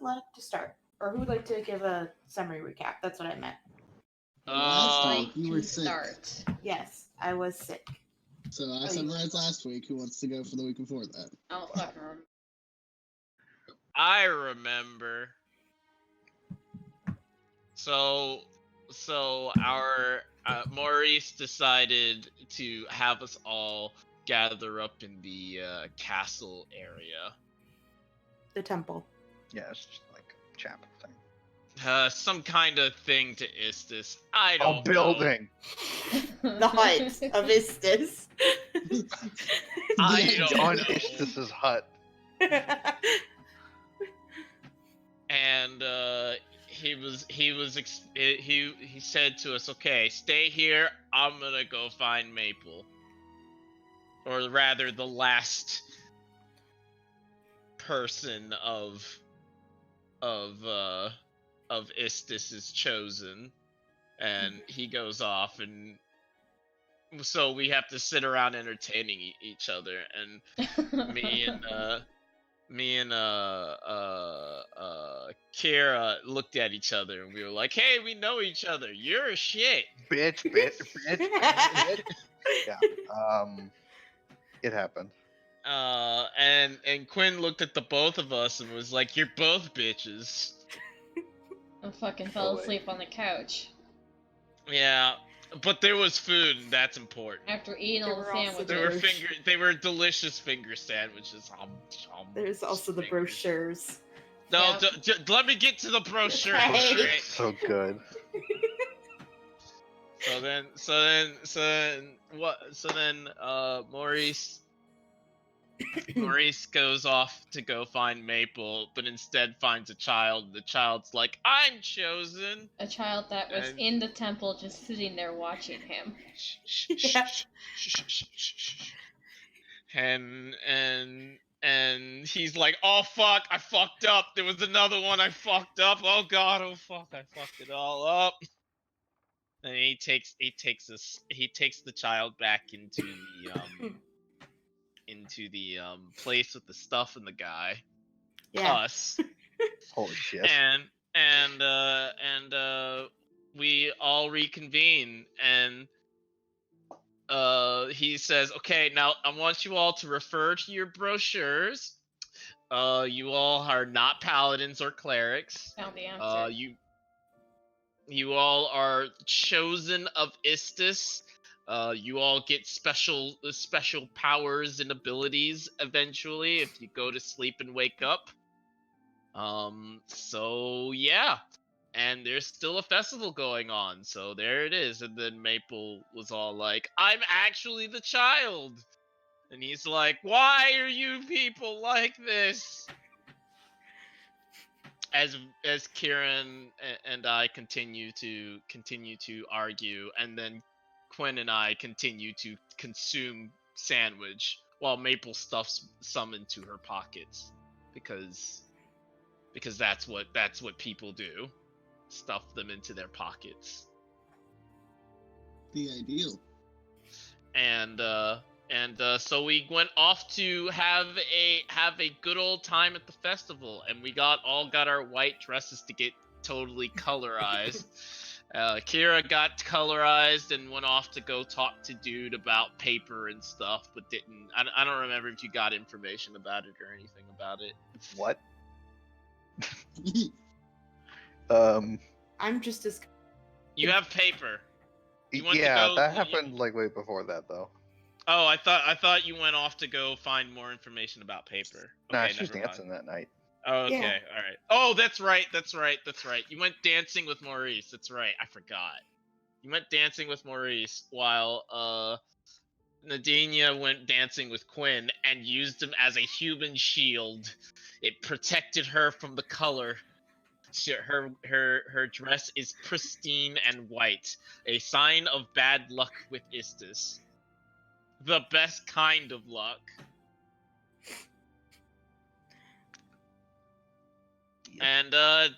would like to start? Or who would like to give a summary recap? That's what I meant. Last week Like you were to sick. start. Yes, I was sick. So I summarized last week. Who wants to go for the week before that? I don't fucking remember. I remember. So our Maurice decided to have us all gather up in the castle area. The temple. Yeah, it's just like a chapel thing. Some kind of thing to Istis. I A don't know. building. The hut of Istis. I don't On know. Istis's hut. And he said to us, "Okay, stay here. I'm gonna go find Maple, or rather, the last person of Istis is chosen." And he goes off, and so we have to sit around entertaining each other. And me and Kira looked at each other, and we were like, "Hey, we know each other. You're a shit." Bitch. Yeah. It happened. And Quinn looked at the both of us and was like, "You're both bitches." I fucking fell Boy. asleep on the couch. Yeah, but there was food, and that's important. After eating There all the were also sandwiches. They were delicious finger sandwiches. There's also the fingers. brochures. No, Yeah. let me get to the brochure. Okay. Right? So good. So then Maurice goes off to go find Maple, but instead finds a child. The child's like, "I'm chosen." A child that was And- in the temple just sitting there watching him. Yeah. And he's like, "Oh fuck, I fucked up. There was another one I fucked up. Oh god, oh fuck, I fucked it all up." And he takes the child back into the place with the stuff and the guy. Yeah. Us. Holy shit. And we all reconvene, and he says, "Okay, now I want you all to refer to your brochures. You all are not paladins or clerics. Found the answer. You all are chosen of Istis. You all get special powers and abilities eventually if you go to sleep and wake up. So yeah. And there's still a festival going on, so there it is." And then Maple was all like, "I'm actually the child." And he's like, "Why are you people like this?" As Kieran and I continue to argue, and then Quinn and I continue to consume sandwich while Maple stuffs some into her pockets, because that's what people do. Stuff them into their pockets. The ideal. And so we went off to have a good old time at the festival, and we all got our white dresses to get totally colorized. Kira got colorized and went off to go talk to dude about paper and stuff, but didn't. I don't remember if you got information about it or anything about it. What? I'm just as. You have paper. You went to Yeah, go- that happened like way before that though. Oh, I thought you went off to go find more information about paper. Nah, Okay, she was never mind. dancing that night. Oh, okay, Yeah. all right. Oh, that's right. You went dancing with Maurice. That's right. I forgot. You went dancing with Maurice while Nadinia went dancing with Quinn and used him as a human shield. It protected her from the color. Her dress is pristine and white, a sign of bad luck with Istis. The best kind of luck. And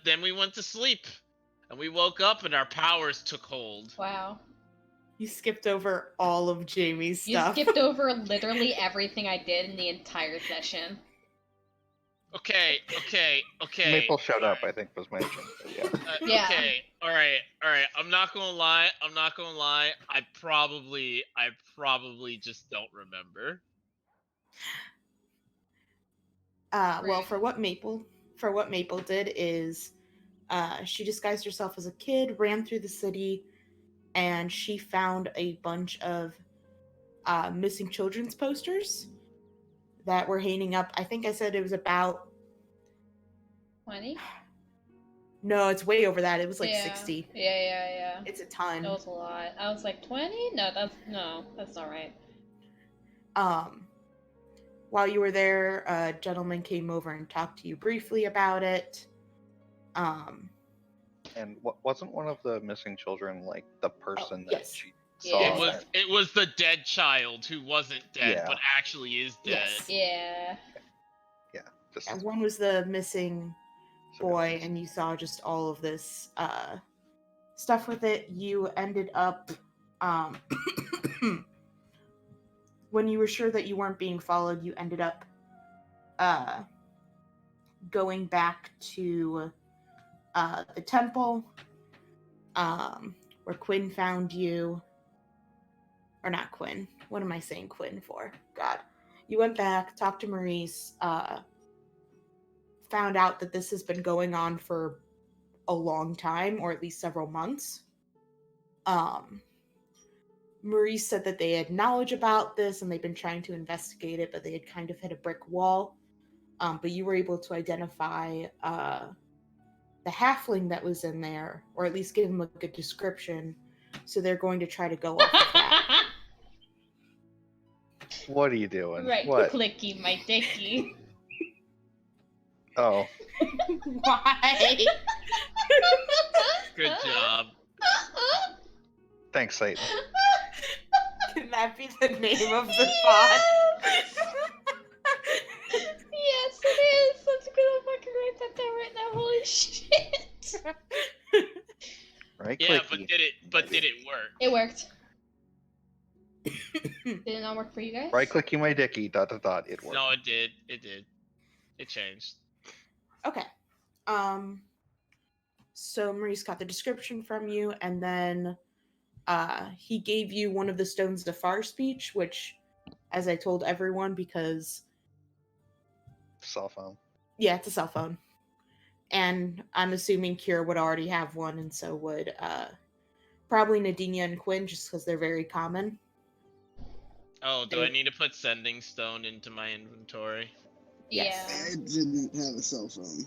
then we went to sleep, and we woke up, and our powers took hold. Wow. You skipped over all of Jamie's You stuff. skipped over literally everything I did in the entire session. Okay. Maple showed up, I alright. think, was mentioned. But yeah. Yeah. Okay. All right. I'm not gonna lie. I probably just don't remember. Well, Rude. for what Maple did is, she disguised herself as a kid, ran through the city, and she found a bunch of missing children's posters that were hanging up. I think I said it was about. 20? No, it's way over that. It was like Yeah. 60. Yeah. It's a ton. That was a lot. I was like, 20? No, that's not right. While you were there, a gentleman came over and talked to you briefly about it. And wasn't one of the missing children like the person that yes. she Yeah. saw? It was the dead child who wasn't dead Yeah. but actually is dead. Yes. Yeah. Just And one was the missing boy, and you saw just all of this stuff with it. You ended up, when you were sure that you weren't being followed, you ended up going back to the temple, where Quinn found you. Or not Quinn. What am I saying Quinn for? God. You went back, talked to Maurice, found out that this has been going on for a long time, or at least several months. Maurice said that they had knowledge about this and they've been trying to investigate it, but they had kind of hit a brick wall. But you were able to identify the halfling that was in there, or at least give him a good description. So they're going to try to go off of that. What are you doing? Right, What? Clicky, my Dicky. Oh, Why? Good job. thanks, Satan. Can that be the name of the pod? Yes, it is. I'm gonna fucking write that down right now. Holy shit. Right, Yeah, Clicky. but did it work? It worked. Did it not work for you guys? Right, Clicky, my Dicky. ... It worked. No, it did. It changed. Okay. So Maurice got the description from you, and then he gave you one of the Stones to Far speech, which, as I told everyone, because Cell phone. yeah, it's a cell phone, and I'm assuming Kira would already have one, and so would probably Nadinia and Quinn, just because they're very common. Oh, do I need to put sending stone into my inventory? Yes. I didn't have a cell phone.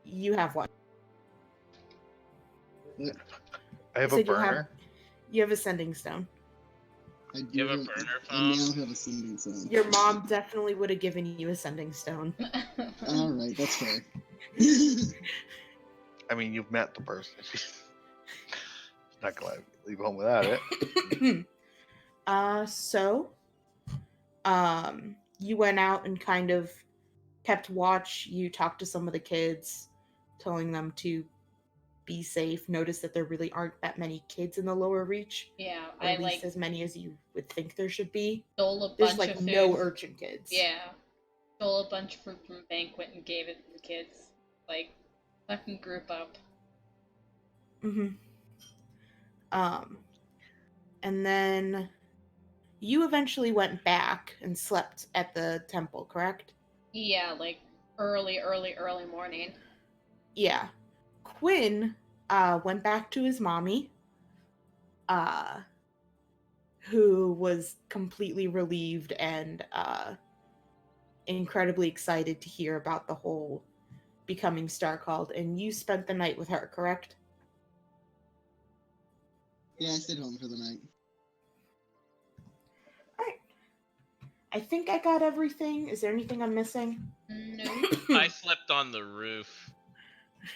You have one. I have So a you have- burner. You have a sending stone. I do You have a burner I now phone? have a sending zone. Your mom definitely would have given you a sending stone. Alright, that's fair. I mean, you've met the person. Not gonna leave home without it. You went out and kind of kept watch. You talked to some of the kids, telling them to be safe. Notice that there really aren't that many kids in the lower reach, Yeah, or I at least like as many as you would think there should be. stole a There's bunch like of food. no urchin kids. Yeah. Stole a bunch of fruit from a banquet and gave it to the kids. Like, fucking group up. And then you eventually went back and slept at the temple, correct? Yeah, like early morning. Yeah. Quinn went back to his mommy, who was completely relieved and incredibly excited to hear about the whole becoming Star-Called, and you spent the night with her, correct? Yeah, I stayed home for the night. Alright. I think I got everything. Is there anything I'm missing? No. I slept on the roof. You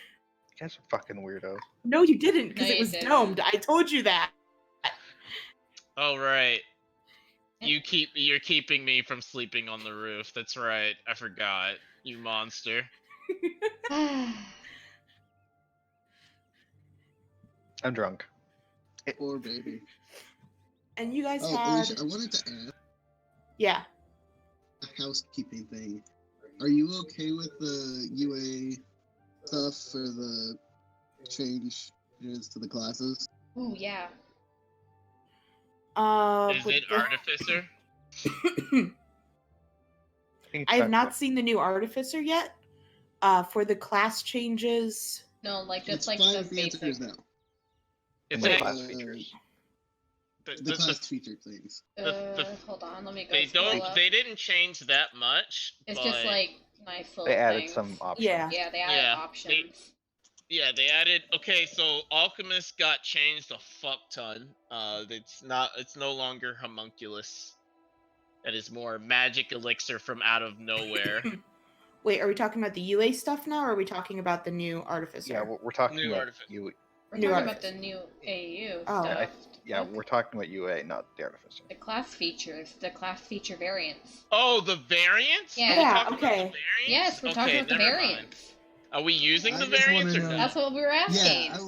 guys are fucking weirdos. No, you didn't, because No, it you was didn't. domed. I told you that. Oh right. You're keeping me from sleeping on the roof. That's right. I forgot. You monster. I'm drunk. Poor baby. And you guys Oh, had... Alicia, I wanted to ask Yeah. a housekeeping thing. Are you okay with the UA stuff for the changes to the classes? Ooh, yeah. Is with it Artificer? I have not seen the new Artificer yet. For the class changes, No, like It's just like fine the if the answer is basic. no. It's Wait, a- class features. The class feature things. Hold on, let me go they scroll don't. up. They didn't change that much. It's but just like nice little They added things. some options. Yeah, they added Yeah, options. Yeah, they added. Okay, so Alchemist got changed a fuck ton. It's not. It's no longer homunculus. That is more magic elixir from out of nowhere. wait, are we talking about the UA stuff now, or are we talking about the new Artificer? Yeah, we're talking New about Artificer. you. We're New talking about the Artificer. new AU Oh. stuff. Yeah, Look, we're talking about UA, not the Artificer. the class features, the class feature variants. Oh, the variants? Yeah. Are we Yeah, talking about the okay. variants? Yes, we're talking Okay, about the never mind. variants. Are we using I the just variants or wanna no? know- That's what we were asking. Yeah,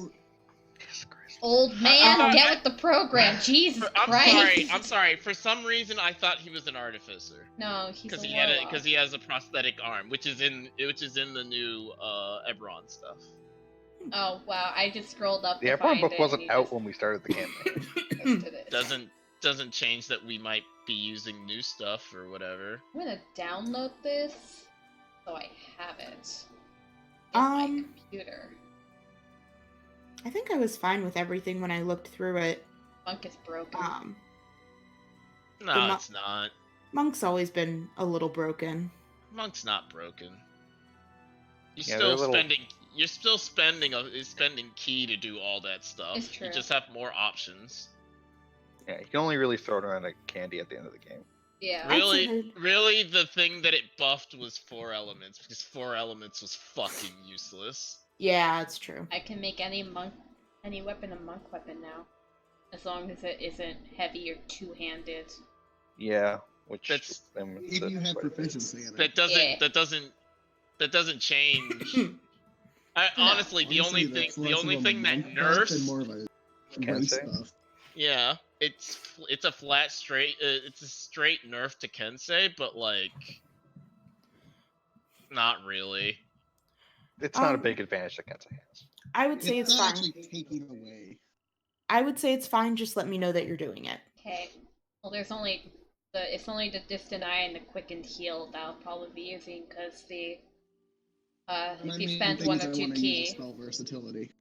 Jesus Christ. Old man, Um, get with the program. Jesus I'm Christ. sorry. I'm sorry. For some reason, I thought he was an artificer No, he's because a he had warlock. because he has a prosthetic arm, which is in the new Ebron stuff. Oh wow, I just scrolled up. The to Ebron find book it, wasn't and he out just when we started the campaign. posted it. Doesn't change that we might be using new stuff or whatever. I'm gonna download this so I have it in my computer. I think I was fine with everything when I looked through it. Monk is broken. No, The mo- it's not. Monk's always been a little broken. Monk's not broken. You're Yeah, still they're little- spending. You're still spending key to do all that stuff. It's true. You just have more options. Yeah, you can only really throw it around a candy at the end of the game. Yeah. I'd say Really, the thing that it buffed was 4 elements because 4 elements was fucking useless. Yeah, it's true. I can make any weapon a monk weapon now, as long as it isn't heavy or two-handed. Yeah, which That's- limits if it you have quite a bit. proficiency in it. That doesn't. Yeah. That doesn't change. No. Honestly, the only that's thing less of a that monk buff nerfs. and more of a Can't race say. buff. Yeah, it's a flat straight. It's a straight nerf to Kensei, but like, not really. It's not a Um, big advantage that Kensei has. I would say it's not fine. actually taking away. I would say it's fine. Just let me know that you're doing it. Okay. Well, it's only the distant eye and the quickened heal that I'll probably be using because the My if you main spend thing 1 is or I 2 wanna use key. a spell versatility.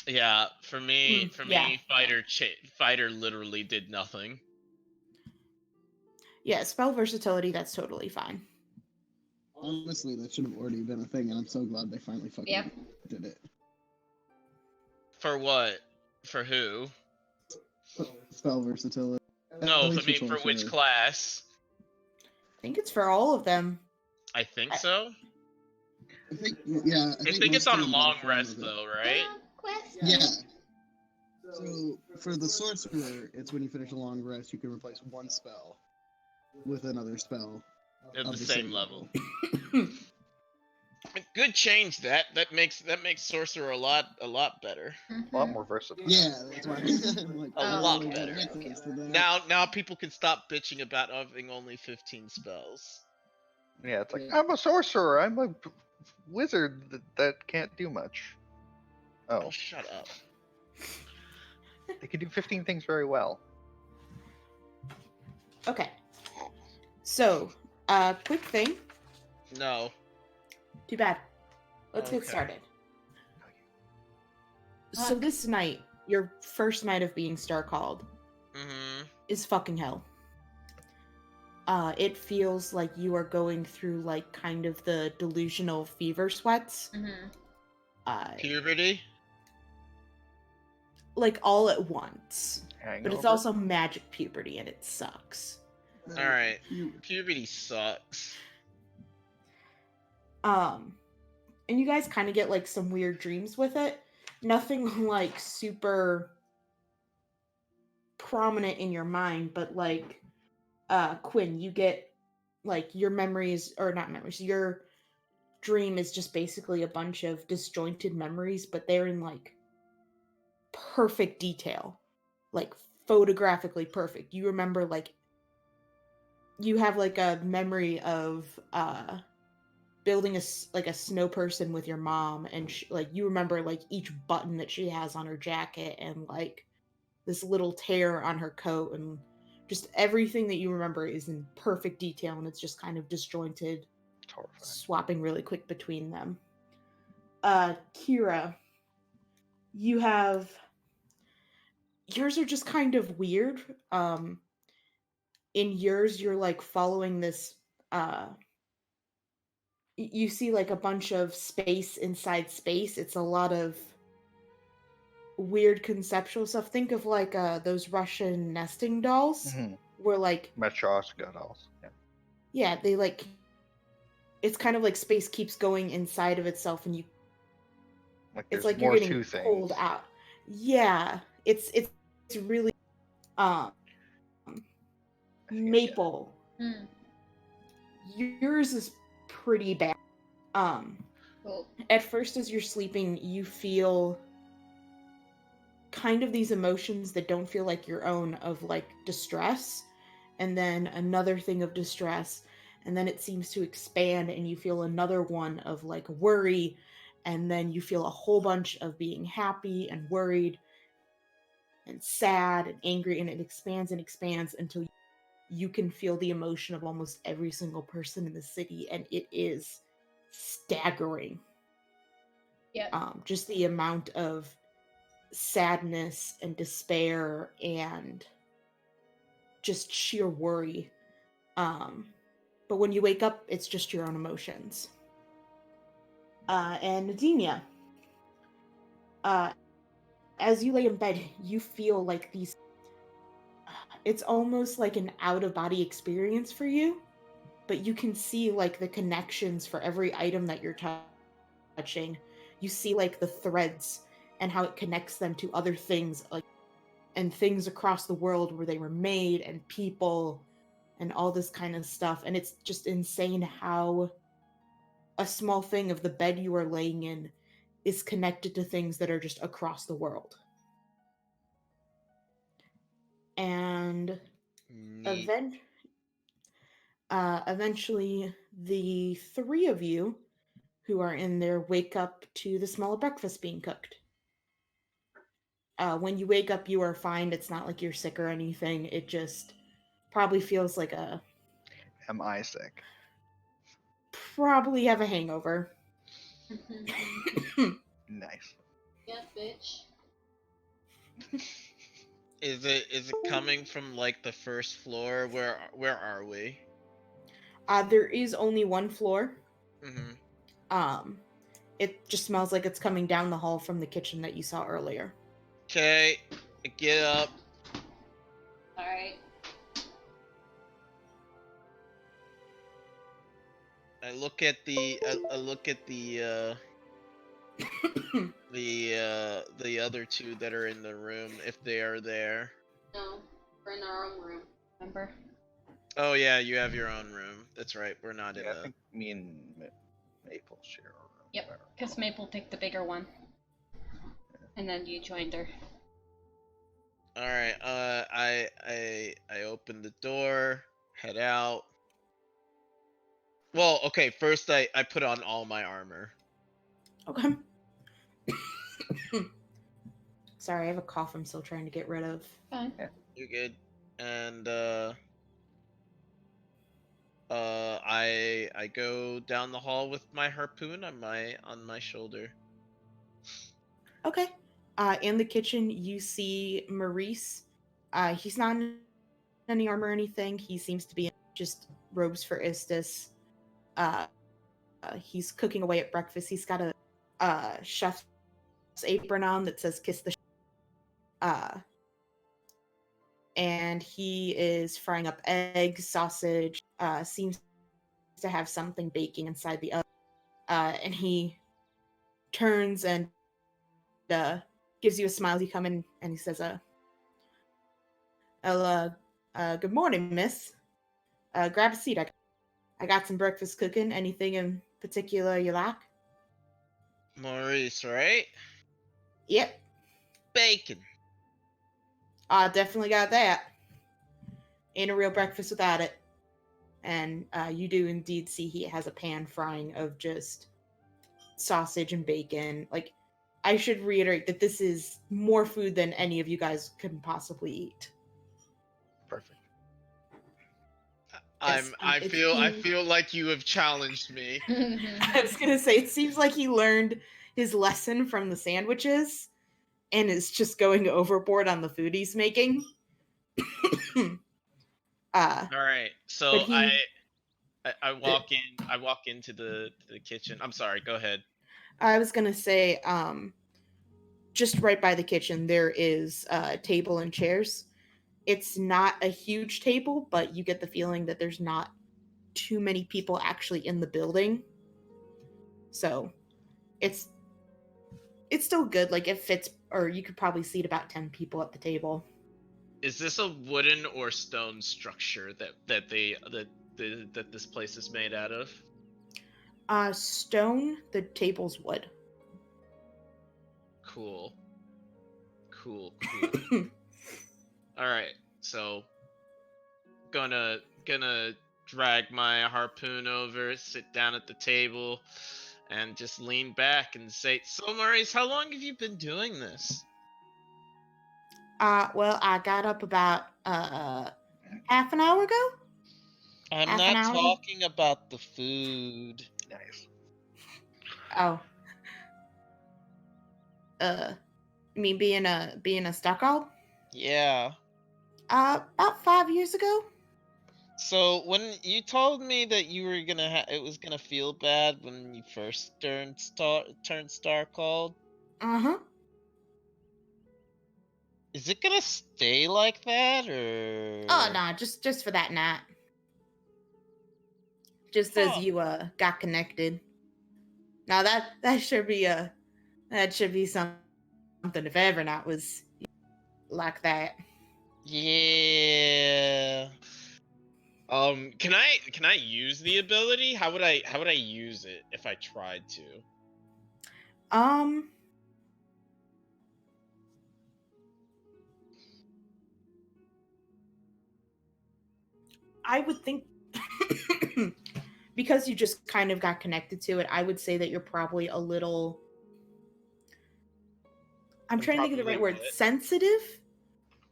Yeah, for me, yeah. fighter literally did nothing. Yeah, spell versatility, that's totally fine. Honestly, that should have already been a thing, and I'm so glad they finally fucking Yep. did it. For what? For who? Spell versatility. No, At I least mean for which sorcerer. class? I think it's for all of them. I think so. I think, yeah. I think it's most of on them long got a form rest of it. though, right? Yeah. So for the sorcerer, it's when you finish a long rest, you can replace one spell with another spell At of the same level. level. Good change. That makes sorcerer a lot better. A lot more versatile. Yeah, that's why. I'm like, A oh, lot well, better. that makes sense, and then Now people can stop bitching about having only 15 spells. Yeah, it's like, I'm a sorcerer. I'm a wizard that can't do much. Oh, Oh, shut up. they can do 15 things very well. Okay. So, quick thing. No. Too bad. Let's get Okay. started. So this night, your first night of being star called, Mm-hmm. is fucking hell. It feels like you are going through like kind of the delusional fever sweats. Puberty? Like all at once. Hangover. But it's also magic puberty and it sucks. Alright. Puberty sucks. And you guys kind of get like some weird dreams with it. Nothing like super prominent in your mind, but like Quinn, you get like your memories, or not memories, your dream is just basically a bunch of disjointed memories, but they're in like perfect detail, like photographically perfect. You remember like you have like a memory of building like a snow person with your mom, and like you remember like each button that she has on her jacket, and like this little tear on her coat, and just everything that you remember is in perfect detail, and it's just kind of disjointed, It's horrifying. swapping really quick between them. Kira, you have yours are just kind of weird. In yours, you're like following this. You see like a bunch of space inside space. It's a lot of weird conceptual stuff. Think of like those Russian nesting dolls, Mm-hmm. where like Matryoshka dolls. Yeah. yeah, they like it's kind of like space keeps going inside of itself, and Like it's there's like you're more getting to things. pulled out. Yeah, it's really um I think I get it. Maple. Hmm. Yours is pretty bad. Cool. At first, as you're sleeping, you feel kind of these emotions that don't feel like your own, of like distress, and then another thing of distress, and then it seems to expand, and you feel another one of like worry, and then you feel a whole bunch of being happy and worried and sad and angry, and it expands and expands until you can feel the emotion of almost every single person in the city, and it is staggering. Yeah. Just the amount of sadness and despair and just sheer worry. But when you wake up, it's just your own emotions. And Nadinia, as you lay in bed, you feel like these. It's almost like an out of body experience for you, but you can see like the connections for every item that you're touching. You see like the threads and how it connects them to other things, like and things across the world where they were made, and people and all this kind of stuff. And it's just insane how a small thing of the bed you are laying in is connected to things that are just across the world. And Neat. eventually, the three of you who are in there wake up to the smell of breakfast being cooked. When you wake up, you are fine. It's not like you're sick or anything. It just probably feels like Am I sick? probably have a hangover. Nice. Yeah, bitch. Is it coming from like the first floor? Where are we? There is only one floor. Mm-hmm. It just smells like it's coming down the hall from the kitchen that you saw earlier. Okay, get up. Alright. I look at the the other two that are in the room, if they are there. No, we're in our own room. Remember? Oh yeah, you have your own room. That's right. We're not in Yeah, I a. think me and Maple share a room. Yep. if I Because recall. Maple picked the bigger one. And then you joined her. All right. I open the door, head out. Well, okay. First, I put on all my armor. Okay. Sorry, I have a cough I'm still trying to get rid of. Fine. You're good. And I go down the hall with my harpoon on my shoulder. Okay. In the kitchen, you see Maurice. He's not in any armor or anything. He seems to be in just robes for Istis. He's cooking away at breakfast. He's got a chef's apron on that says "Kiss the." And he is frying up eggs, sausage. Seems to have something baking inside the oven. And he turns and gives you a smile as you come in, and he says, good morning, miss. Grab a seat. I got some breakfast cooking. Anything in particular you like?" Maurice, right? "Yep, Bacon. I definitely got that. Ain't a real breakfast without it." and you do indeed see he has a pan frying of just sausage and bacon. Like, I should reiterate that this is more food than any of you guys can possibly eat. Perfect. Yes, I it feel like you have challenged me. I was gonna say, it seems like he learned his lesson from the sandwiches and is just going overboard on the food he's making. All right, so But he- I walk in. I walk into the kitchen. I'm sorry. Go ahead. I was gonna say, just right by the kitchen, there is a table and chairs. It's not a huge table, but you get the feeling that there's not too many people actually in the building. So it's still good. Like, it fits, or you could probably seat about 10 people at the table. Is this a wooden or stone structure that this place is made out of? Stone, the table's wood. Cool. All right, so gonna drag my harpoon over, sit down at the table, and just lean back and say, "So, Maurice, how long have you been doing this?" Well, I got up about half an hour ago. I'm Half an not hour? talking about the food. Nice. Oh. You mean being a stucco? Yeah. About 5 years ago. So when you told me that you were it was gonna feel bad when you first turned star called, Uh-huh. is it gonna stay like that or? Oh no, just for that night. Just as Huh. you got connected. Now that should be something if ever not was like that. Yeah. Can I use the ability? How would I use it if I tried to? I would think because you just kind of got connected to it, I would say that you're probably a little, I'm trying to think of the right word, sensitive.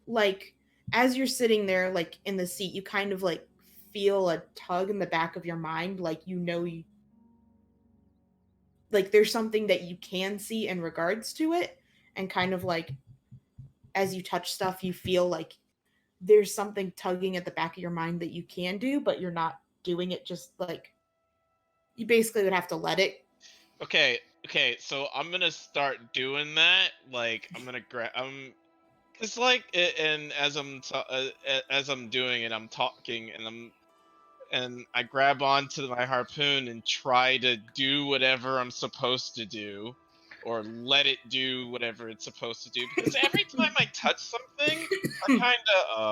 Like, as you're sitting there, like in the seat, you kind of like feel a tug in the back of your mind, like like there's something that you can see in regards to it, and kind of like as you touch stuff, you feel like there's something tugging at the back of your mind that you can do, but you're not doing it. Just like you basically would have to let it. Okay, so I'm gonna start doing that. Like I'm gonna grab. It's like, and as I'm doing it, I'm talking, and I grab onto my harpoon and try to do whatever I'm supposed to do, or let it do whatever it's supposed to do. Because every time I touch something, I kind of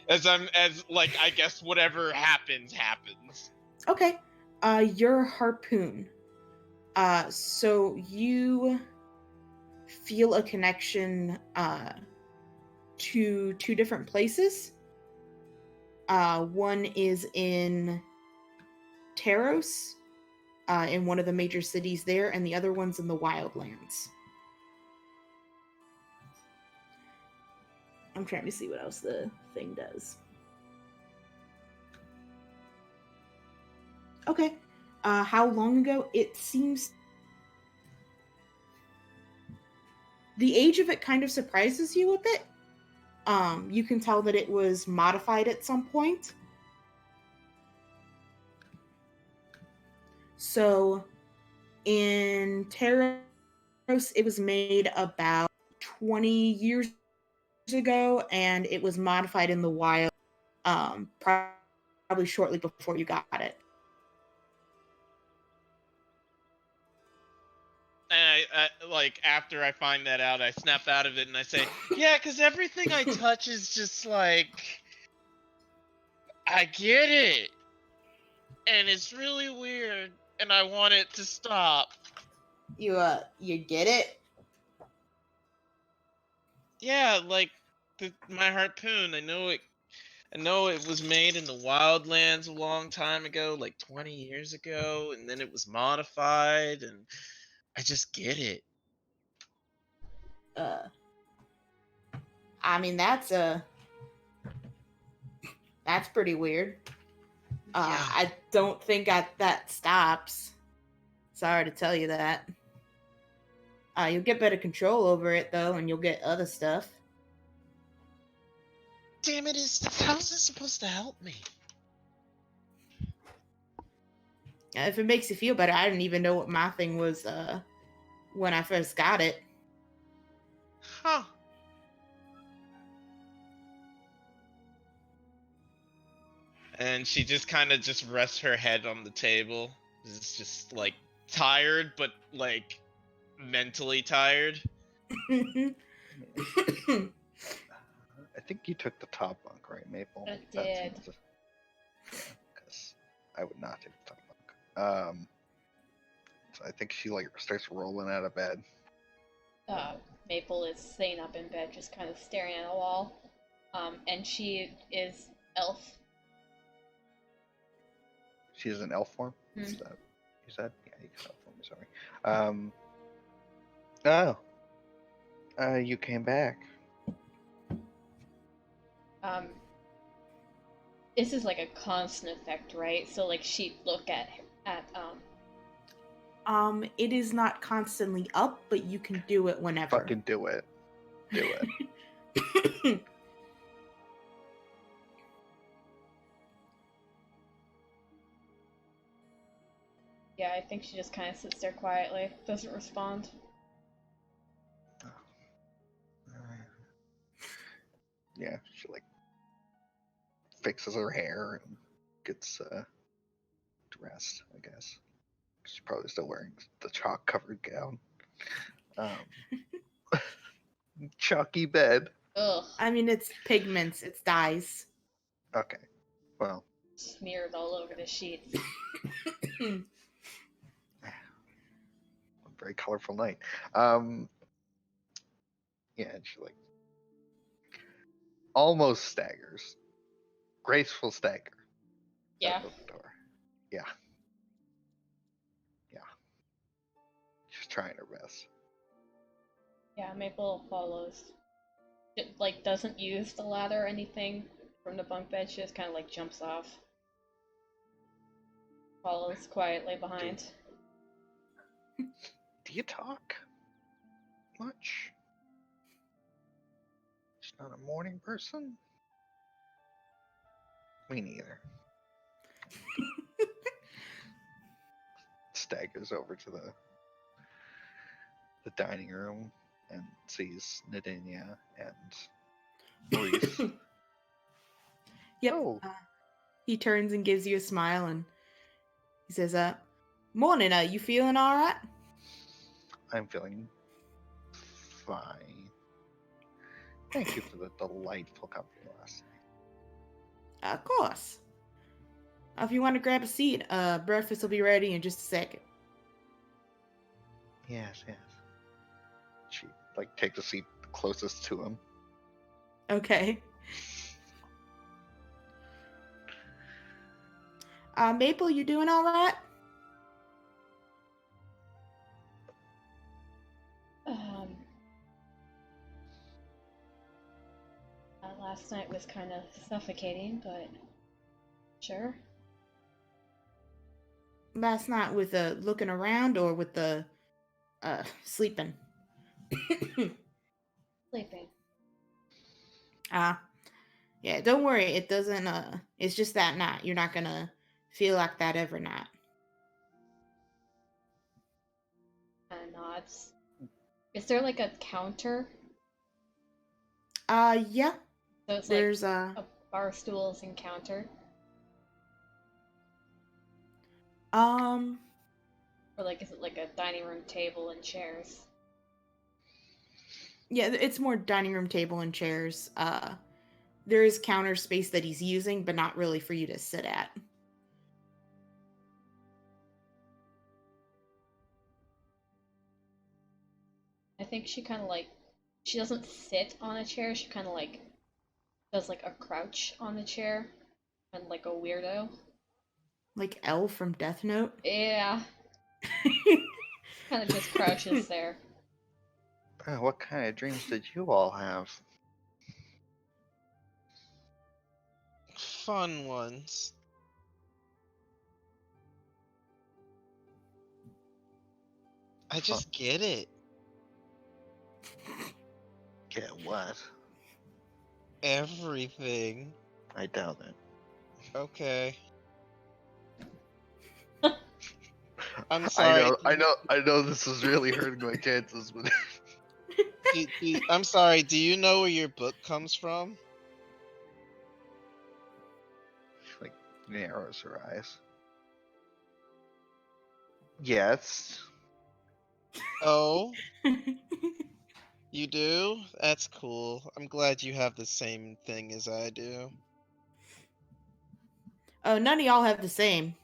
as like I guess whatever happens. Okay. Your harpoon. So you feel a connection to two different places. One is in Taros, in one of the major cities there, and the other one's in the Wildlands. I'm trying to see what else the thing does. Okay. How long ago? It seems the age of it kind of surprises you a bit. You can tell that it was modified at some point. So in Taros, it was made about 20 years ago, and it was modified in the wild probably shortly before you got it. And I like after I find that out, I snap out of it and I say, "Yeah, because everything I touch is just like I get it, and it's really weird, and I want it to stop." You get it? Yeah, like my harpoon. I know it. I know it was made in the Wildlands a long time ago, like 20 years ago, and then it was modified, and I just get it. Uh, I mean, that's pretty weird. Yeah. I don't think that stops. Sorry to tell you that. You'll get better control over it though, and you'll get other stuff. Damn it! How's this supposed to help me? If it makes you feel better, I didn't even know what my thing was when I first got it. Huh. And she just kind of just rests her head on the table. It's just like tired, but like mentally tired. I think you took the top bunk, right, Maple? I did. Because I would not take the top bunk. So I think she like starts rolling out of bed. Maple is sitting up in bed, just kind of staring at a wall. And she is elf. She is an elf form. Hmm. Is that you said? Yeah, you can elf form. Sorry. You came back. This is like a constant effect, right? So like she'd look at It is not constantly up, but you can do it whenever. Fucking do it. Do it. Yeah, I think she just kind of sits there quietly, doesn't respond. Yeah, she like fixes her hair and gets dressed, I guess. She's probably still wearing the chalk covered gown. Chalky bed. Ugh, I mean, it's pigments, it's dyes. Okay. Well, smeared all over the sheets. a very colorful night. Yeah, and she like almost staggers. Graceful stagger. Yeah. Out the door. Yeah. Yeah. She's trying her best. Yeah, Maple follows. It, like, doesn't use the ladder or anything from the bunk bed, she just kind of, like, jumps off. Follows quietly behind. Do you talk much? She's not a morning person? Me neither. Staggers over to the dining room and sees Nadinia and Maurice. Yep. Oh. He turns and gives you a smile, and he says, "Morning. You feeling all right?" I'm feeling fine. Thank you for the delightful company last night. Of course. If you want to grab a seat, breakfast will be ready in just a second. Yes, yes. She like takes a seat closest to him. Okay. Maple, you doing all right? Last night was kind of suffocating, but sure. Last night with looking around, or with the sleeping? Sleeping. Yeah, don't worry. It doesn't, it's just that night. You're not gonna feel like that every night. Nods. Is there like a counter? Yeah. So it's There's like a bar stools and counter? Or like, is it like a dining room table and chairs? Yeah, it's more dining room table and chairs. There is counter space that he's using, but not really for you to sit at. I think she kind of like, she doesn't sit on a chair, she kind of like does like a crouch on the chair and like a weirdo. Like L from Death Note. Yeah, kind of just crouches there. What kind of dreams did you all have? Fun ones. I just get it. Get what? Everything. I doubt it. Okay. I'm sorry. I know this is really hurting my chances, but I'm sorry. Do you know where your book comes from? like narrows her eyes. Yes. Oh, you do? That's cool. I'm glad you have the same thing as I do. Oh, none of y'all have the same.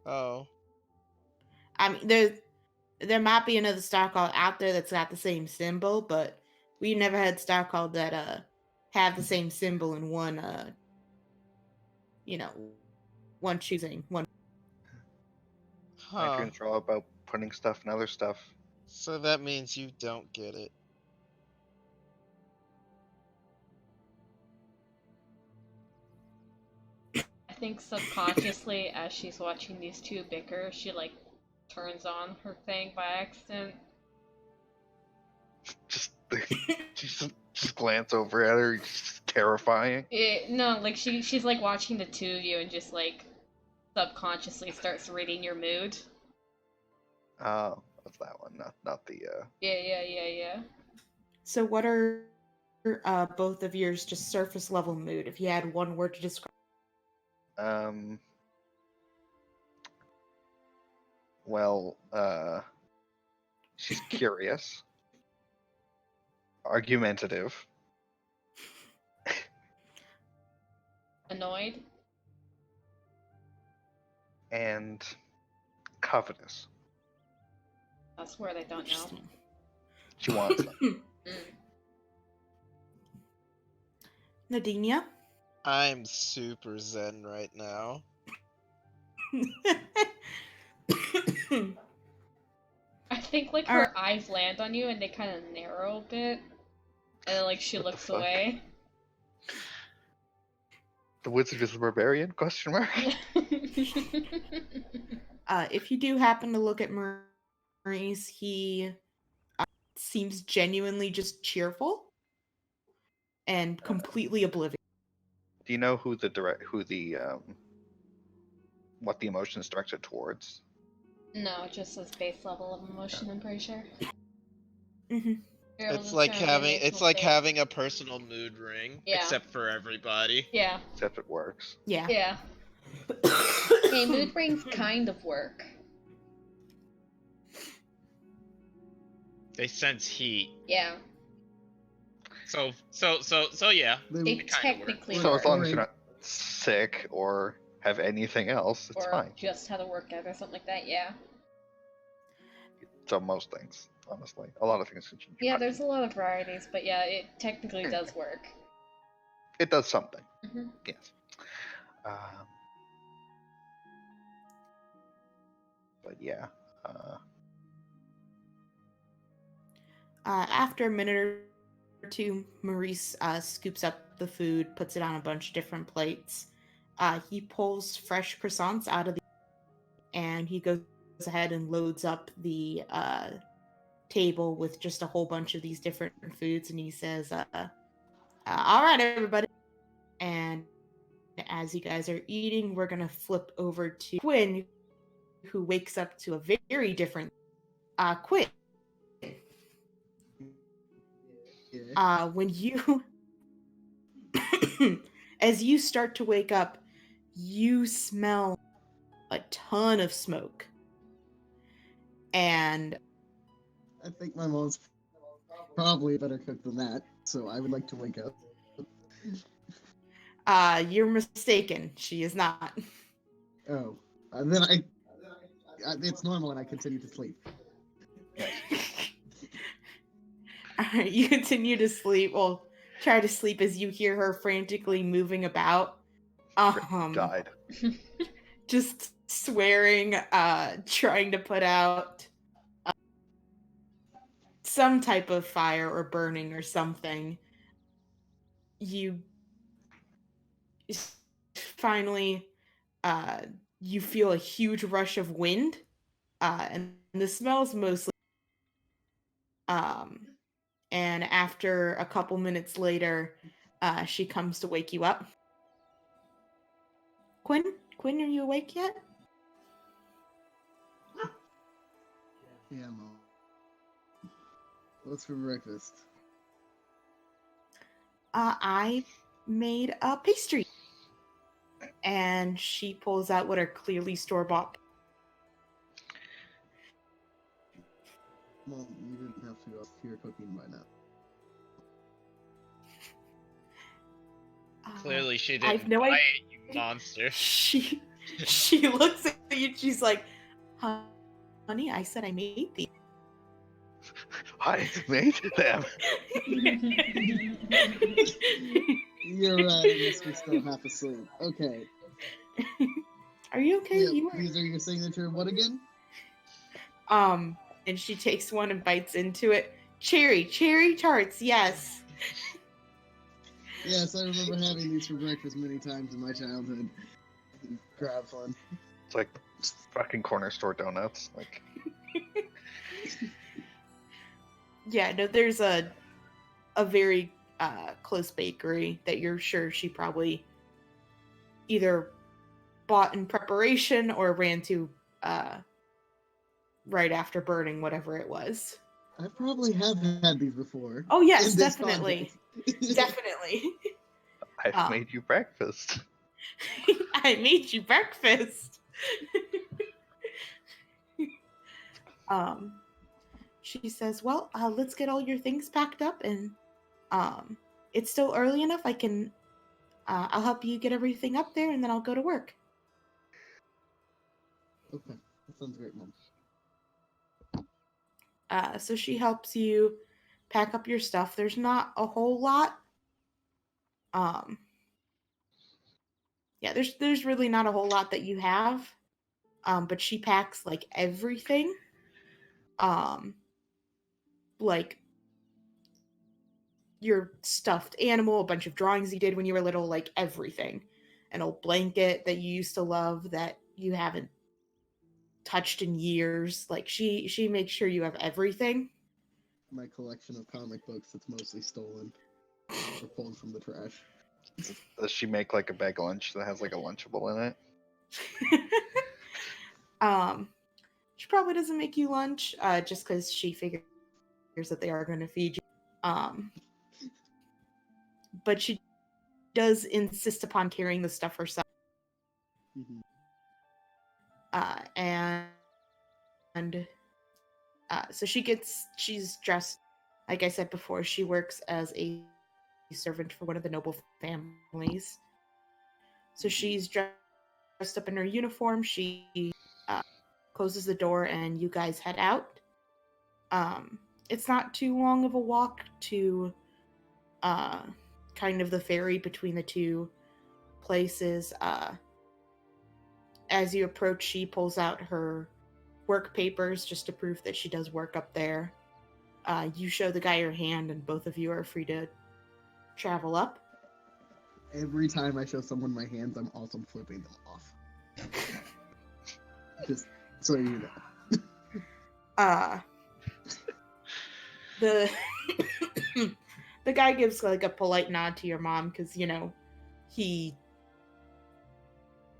Oh, I mean, there might be another star called out there that's got the same symbol, but we've never had star called that have the same symbol in one one choosing one. My huh. dreams are all about putting stuff in other stuff. So that means you don't get it. I think subconsciously, as she's watching these two bicker, she like turns on her thing by accident. Just just glance over at her. Just terrifying. No, like she's like watching the two of you and just like subconsciously starts reading your mood. Oh, that's that one. Not the. Yeah. So, what are both of yours just surface level mood? If you had one word to describe. Well, she's curious, argumentative, Annoyed. and covetous. That's where they don't know. Interesting. She wants them. Nadinia? I'm super zen right now. I think like her eyes land on you and they kind of narrow a bit, and then like she What the looks fuck? away. The wizard is a barbarian? Question mark. If you do happen to look at Maurice, he seems genuinely just cheerful and completely oblivious. Do you know who what the emotion is directed towards? No, just as base level of emotion, I'm pretty sure. Mm-hmm. You're able It's to like discern the having emotional state. having a personal mood ring, Yeah. except for everybody. Yeah. Except it works. Yeah. Yeah. Hey, mood rings kind of work. They sense heat. Yeah. So yeah. They It kinda technically So work. as long as you're not sick or have anything else, it's or fine. just had a workout or something like that, yeah. So most things, honestly, a lot of things can change. Yeah, there's a lot of varieties, but yeah, it technically does work. It does something. Mhm. Yes. But yeah. After a minute or two, Maurice scoops up the food, puts it on a bunch of different plates. He pulls fresh croissants out of the and he goes ahead and loads up the table with just a whole bunch of these different foods, and he says, all right, everybody. And as you guys are eating, we're going to flip over to Quinn, who wakes up to a very different Quinn. When you as you start to wake up, you smell a ton of smoke. And I think my mom's probably a better cook than that, so I would like to wake up. you're mistaken. She is not. Oh, and then it's normal and I continue to sleep. All right, you continue to sleep. Well, try to sleep as you hear her frantically moving about. Died. Just swearing, trying to put out some type of fire or burning or something. You finally, you feel a huge rush of wind, and the smells mostly. Um, and after a couple minutes later, she comes to wake you up. Quinn, are you awake yet? Yeah, Mom. What's for breakfast? I made a pastry. And she pulls out what are clearly store-bought. Well, you didn't have to go to your cooking by now. Clearly, she I have didn't no buy idea. it, you monster. She looks at you and she's like, honey, I said I made these. I made them. You're right, I guess we're still half asleep. Okay. Are you okay? Yep, You these are your signature what again? And she takes one and bites into it. Cherry tarts, yes. Yes, I remember having these for breakfast many times in my childhood. Grab one. It's like fucking corner store donuts. Like, Yeah, no, there's a very close bakery that you're sure she probably either bought in preparation or ran to right after burning whatever it was. I probably have had these before. Oh yes, in this definitely. context. Definitely. I've made you breakfast. I made you breakfast. She says, well, let's get all your things packed up, and it's still early enough. I'll help you get everything up there, and then I'll go to work. Okay, that sounds great, Mom. So she helps you pack up your stuff. There's not a whole lot. Yeah, there's really not a whole lot that you have. But she packs like everything. Like your stuffed animal, a bunch of drawings you did when you were little, like everything. An old blanket that you used to love that you haven't touched in years. Like she makes sure you have everything. My collection of comic books that's mostly stolen or pulled from the trash. Does she make like a bag lunch that has like a Lunchable in it? She probably doesn't make you lunch, just because she figures that they are going to feed you. But she does insist upon carrying the stuff herself. Mm-hmm. So she's dressed, like I said before, she works as a servant for one of the noble families. So she's dressed up in her uniform. She closes the door and you guys head out. It's not too long of a walk to kind of the ferry between the two places. As you approach, she pulls out her work papers just to prove that she does work up there. You show the guy your hand, and both of you are free to travel up. Every time I show someone my hands, I'm also flipping them off. Just so you know. The the guy gives like a polite nod to your mom because he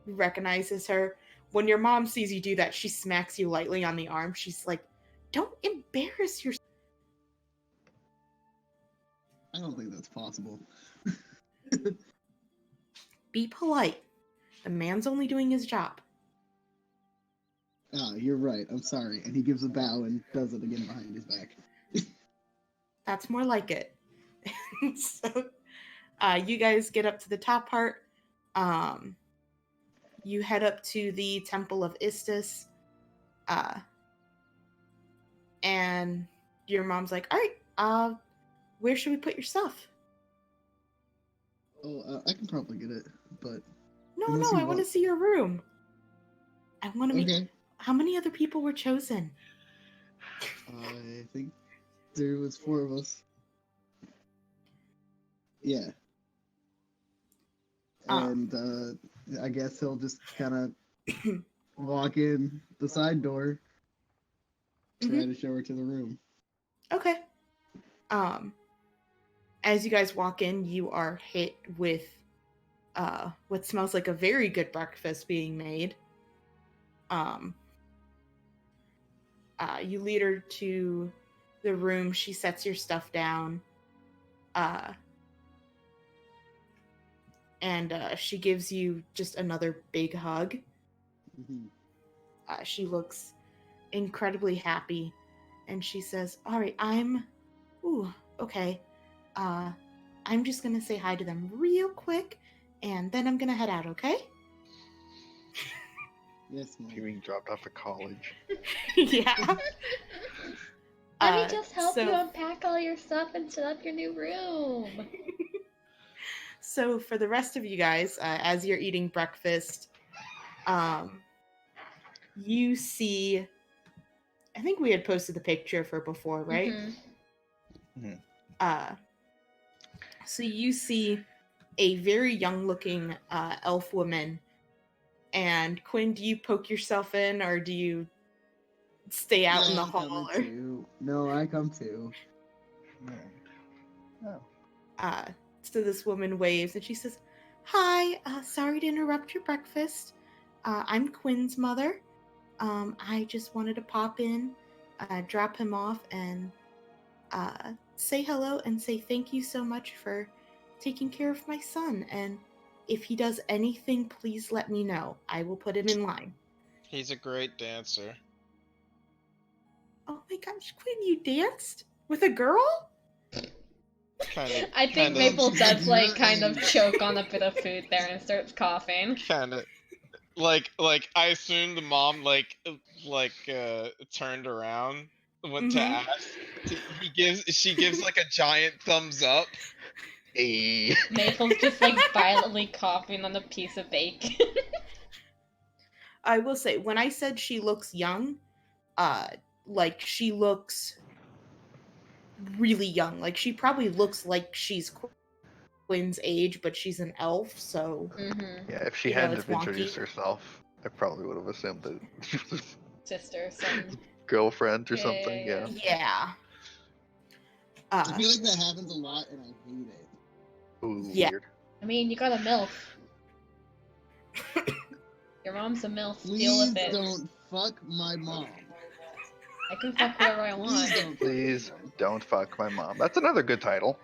recognizes her. When your mom sees you do that, she smacks you lightly on the arm. She's like, "Don't embarrass yourself." I don't think that's possible. Be polite. The man's only doing his job. Ah, you're right. I'm sorry. And he gives a bow and does it again behind his back. That's more like it. So, you guys get up to the top part. You head up to the Temple of Istis. And your mom's like, all right, where should we put your stuff? Oh, I can probably get it, but No, unless no, you I want to want. see your room. I want to meet. Okay. How many other people were chosen? I think there was 4 of us. Yeah. And I guess he'll just kind of walk in the side door, try to show her to the room. Okay. As you guys walk in, you are hit with what smells like a very good breakfast being made. You lead her to the room. She sets your stuff down. And she gives you just another big hug. Mm-hmm. She looks incredibly happy. And she says, all right, okay. I'm just going to say hi to them real quick. And then I'm going to head out, okay? Yes, Mom. You being dropped off at college. Yeah. Let me just help so- you unpack all your stuff and set up your new room. So for the rest of you guys, as you're eating breakfast, you see, I think we had posted the picture for before, right? Mhm. So you see a very young looking elf woman. And Quinn, do you poke yourself in, or do you stay out in the hall? Or... No, I come too. Oh. So this woman waves and she says, hi, sorry to interrupt your breakfast. I'm Quinn's mother. I just wanted to pop in, drop him off, and say hello and say thank you so much for taking care of my son. And if he does anything, please let me know. I will put him in line. He's a great dancer. Oh my gosh, Quinn, you danced with a girl? Kind of. I think Maple does like kind of choke on a bit of food there and starts coughing. Kind of. Like I assume the mom turned around, went to ask. She gives like a giant thumbs up. Hey. Maple's just like violently coughing on a piece of bacon. I will say, when I said she looks young, like she looks really young. Like she probably looks like she's Quinn's age, but she's an elf, so Mm-hmm. Yeah, if she You know, hadn't it's have introduced wonky. herself, I probably would have assumed that she was Sister, son. girlfriend or Yeah, something. yeah, Yeah. yeah. I feel like that happens a lot, and I hate it. Ooh, Yeah. weird. I mean, you got a MILF. Your mom's a MILF. Deal Please with it. don't fuck my mom. I can fuck whoever I Please want. don't. Please don't fuck my mom. That's another good title.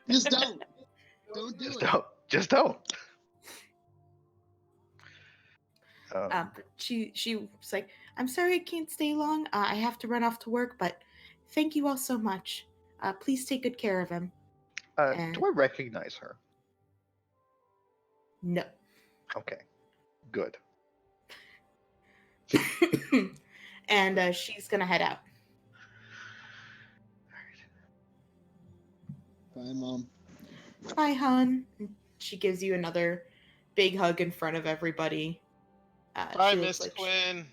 Just don't. Don't do Just it. don't. Just don't. But she was like, I'm sorry I can't stay long. I have to run off to work, but thank you all so much. Please take good care of him. Do I recognize her? No. Okay. Good. And she's gonna head out. Bye, Mom. Bye, hon. And she gives you another big hug in front of everybody. Bye, she Miss looks like Quinn.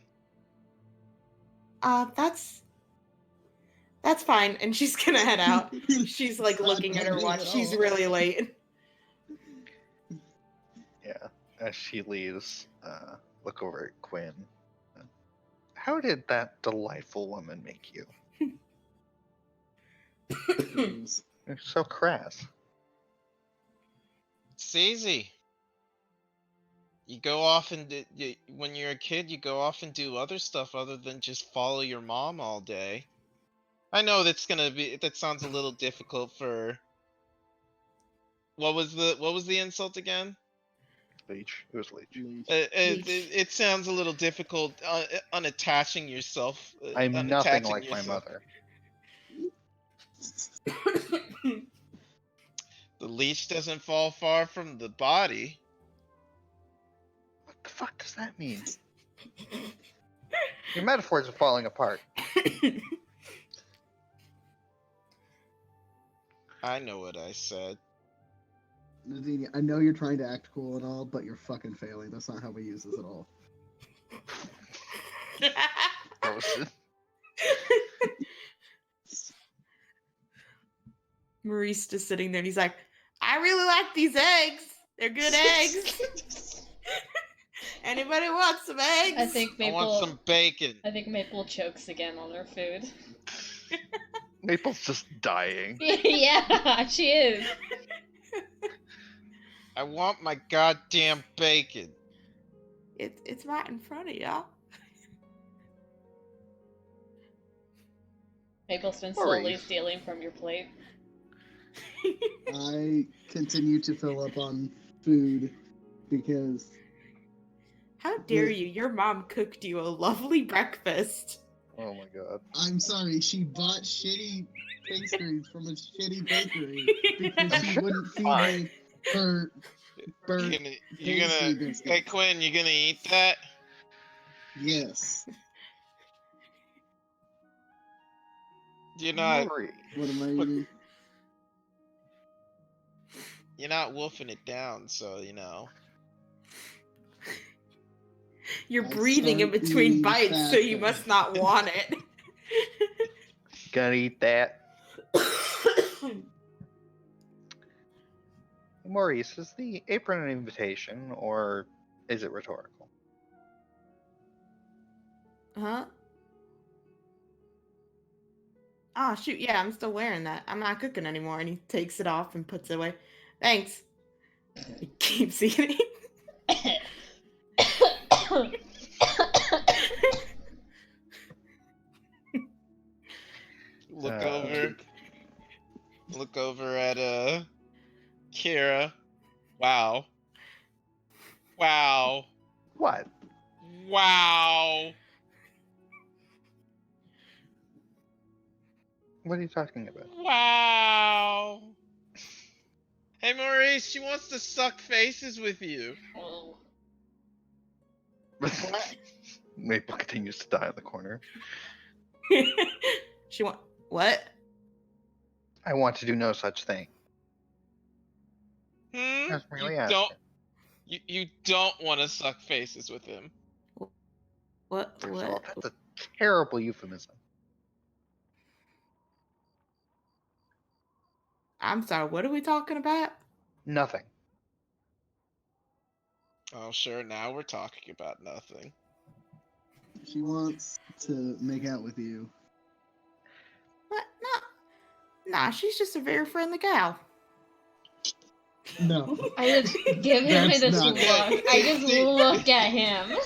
that's fine. And she's gonna head out. She's like It's not looking at her bugging watch. at She's all. really late. Yeah. As she leaves, look over at Quinn. How did that delightful woman make you? You're so crass. It's easy. You go off and when you're a kid, you go off and do other stuff other than just follow your mom all day. I know that sounds a little difficult for. What was the insult again? Leech. It was Leech. It sounds a little difficult unattaching yourself. I'm nothing unattaching like my yourself. mother. The leech doesn't fall far from the body. What the fuck does that mean? Your metaphors are falling apart. I know what I said. Nadine, I know you're trying to act cool and all, but you're fucking failing. That's not how we use this at all. Roasted. Maurice just sitting there and he's like, I really like these eggs. They're good eggs. Anybody want some eggs? I think I want Maple. some bacon. I think Maple chokes again on her food. Maple's just dying. Yeah, she is. I want my goddamn bacon. It's right in front of y'all. Maple's been slowly Maurice. stealing from your plate. I continue to fill up on food because How dare you? Your mom cooked you a lovely breakfast. Oh my god. I'm sorry, she bought shitty pastries from a shitty bakery because she wouldn't feed me her burnt You gonna, pastry biscuits. hey Quinn, you gonna eat that? Yes. You're not, Maurice. What am I eating? you're not wolfing it down, so you know. You're I breathing in start between eating bites, so you fast. must not want it. Gonna eat that. Maurice, is the apron an invitation or is it rhetorical? Huh? Oh, shoot, yeah, I'm still wearing that. I'm not cooking anymore. And he takes it off and puts it away. Thanks. He keeps eating. Look over at Kira. Wow. What? Wow. What are you talking about? Wow. Hey Maurice, she wants to suck faces with you. Oh. Maple continues to die in the corner. She want what? I want to do no such thing. Hmm? That's really You asking. don't. You don't want to suck faces with him. What? First of all, What? that's a terrible euphemism. I'm sorry. What are we talking about? Nothing. Oh, sure. Now we're talking about nothing. She wants to make out with you. What? Nah. She's just a very friendly gal. No. I just give him That's this not look. it. I just look at him.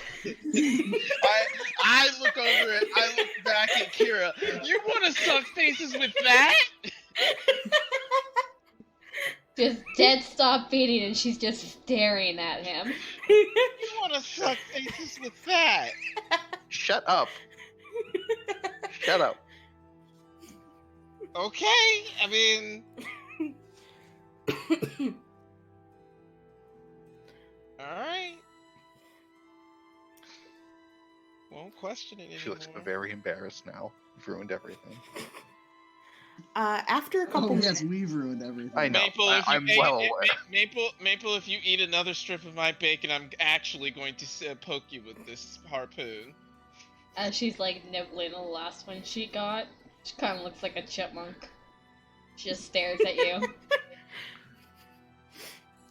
I look over it. I look back at Kira. You want to suck faces with that? Just dead stop beating, and she's just staring at him. You want to suck faces with that? Shut up. Shut up. Okay. I mean, all right. Won't question it anymore. She looks very embarrassed now. You've ruined everything. After a couple Oh minutes, yes, we've ruined everything. I know. Maple, if you I'm well aware. Maple, if you eat another strip of my bacon, I'm actually going to poke you with this harpoon. As she's like nibbling the last one she got, she kind of looks like a chipmunk. She just stares at you.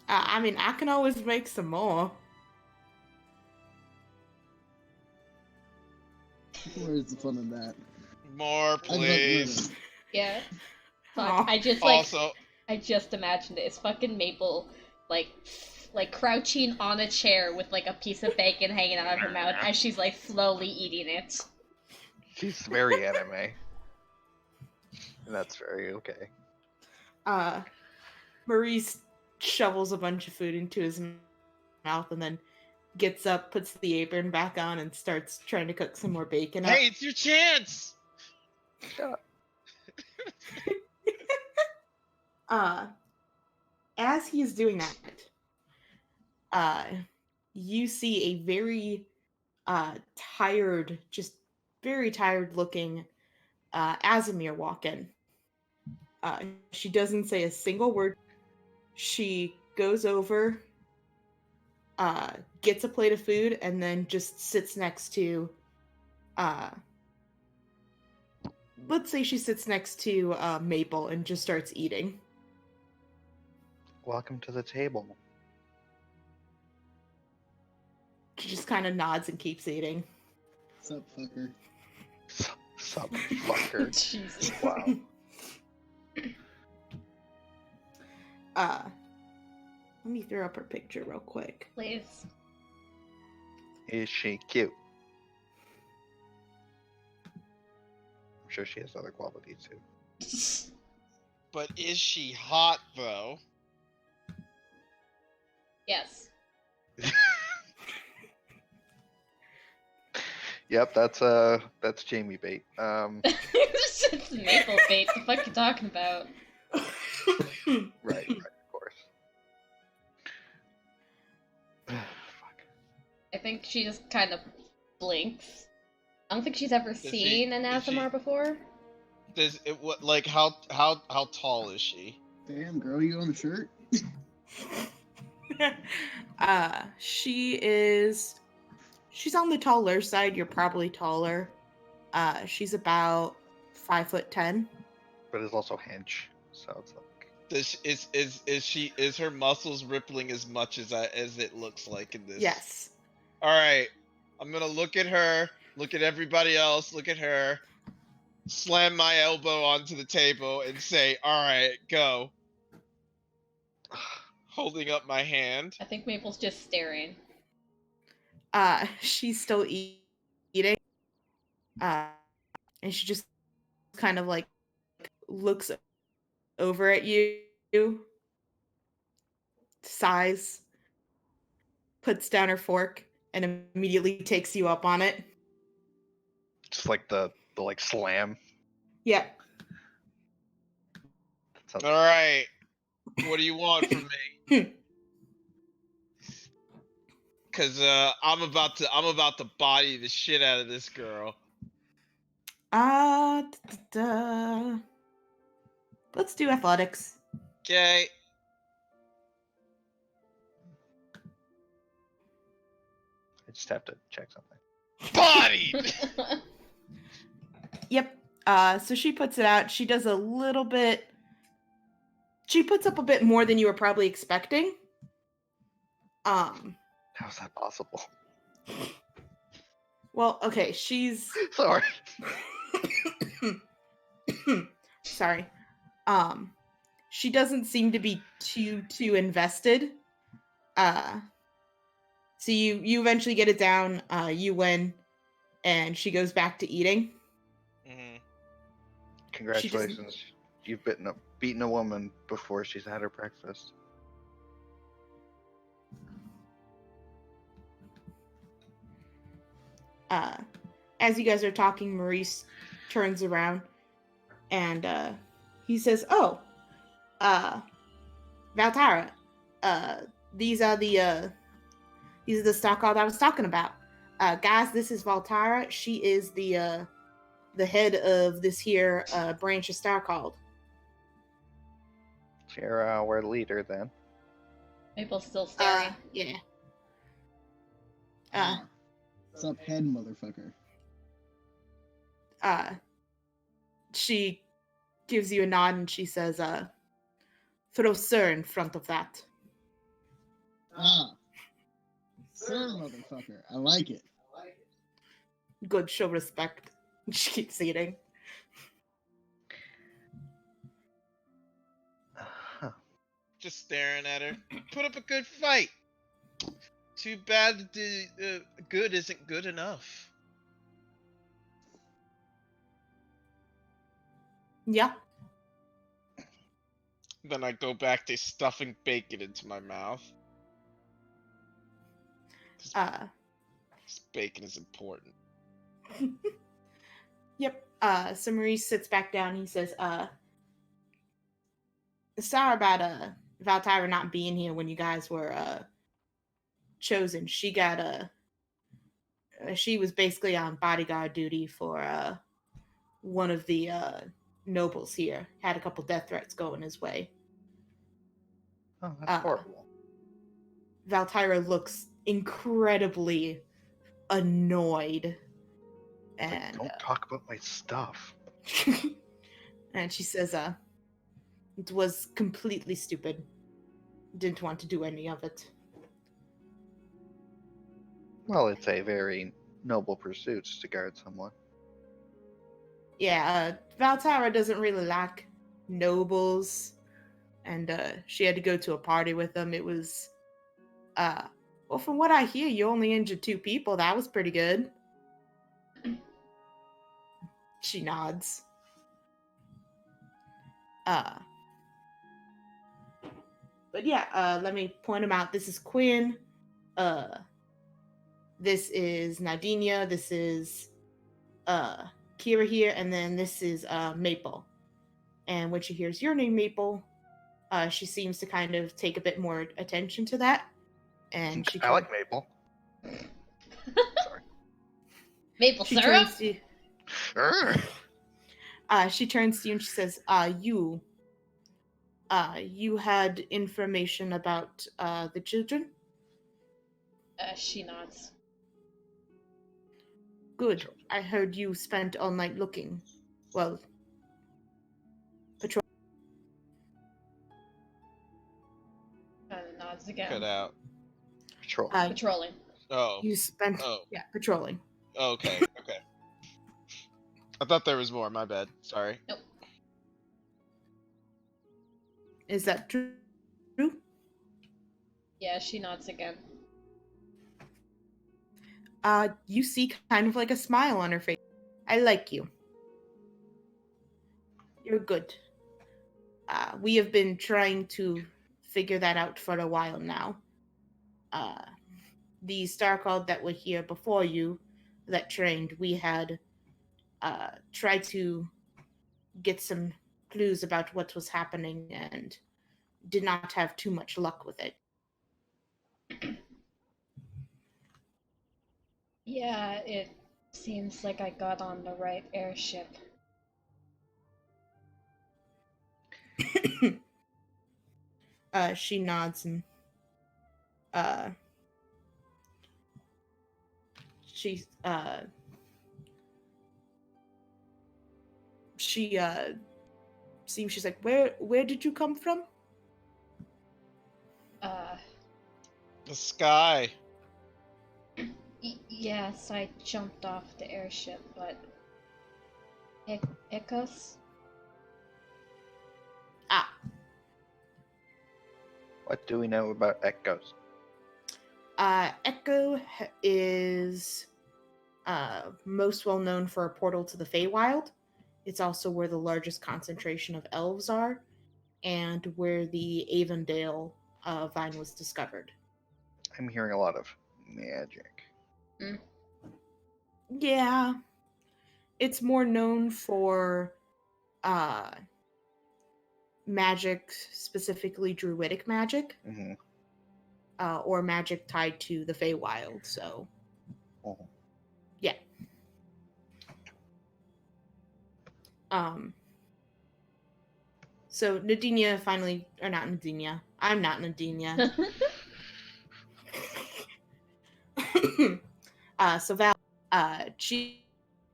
I mean, I can always make some more. Where's the fun in that? More, I'd like please. murder. Yeah. Fuck. Aw. I just like. Also, I just imagined it. It's fucking Maple, like crouching on a chair with like a piece of bacon hanging out of her mouth as she's like slowly eating it. She's very anime. And that's very okay. Maurice shovels a bunch of food into his mouth and then gets up, puts the apron back on, and starts trying to cook some more bacon up. hey, it's your chance. Shut up. As he's doing that, you see a very tired, just very tired looking Azimir walk in. She doesn't say a single word. She goes over, gets a plate of food, and then just sits next to, let's say she sits next to Maple and just starts eating. Welcome to the table. She just kind of nods and keeps eating. Sup, fucker? Sup, fucker. Jesus. Wow. Let me throw up her picture real quick. Please. Is she cute? I'm sure she has other qualities too. But is she hot though? Yes. Yep, that's Jamie bait. It's maple bait. The fuck you talking about? Right, of course. Fuck. I think she just kind of blinks. I don't think she's ever seen an ASMR before. Does it what like how tall is she? Damn, girl, you on the shirt? She's on the taller side. You're probably taller. She's about 5'10". But it's also hench, so it's like. Is her muscles rippling as much as it looks like in this? Yes. All right, I'm gonna look at her, look at everybody else, look at her, slam my elbow onto the table, and say, "All right, go." Holding up my hand. I think Maple's just staring. She's still eating. And she just kind of like looks over at you, sighs, puts down her fork, and immediately takes you up on it. Just like the like slam. Yep. Sounds- All right, what do you want from me? Cause I'm about to body the shit out of this girl. Let's do athletics. Okay. I just have to check something. Bodied. Yep. So she puts it out. She does a little bit. She puts up a bit more than you were probably expecting. How's that possible? Well, okay, she's Sorry. sorry. She doesn't seem to be too invested. So you eventually get it down, you win, and she goes back to eating. Mm-hmm. Congratulations. You've beaten a woman before she's had her breakfast. As you guys are talking, Maurice turns around and he says, "Oh, Valtara, these are the Starcald I was talking about. Guys, this is Valtara. She is the head of this here branch of Starcald." We're the leader then. Maple's still staring. Yeah. Sup, head, motherfucker? She gives you a nod and she says, "Throw sir in front of that." Sir, motherfucker. I like it. Good, show respect. She keeps eating. Huh. Just staring at her. Put up a good fight. Too bad the good isn't good enough. Yeah. Then I go back to stuffing bacon into my mouth. This bacon is important. Yep. So Maurice sits back down. He says, "Sorry about Valtira not being here when you guys were chosen. She got she was basically on bodyguard duty for one of the nobles here. Had a couple death threats going his way. Oh, that's horrible. Valtyra looks incredibly annoyed. Like, And don't talk about my stuff. and she says, it was completely stupid. Didn't want to do any of it. Well, it's a very noble pursuit to guard someone. Yeah, Valtyra doesn't really like nobles. And she had to go to a party with them. It was, well, from what I hear, you only injured 2 people. That was pretty good. She nods. But yeah, let me point them out. This is Quinn. This is Nadinia. This is Kira here, and then this is Maple. And when she hears your name, Maple, she seems to kind of take a bit more attention to that. And she I like Maple. Sorry. Maple she syrup? turns to Sure. she turns to you and she says, you had information about the children? She nods. Good. I heard you spent all night looking. Well, patrol. Nods again. Cut out. Patrol. Patrolling. Oh. You spent, Oh. yeah, patrolling. Okay. Okay. I thought there was more. My bad. Sorry. Nope. Is that true? Yeah, she nods again. You see kind of like a smile on her face. I like you. You're good. We have been trying to figure that out for a while now. The Starcald that were here before you, that trained, we had tried to get some clues about what was happening and did not have too much luck with it. Yeah, it seems like I got on the right airship. She nods and she seems, she's like, where did you come from? The sky. Yes, I jumped off the airship, but Echoes? What do we know about Echoes? Echo is most well known for a portal to the Feywild. It's also where the largest concentration of elves are, and where the Avondale vine was discovered. I'm hearing a lot of magic. Yeah. It's more known for magic, specifically druidic magic, Mm-hmm. or magic tied to the Feywild, so Oh. yeah. So Nadinia finally, or not Nadinia, I'm not Nadinia. So Val, she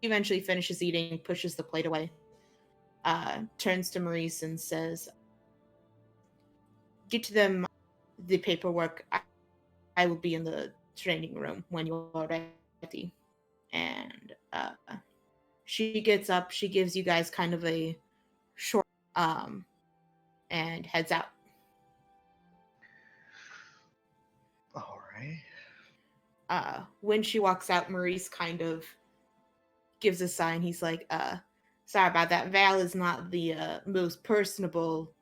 eventually finishes eating, pushes the plate away, turns to Maurice and says, get to them the paperwork. I will be in the training room when you are ready. And she gets up, she gives you guys kind of a short, and heads out. All right. When she walks out, Maurice kind of gives a sign. He's like, sorry about that. Val is not the most personable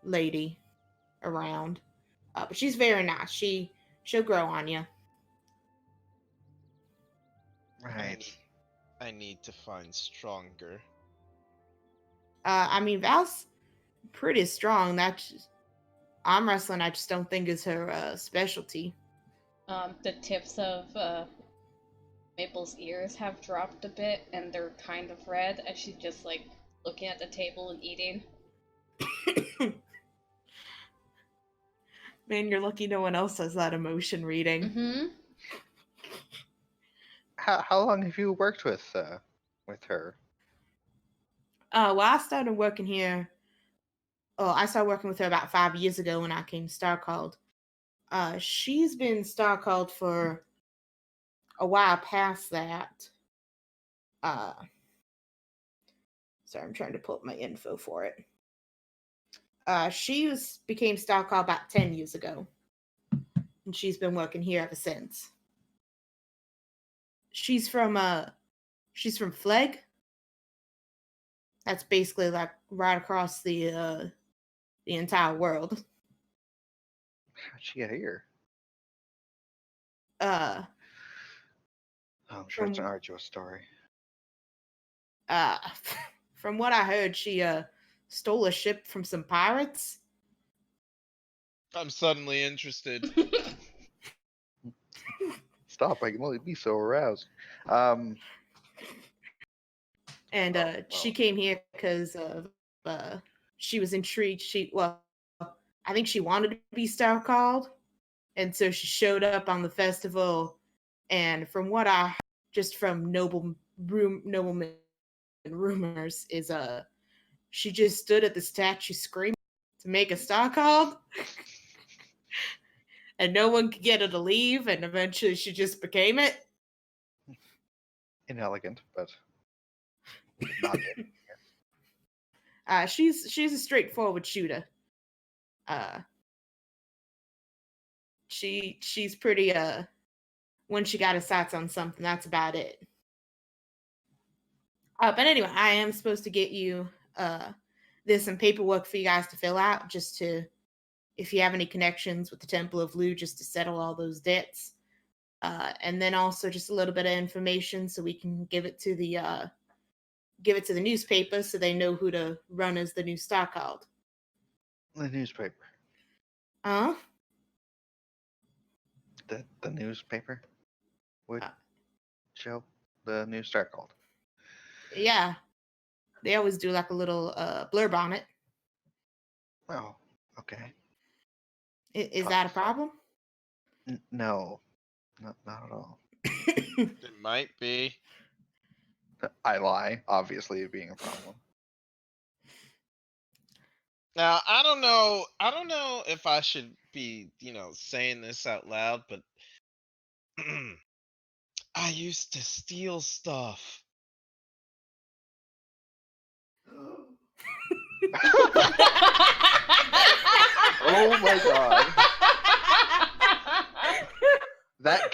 lady around. But she's very nice. She'll grow on you. Right. I need to find stronger. I mean, Val's pretty strong. That's arm wrestling. I just don't think is her specialty. The tips of Maple's ears have dropped a bit and they're kind of red as she's just like looking at the table and eating. Man, you're lucky no one else has that emotion reading. Mm-hmm. How long have you worked with her? Well, I started working here. Oh, I started working with her about 5 years ago when I came Star Called. She's been Star Called for a while past that. Sorry, I'm trying to pull up my info for it. Became Star Called about 10 years ago, and she's been working here ever since. She's from Fleg. That's basically like right across the entire world. How'd she get here? Uh, I'm sure it's an from arduous story. uh, from what I heard, she stole a ship from some pirates. I'm suddenly interested. Stop! I can only be so aroused. And Oh, she well. came here because she was intrigued. I think she wanted to be Star Called, and so she showed up on the festival. And from what I heard, just from nobleman rumors, is she just stood at the statue screaming to make a Star Called, and no one could get her to leave. And eventually, she just became it. Inelegant, but not it. She's a straightforward shooter. She's pretty when she got her sights on something, that's about it. But anyway, I am supposed to get you there's some paperwork for you guys to fill out, just to, if you have any connections with the Temple of Lu, just to settle all those debts. And then also just a little bit of information so we can give it to the newspaper so they know who to run as the new Star Called. The newspaper. Huh? The newspaper would show the new Star Called. Yeah. They always do like a little blurb on it. Oh, okay. Is that a problem? No, not at all. It might be. I lie, obviously, it being a problem. Now, I don't know if I should be, saying this out loud, but I used to steal stuff. Oh my god. That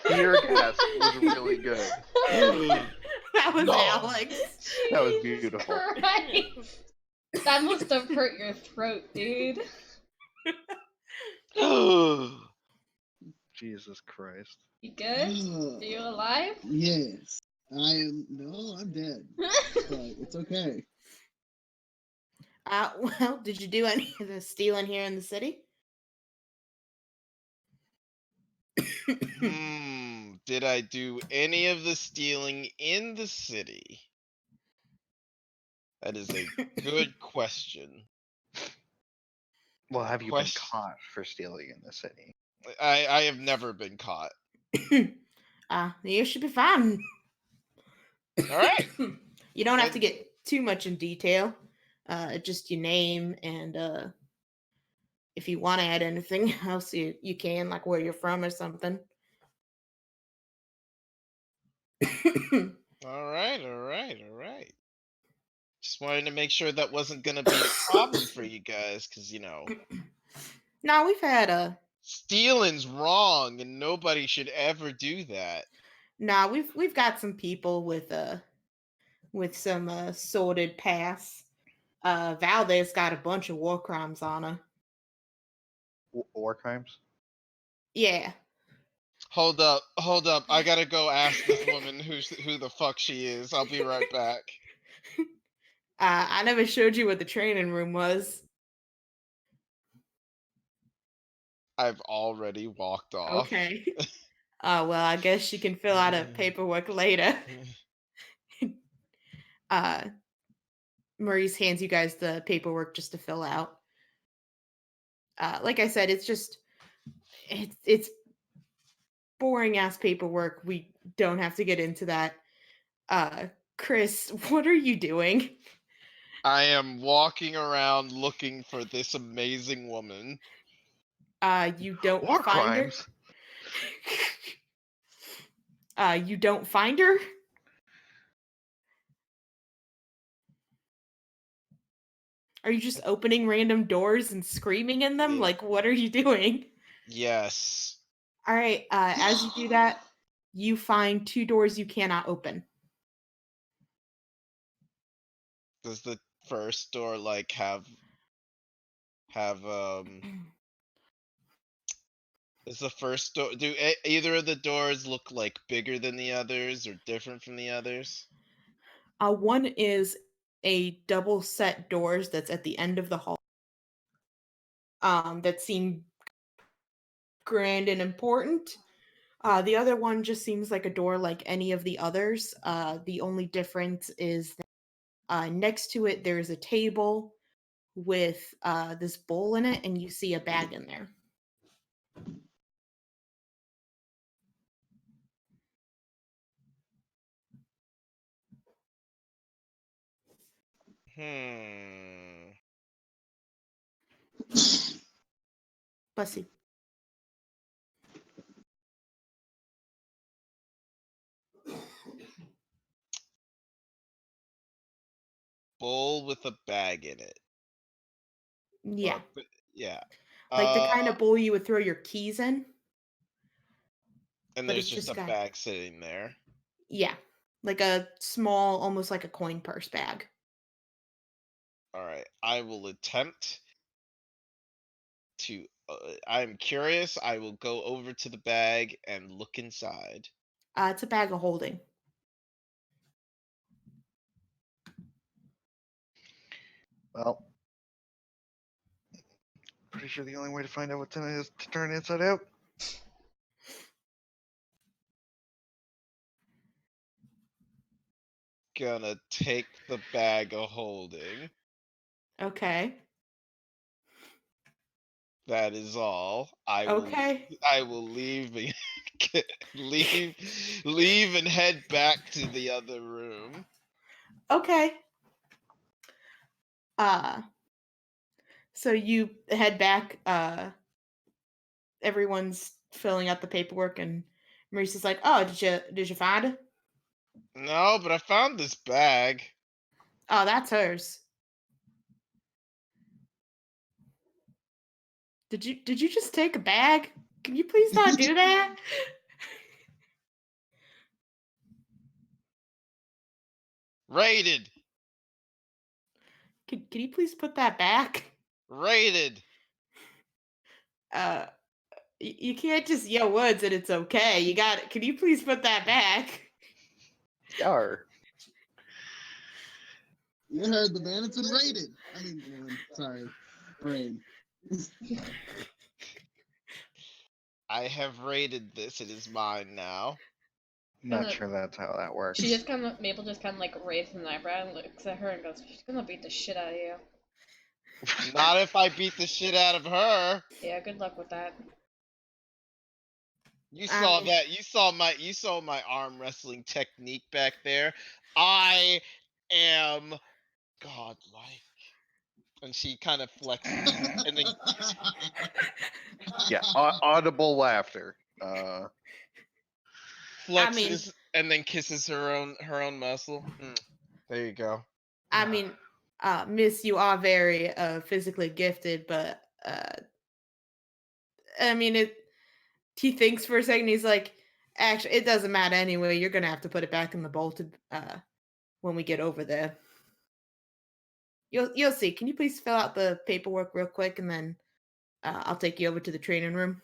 fear gas was really good. That was No. Alex. That was beautiful. Christ. That must have hurt your throat, dude. Jesus Christ. You good? Are you alive? Yes. No, I'm dead. But it's okay. Well, did you do any of the stealing here in the city? Did I do any of the stealing in the city? That is a good question. Well, have you been caught for stealing in the city? I have never been caught. You should be fine. All right. You don't have to get too much in detail. Just your name, and if you want to add anything else, you can, like where you're from or something. All right. Just wanted to make sure that wasn't gonna be a problem for you guys, because No, we've had stealing's wrong, and nobody should ever do that. No, we've got some people with some sordid past. Valdez got a bunch of war crimes on her. War crimes? Yeah. Hold up. I gotta go ask this woman who the fuck she is. I'll be right back. I never showed you what the training room was. I've already walked off. Okay. Well, I guess she can fill out a paperwork later. uh, Maurice hands you guys the paperwork just to fill out. Like I said, it's boring ass paperwork. We don't have to get into that. Chris, what are you doing? I am walking around looking for this amazing woman. You don't War find crimes. her. You don't find her. Are you just opening random doors and screaming in them? Yeah. Like, what are you doing? Yes. All right. As you do that, you find 2 doors you cannot open. Does the first door like have is the first door do either of the doors look like bigger than the others or different from the others? One is a double set doors that's at the end of the hall. That seem grand and important. The other one just seems like a door like any of the others. The only difference is that next to it there's a table with this bowl in it, and you see a bag in there. Bussy. Bowl with a bag in it. Yeah. Yeah. Like the kind of bowl you would throw your keys in. And but there's it's just just a got- bag sitting there. Yeah. Like a small, almost like a coin purse bag. All right. I will attempt to I'm curious. I will go over to the bag and look inside. It's a bag of holding. Well, pretty sure the only way to find out what's in it is to turn it inside out. Gonna take the bag of holding. Okay. That is all. I Okay. will leave leave and head back to the other room. Okay. So you head back. Everyone's filling out the paperwork, and Maurice is like, "Oh, did you find it? No, but I found this bag. Oh, that's hers. Did you just take a bag? Can you please not do that? Raided. Can you please put that back? Raided. You can't just yell words and it's okay. You got it. Can you please put that back? Yar. You heard the man. It's been raided. I mean, sorry, raid. I have raided this. It is mine now. Not sure that's how that works. She just kind of Maple just kind of like raises an eyebrow and looks at her and goes, "She's gonna beat the shit out of you." Not if I beat the shit out of her. Yeah, good luck with that. You saw that. You saw my arm wrestling technique back there. I am godlike. And she kind of flexes and then Yeah, audible laughter. flexes and then kisses her own muscle. There you go. I mean, Miss, you are very physically gifted, but I mean, he thinks for a second. He's like, actually, it doesn't matter anyway. You're gonna have to put it back in the bolted when we get over there. You'll see. Can you please fill out the paperwork real quick, and then I'll take you over to the training room.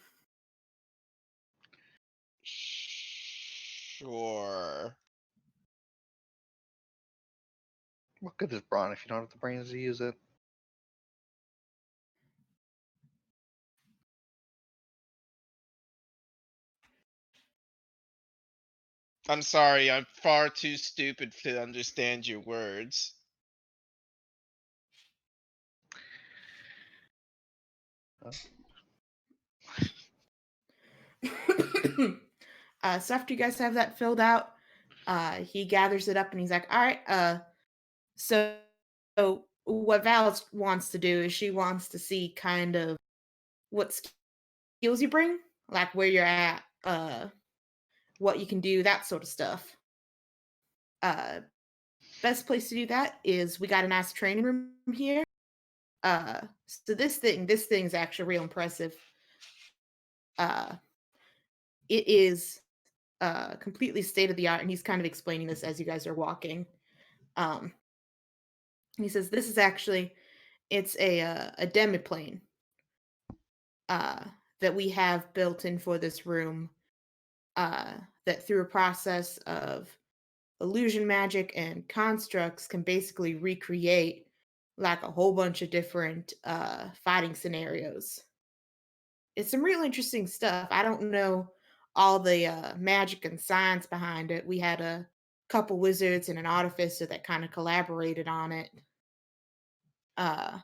Sure. What good is brawn if you don't have the brains to use it? I'm sorry, I'm far too stupid to understand your words. So after you guys have that filled out, he gathers it up and he's like, "All right, so what Val wants to do is she wants to see kind of what skills you bring, like where you're at, what you can do, that sort of stuff. Uh, Best place to do that is we got a nice training room here. So this thing's actually real impressive. Uh, it is completely state of the art, and he's kind of explaining this as you guys are walking. Um, he says this is actually it's a demiplane uh, that we have built in for this room. That through a process of illusion magic and constructs can basically recreate like a whole bunch of different fighting scenarios. It's some real interesting stuff. I don't know all the magic and science behind it. We had a couple wizards and an artificer that kind of collaborated on it. Uh,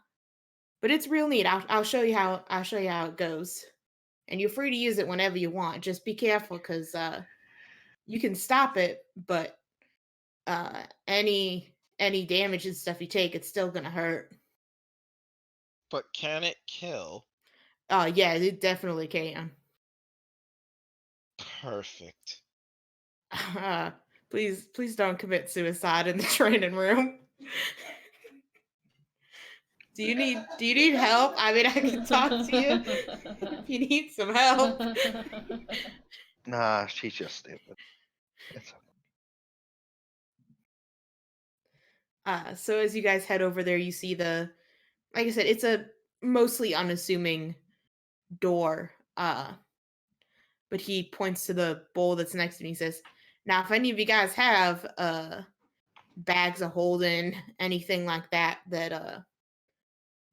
but it's real neat. I'll show you how it goes, and you're free to use it whenever you want. Just be careful because you can stop it, but any damage and stuff you take, it's still gonna hurt. But can it kill? Yeah, it definitely can. Perfect. Please don't commit suicide in the training room. Do you need help? I mean, I can talk to you if you need some help. Nah, she's just stupid. It's okay. So as you guys head over there, you see like I said, it's a mostly unassuming door. But he points to the bowl that's next to me. He says, "Now, if any of you guys have bags of holding, anything like that that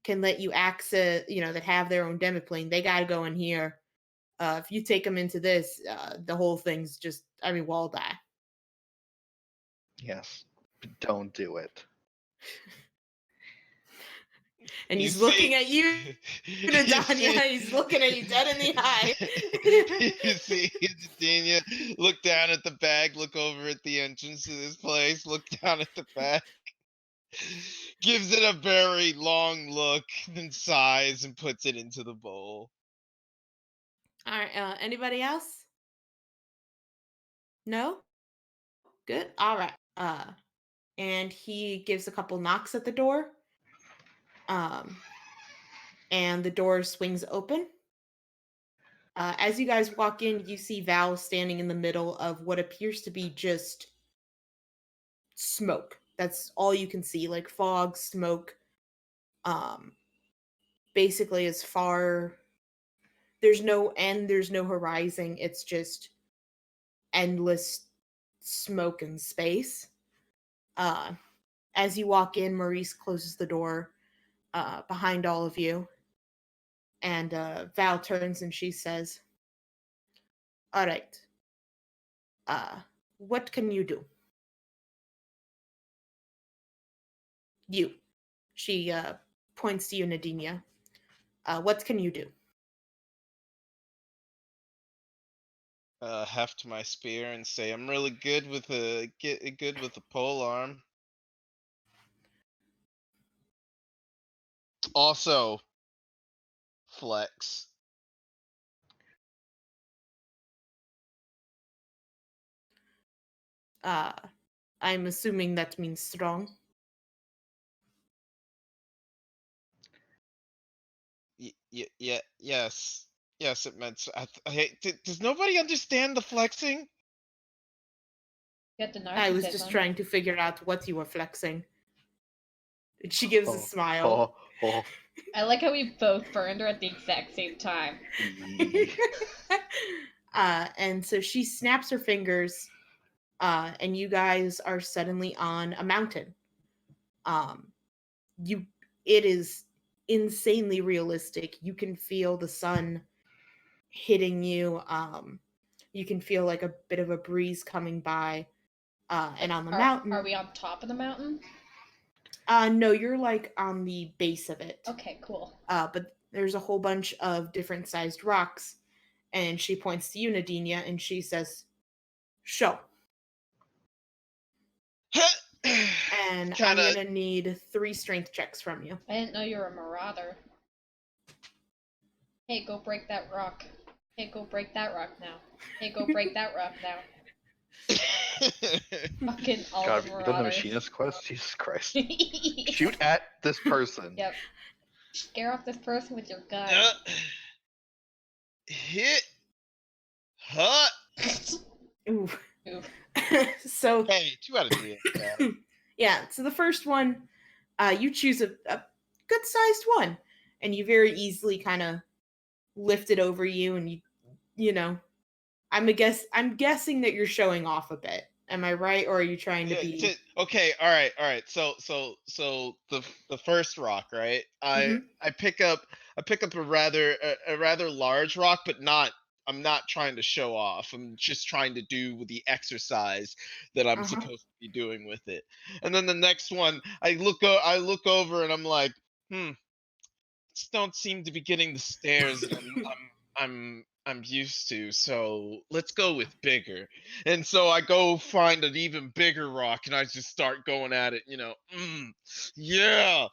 can let you access, that have their own demiplane, they got to go in here. If you take them into this, the whole thing's just, we'll die." Yes. Don't do it. And You he's see- looking at you, You Nadanya. see- He's looking at you dead in the eye. You see Dania look down at the bag, look over at the entrance to this place, look down at the bag, gives it a very long look, then sighs and puts it into the bowl. All right. Anybody else? No? Good. All right. And he gives a couple knocks at the door. And the door swings open. As you guys walk in, you see Val standing in the middle of what appears to be just smoke. That's all you can see, like fog, smoke. Basically, as far there's no end, there's no horizon. It's just endless smoke and space. As you walk in, Maurice closes the door behind all of you, and Val turns and she says, "All right, what can you do?" You. She points to you, Nadinia. What can you do? Heft my spear and say, "I'm really good with a pole arm." Also, flex. I'm assuming that means strong. Yes. Yes, it meant. Does nobody understand the flexing? Got the I was narcissism. just trying to figure out what you were flexing. And she gives a smile. I like how we both burned her at the exact same time. And so she snaps her fingers, and you guys are suddenly on a mountain. It is insanely realistic. You can feel the sun hitting you. You can feel like a bit of a breeze coming by. And on the Are mountain. we on top of the mountain? No, you're like on the base of it. Okay, cool. But there's a whole bunch of different sized rocks. And she points to you, Nadinia, and she says, "Show." And I'm Kinda- gonna need 3 strength checks from you. I didn't know you were a marauder. Hey, go break that rock. Hey, go break that rock now. Hey, go break that rock now. Fucking all God, the have you done the marauders. machinist quest? Jesus Christ. Shoot at this person. Yep. Scare off this person with your gun. Hit. Hut. Ooh. Ooh. So Hey, 2 out of 3. Yeah. yeah, so the first one, you choose a good sized one, and you very easily kind of lift it over you, and you know, I'm guessing that you're showing off a bit. Am I right, or are you trying to be? Okay, all right. So the first rock, right? I pick up a rather large rock, but I'm not trying to show off. I'm just trying to do the exercise that I'm supposed to be doing with it. And then the next one, I look over and I'm like, just don't seem to be getting the stairs that I'm used to, so let's go with bigger. And so I go find an even bigger rock and I just start going at it, yeah,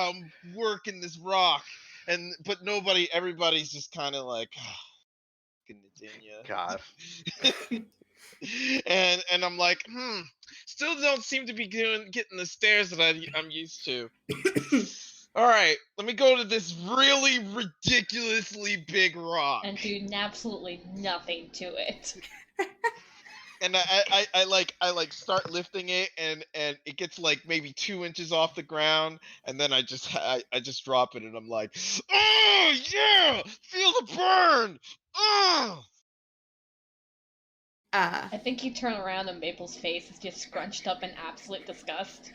I'm working this rock. But everybody's just kind of like, God. and I'm like, still don't seem to be getting the stairs that I'm used to. All right, let me go to this really ridiculously big rock And do absolutely nothing to it. and I start lifting it, and it gets like maybe 2 inches off the ground, and then I just drop it, and I'm like, oh yeah, feel the burn. Oh. I think you turn around and Maple's face is just scrunched up in absolute disgust.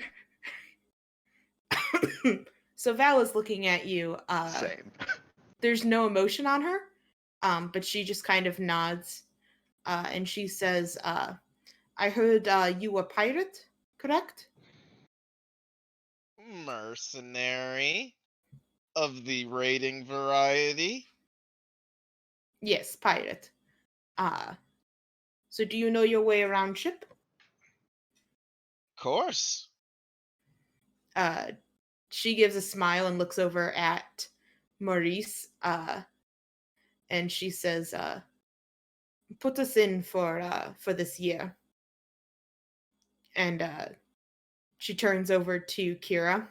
So Val is looking at you. Same. There's no emotion on her, but she just kind of nods, and she says, "I heard you a pirate, correct?" Mercenary of the raiding variety. Yes, pirate. So do you know your way around ship? Of course. She gives a smile and looks over at Maurice, and she says, "Put us in for this year." And she turns over to Kira.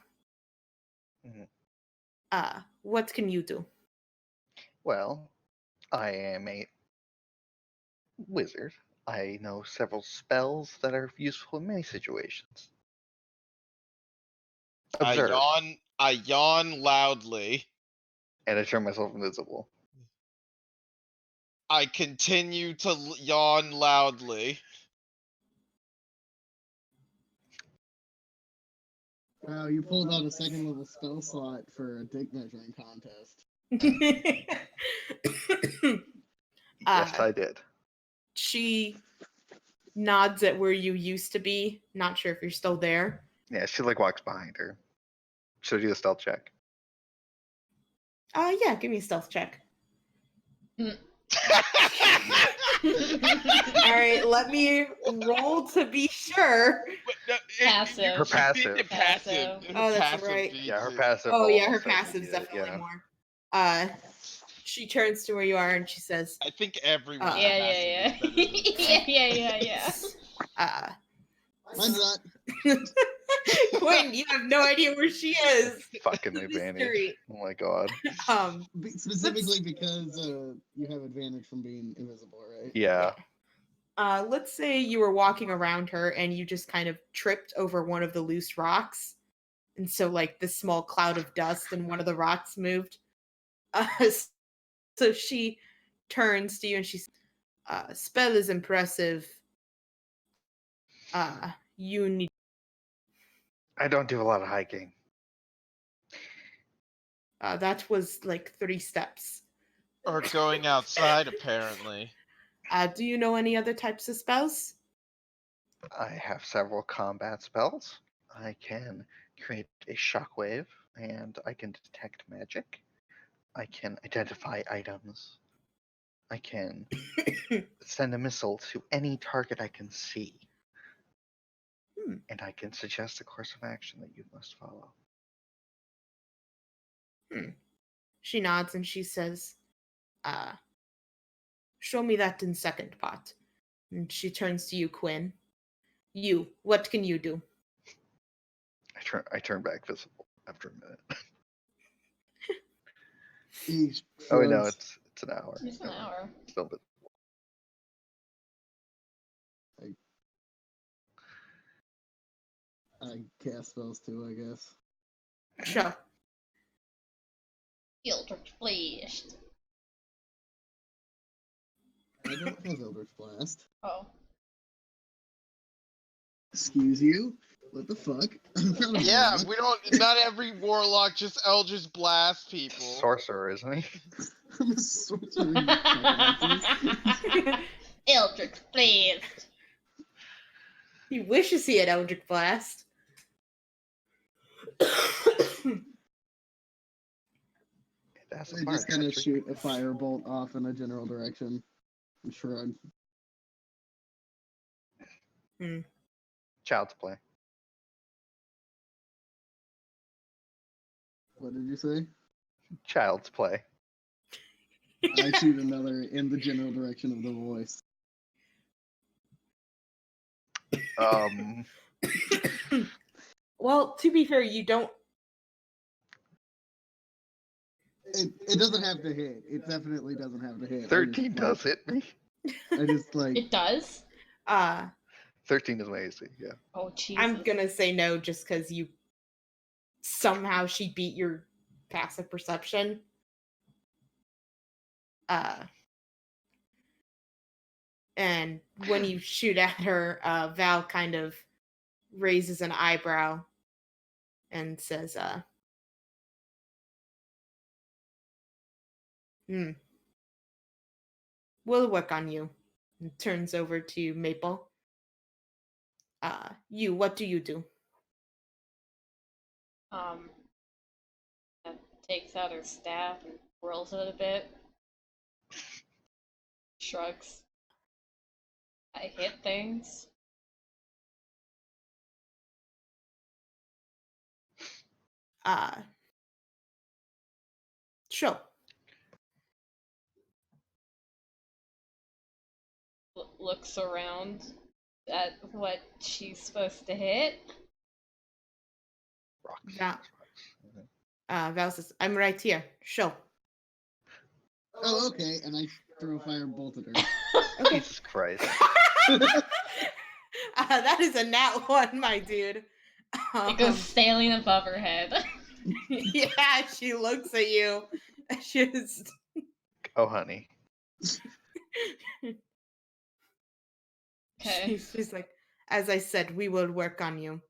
What can you do? Well, I am a wizard. I know several spells that are useful in many situations. Observe. I yawn loudly. And I turn myself invisible. I continue to yawn loudly. Wow, you pulled out a 2nd level spell slot for a dick measuring contest. Yes, I did. She nods at where you used to be. Not sure if you're still there. Yeah, she like walks behind her. Should I do the stealth check? Yeah, give me a stealth check. All right, let me roll to be sure. Passive. Her passive. Passive. Oh, that's right. Yeah, her passive. Oh yeah, her almost certainly passive's did, definitely yeah. more. She turns to where you are and she says, I think everyone. Yeah. Mine's not. Quinn, you have no idea where she is. Fucking advantage. Mystery. Oh my god. Specifically because you have advantage from being invisible, right? Yeah. Let's say you were walking around her and you just kind of tripped over one of the loose rocks. And so like this small cloud of dust and one of the rocks moved. So she turns to you and she says, spell is impressive. You need. I don't do a lot of hiking. That was like 3 steps. Or going outside, apparently. Do you know any other types of spells? I have several combat spells. I can create a shockwave, and I can detect magic. I can identify items. I can send a missile to any target I can see. And I can suggest a course of action that you must follow. She nods and she says, show me that in second part. And she turns to you, Quinn. You, what can you do? I turn back visible after a minute. He Oh wait, no, shrugs. it's an hour. It's an hour. Still, but I cast spells too, I guess. Sure. Eldritch Blast. I don't have Eldritch Blast. Oh. Excuse you? What the fuck? I'm not a Yeah, warlock. we don't. Not every warlock just Eldritch blast people. sorcerer, isn't he? I'm a sorcerer, you fucking Eldritch Blast. He wishes he had Eldritch Blast. That's a I'm fire just gonna trick. shoot a firebolt off in a general direction. And shrug. Child's play. What did you say? Child's play. I shoot another in the general direction of the voice. Well, to be fair, you don't. It doesn't have to hit. It definitely doesn't have to hit. 13 does hit me. I just like. It does? 13 is my AC, yeah. Oh, Jesus. I'm gonna say no just because you somehow she beat your passive perception. And when you shoot at her, Val kind of raises an eyebrow and says, we'll work on you. And turns over to Maple. You, what do you do? Takes out her staff and whirls it a bit. Shrugs. I hit things. Sure. Looks around at what she's supposed to hit. Rocks. Val says, I'm right here. Show. Oh, okay. And I throw a firebolt at her. Okay. Jesus Christ. That is a nat 1, my dude. It goes sailing above her head. Yeah, she looks at you. She's. Oh, honey. Okay. She's like, as I said, we will work on you.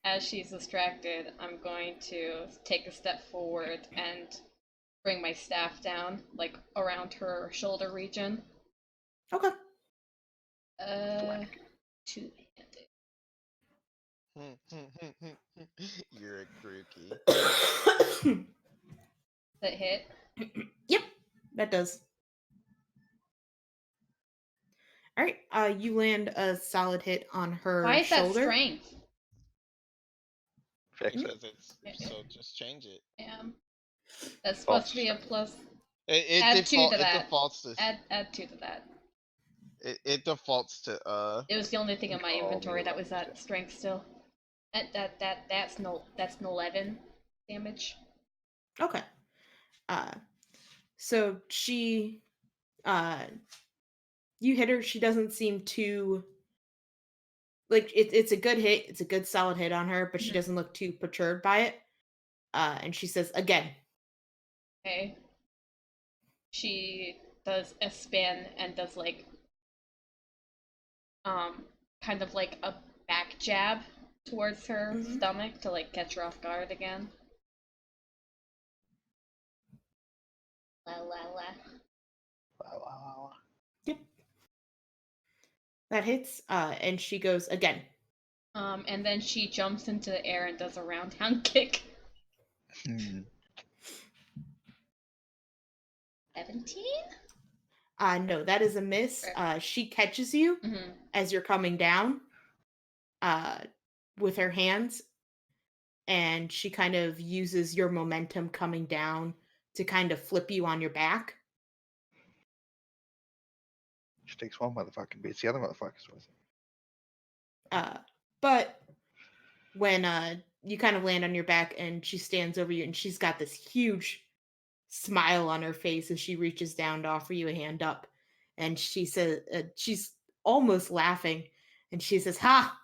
As she's distracted, I'm going to take a step forward and bring my staff down, like around her shoulder region. Okay. Two-handed. You're a groupie. That hit? Yep, that does. All right, you land a solid hit on her Why is shoulder. that strength? Fix it. Because it's so just change it. Yeah. That's supposed to be a plus. It 2 to that. It defaults to. Add 2 to that. It defaults to It was the only thing in my Oh, inventory that was yeah. at strength still. That's an 11 damage. Okay. So she, you hit her. She doesn't seem too. Like it's a good hit. It's a good solid hit on her, but she doesn't look too perturbed by it. And she says again. Okay. She does a spin and does like kind of like a back jab towards her stomach to like catch her off guard again. La la la. Wow. Yep. That hits, and she goes again. And then she jumps into the air and does a roundhound kick. Hmm. 17? No, that is a miss. She catches you Mm-hmm. as you're coming down, with her hands, and she kind of uses your momentum coming down to kind of flip you on your back. She takes one motherfucking beats the other motherfuckers with it. But when you kind of land on your back and she stands over you and she's got this huge smile on her face as she reaches down to offer you a hand up, and she says, she's almost laughing, and she says, "Ha,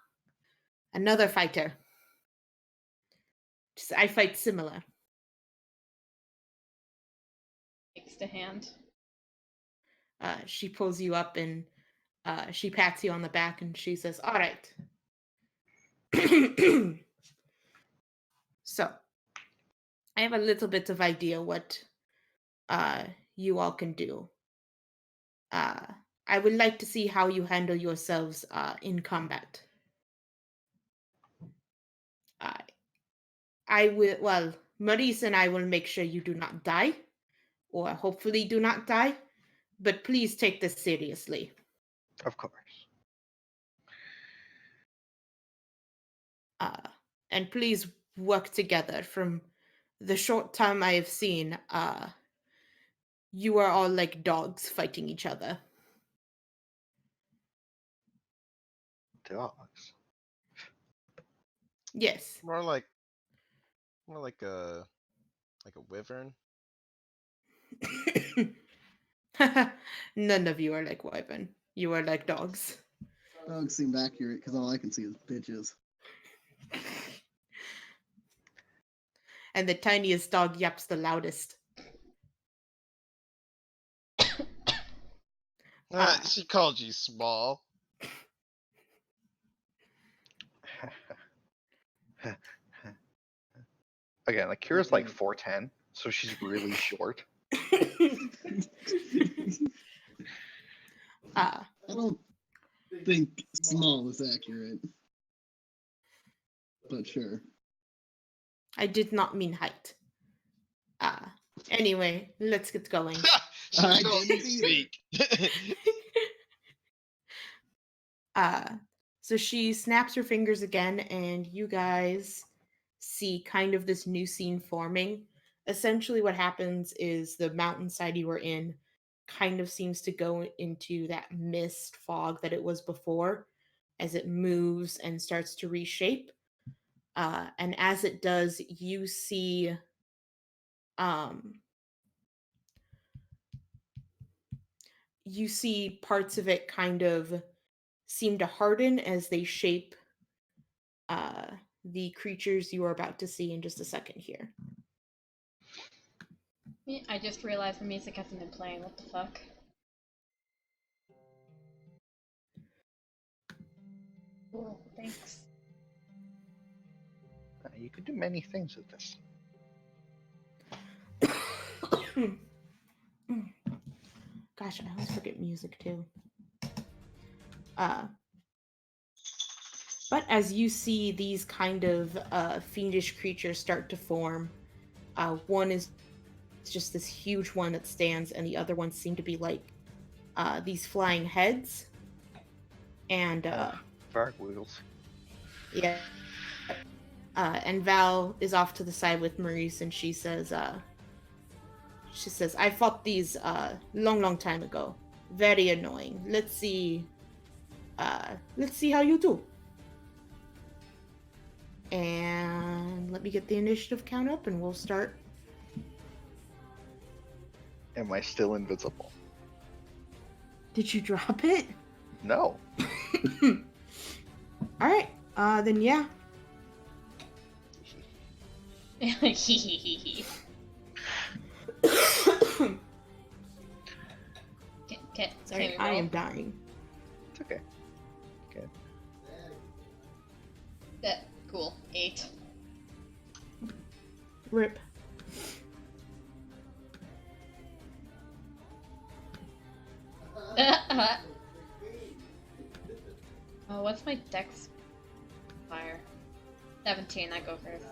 another fighter. I fight similar." Takes the hand. She pulls you up and she pats you on the back and she says, "All right." So, I have a little bit of idea what you all can do. Uh, I would like to see how you handle yourselves in combat. Uh, I will, well, Maurice and I will make sure you do not die, or hopefully do not die, but please take this seriously. Of course. And please work together. From the short time I have seen, you are all like dogs fighting each other. Dogs. Yes. More like a wyvern. None of you are like wyvern. You are like dogs. Dogs seem accurate because all I can see is bitches. And the tiniest dog yaps the loudest. She called you small. Again, like Kira's like 4'10", so she's really short. I don't think small is accurate, but sure. I did not mean height. Anyway, let's get going. She I told didn't you speak. So she snaps her fingers again, and you guys see kind of this new scene forming. Essentially, what happens is the mountainside you were in kind of seems to go into that mist fog that it was before as it moves and starts to reshape. And as it does, you see parts of it kind of seem to harden as they shape the creatures you are about to see in just a second here. I just realized the music hasn't been playing. What the fuck? Cool, thanks. You could do many things with this. Gosh, I always forget music too. But as you see these kind of fiendish creatures start to form, one is just this huge one that stands, and the other ones seem to be like these flying heads. And Gargoyles. yeah. And Val is off to the side with Maurice, and she says, "I fought these long time ago. Very annoying. Let's see how you do." And let me get the initiative count up, and we'll start. Am I still invisible? Did you drop it? No. All right. Then yeah. Sorry, I am dying. It's okay. Okay. Cool. 8. Rip. Oh, what's my dex fire? 17, I go first.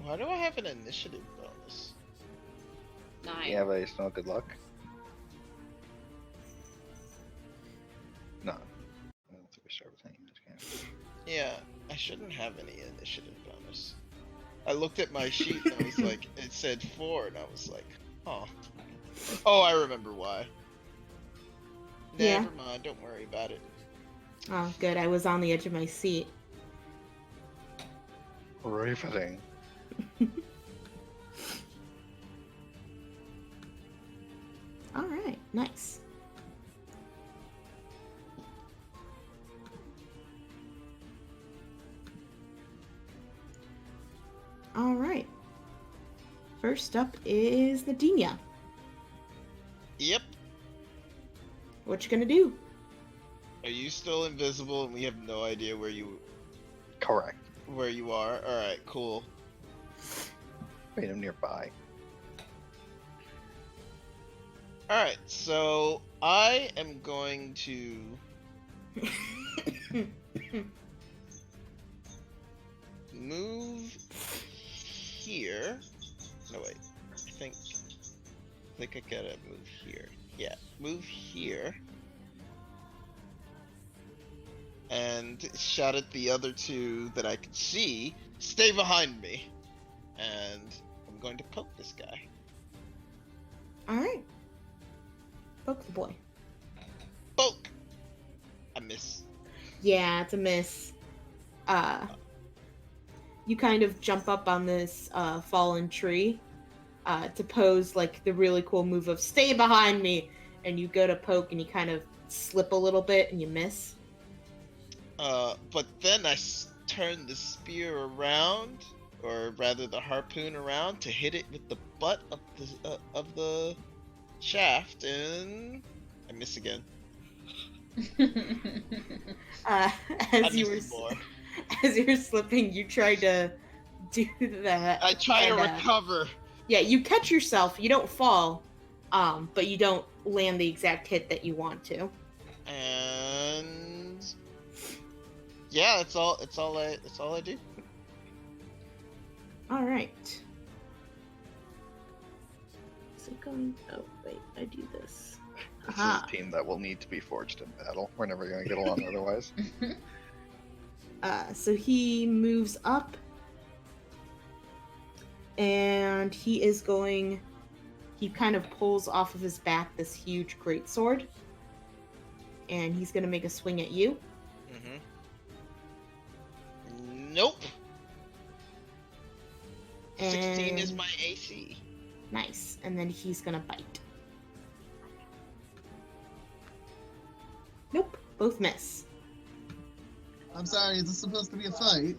Why do I have an initiative bonus? 9. Yeah, but it's no good luck. No. I don't think we start with any in this game. Yeah, I shouldn't have any initiative bonus. I looked at my sheet and I was like, it said 4, and I was like, huh. Oh, I remember why. Yeah. Never mind, don't worry about it. Oh, good. I was on the edge of my seat. Riveting. All right, nice. All right. First up is Nadinia. Yep. What you gonna do? Are you still invisible and we have no idea where you Correct. are? Alright, cool. Made him nearby. Alright, so I am going to move here. No wait, I think I gotta move here. Yeah, move here. And shout at the other two that I can see, stay behind me. And I'm going to poke this guy. All right. Poke the boy. Poke! I miss. Yeah, it's a miss. You kind of jump up on this fallen tree to pose like the really cool move of stay behind me, and you go to poke and you kind of slip a little bit and you miss. But then I turn the spear around, or rather the harpoon around, to hit it with the butt of the shaft, and I miss again. As you were slipping, you tried to do that. I try to recover. Yeah, you catch yourself. You don't fall, but you don't land the exact hit that you want to. And yeah, that's all I do. All right. Is it going? Oh wait, I do this. This Aha. is a team that will need to be forged in battle. We're never going to get along otherwise. So he moves up, and he is going. He kind of pulls off of his back this huge greatsword, and he's going to make a swing at you. Nope. And 16 is my AC. Nice. And then he's going to bite. Nope. Both miss. I'm sorry, is this supposed to be a fight?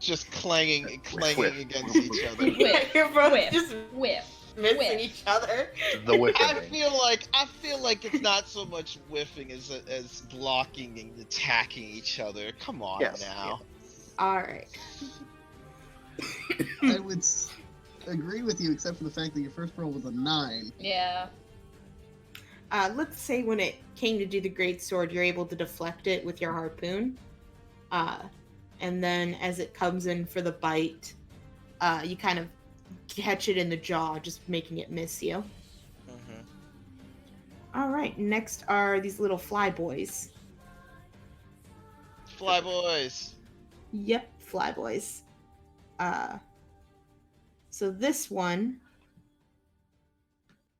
Just clanging Whiff. against each other. Whiff. You're both Whiff. just Whiff. missing Whiff. each other. The whipping. I feel like it's not so much whiffing as blocking and attacking each other. Come on now. All right. I would agree with you, except for the fact that your first roll was a 9. Yeah. Let's say when it came to do the great sword, you're able to deflect it with your harpoon. And then as it comes in for the bite, you kind of catch it in the jaw, just making it miss you. All right, next are these little fly boys. Fly boys. Yep, fly boys. So this one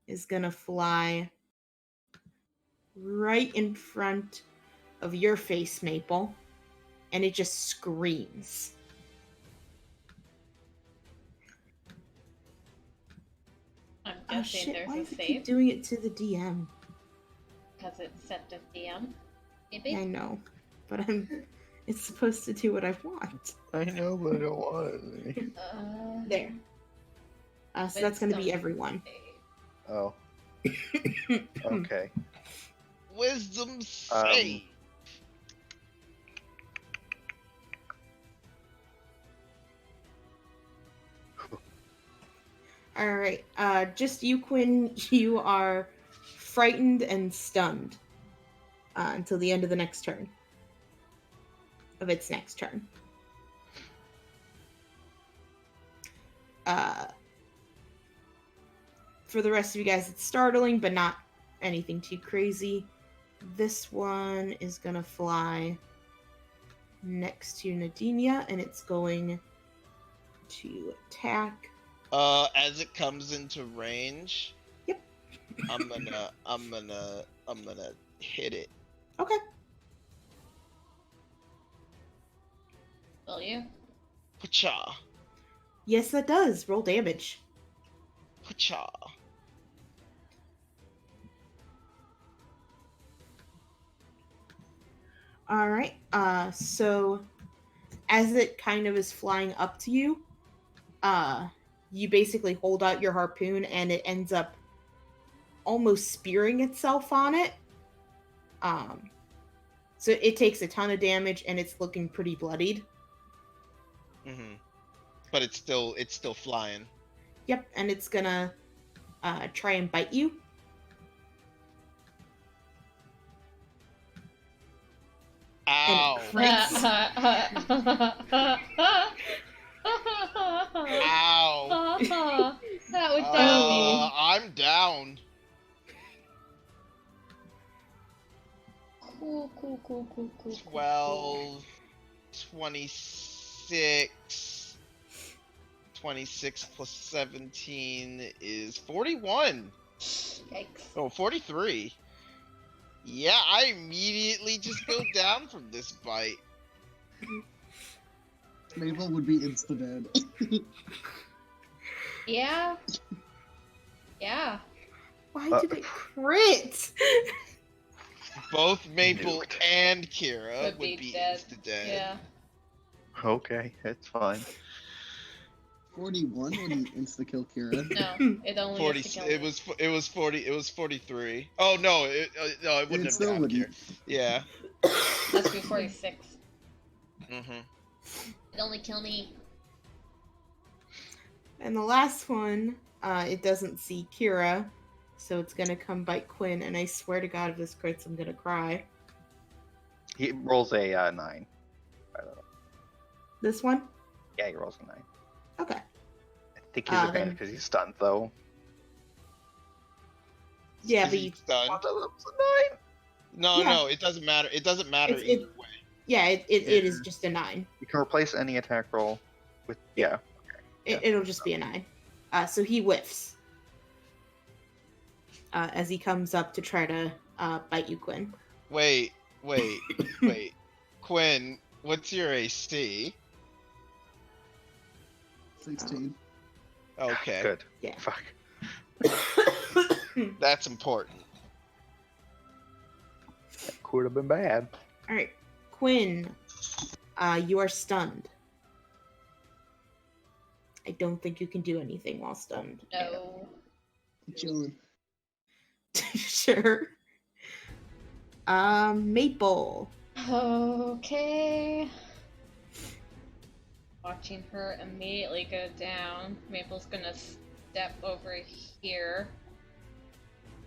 is gonna fly right in front of your face, Maple, and it just screams. I'm Oh guessing shit, there's why a does it save keep doing it to the DM? because it's set to DM. I Maybe. know, but it's supposed to do what I want. I know, but I don't want it. There. So that's gonna be everyone. Oh. Okay. Wisdom save. All right. Just you, Quinn. You are frightened and stunned until the end of the next turn. Of its next turn. For the rest of you guys, it's startling, but not anything too crazy. This one is gonna fly next to Nadinia, and it's going to attack. As it comes into range. Yep. I'm gonna hit it. Okay. Will you? Pacha. Yes, that does. Roll damage. Pacha. All right. So as it kind of is flying up to you, you basically hold out your harpoon and it ends up almost spearing itself on it. So it takes a ton of damage and it's looking pretty bloodied. Mm-hmm. But it's still flying. Yep, and it's gonna try and bite you. Ow. Ow. That would down me. I'm down. Cool. 12, 26. 26 plus 17 is 41. Yikes. Oh, 43. Yeah, I immediately just go down from this bite. Mabel would be insta-dead. Yeah. Yeah. Why did it crit? Both Maple Nuked. and Kira Would would be be dead. insta-dead. Yeah. Okay, it's fine. 41 wouldn't insta-kill Kira. No, it only 40. is to kill It me. was 40. It was 43. Oh no! It wouldn't It have still downed wouldn't. Kira. Yeah. Must be 46. Mhm. It only kill me. And the last one, it doesn't see Kira, so it's gonna come bite Quinn, and I swear to God, if this crits, I'm gonna cry. He rolls a 9. By the way. This one? Yeah, he rolls a 9. Okay. I think he's advantage then- because he's stunned, though. Yeah, Is but he you, stunned? Oh, that was a 9. No, Yeah. no, it doesn't matter. It doesn't matter It's- either way. yeah, it is just a 9. You can replace any attack roll with Yeah. It'll just be a 9. So he whiffs. As he comes up to try to bite you, Quinn. Wait. Quinn, what's your AC? 16. Okay, Good. Yeah. Fuck. that's important. That could have been bad. All right, Quinn, you are stunned. I don't think you can do anything while stunned. No. Chilling. Sure. Maple. Okay. Watching her immediately go down. Maple's gonna step over here.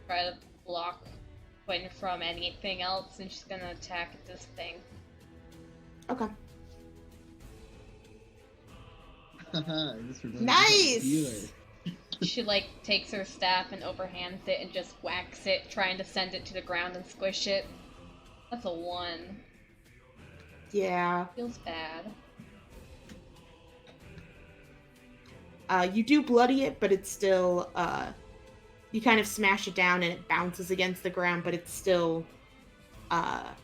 Try to block Quinn from anything else, and she's gonna attack this thing. Okay. Haha, I just remembered Nice! healer. She takes her staff and overhands it and just whacks it, trying to send it to the ground and squish it. That's a 1. Yeah. Feels bad. You do bloody it, but it's still, you kind of smash it down and it bounces against the ground, but it's still up.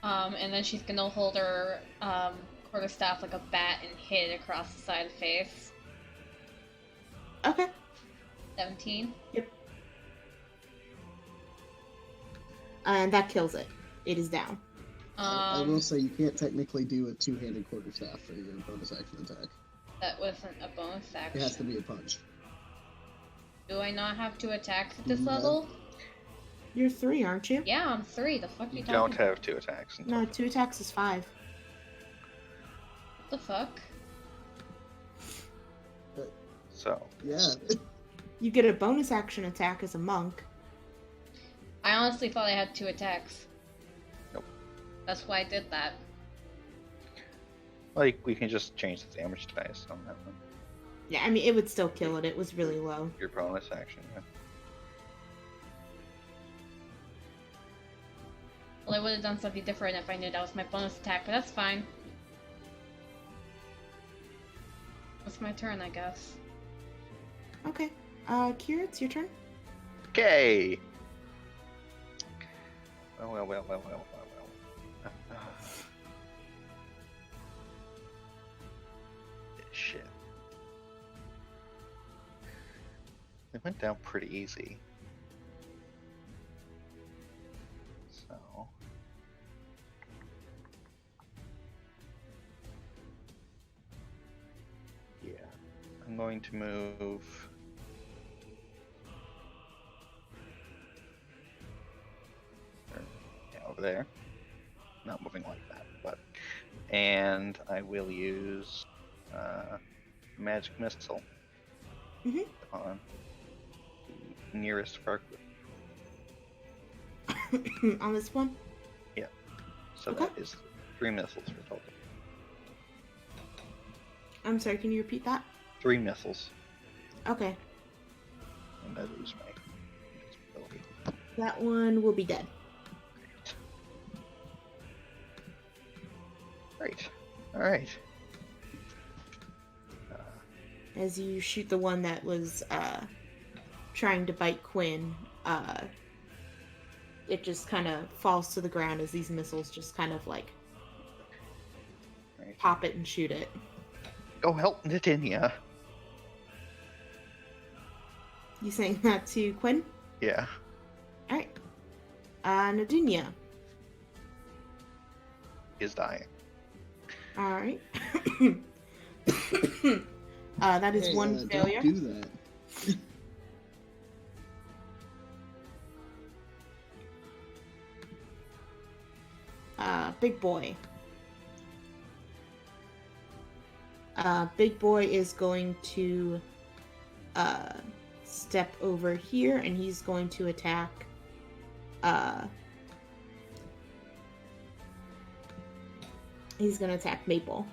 And then she's gonna hold her quarterstaff like a bat and hit it across the side of the face. Okay. 17. Yep. And that kills it. It is down. I will say you can't technically do a two-handed quarterstaff for your bonus action attack. That wasn't a bonus action. It has to be a punch. Do I not have 2 attacks at this No. level? You're 3, aren't you? Yeah, I'm 3. The fuck are you You talking don't about? have 2 attacks. No, 2 attacks is 5. What the fuck? So Yeah. You get a bonus action attack as a monk. I honestly thought I had 2 attacks. Nope. That's why I did that. like we can just change the damage dice on that one. Yeah, I mean, it would still kill it. It was really low. Your bonus action. Yeah. Well, I would have done something different if I knew that was my bonus attack, but that's fine. It's my turn, I guess. Okay. Kira, it's your turn. Okay. Well. Shit. It went down pretty easy. So. Yeah. I'm going to move. Over there. Not moving like that, but. And I will use magic missile on the nearest Farquaad. On this one? Yeah. So Okay. that is 3 missiles for total. I'm sorry, can you repeat that? 3 missiles. Okay. And I lose my invisibility. That one will be dead. Great. Alright. As you shoot the one that was trying to bite Quinn, it just kind of falls to the ground as these missiles just kind of like Right. pop it and shoot it. Go help Nadinia. You saying that to Quinn? Yeah. Alright. Nadinia. Is dying. Alright. That is Hey, one failure. Don't do that. Big boy. Big boy is going to step over here and he's going to attack he's going to attack Maple.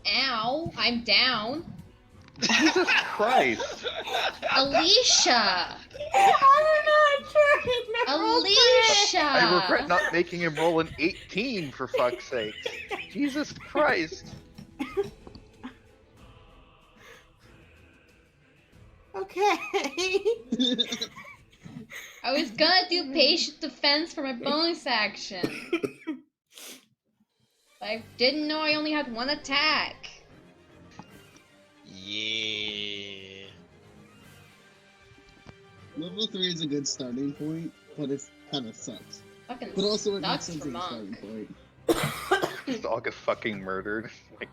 Ow! I'm down. Jesus Christ! Alicia! Alicia! I regret not making him roll an 18 for fuck's sake. Jesus Christ! Okay. I was gonna do patient defense for my bonus action. But I didn't know I only had 1 attack. Yeah. Level 3 is a good starting point, but it kind of sucks. Fucking But also it makes sucks sense for as a starting Monk. point. Just all get fucking murdered. Like,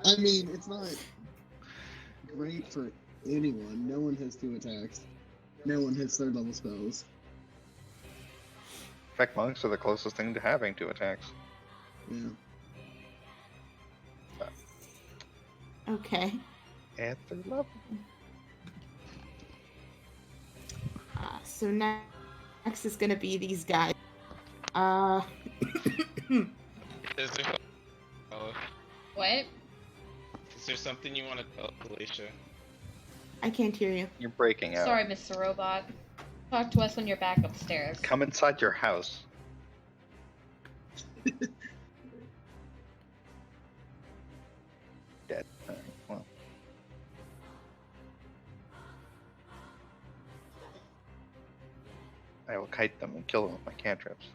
I mean, it's not great for anyone. No one has 2 attacks. No one has 3rd level spells. in fact, monks are the closest thing to having 2 attacks. Yeah. Okay. At 3rd level. So next is gonna be these guys. Is there, What? is there something you want to tell Alicia? I can't hear you. You're breaking out. Sorry, Mr. Robot. Talk to us when you're back upstairs. Come inside your house. Dead. Alright, well. I will kite them and kill them with my cantrips.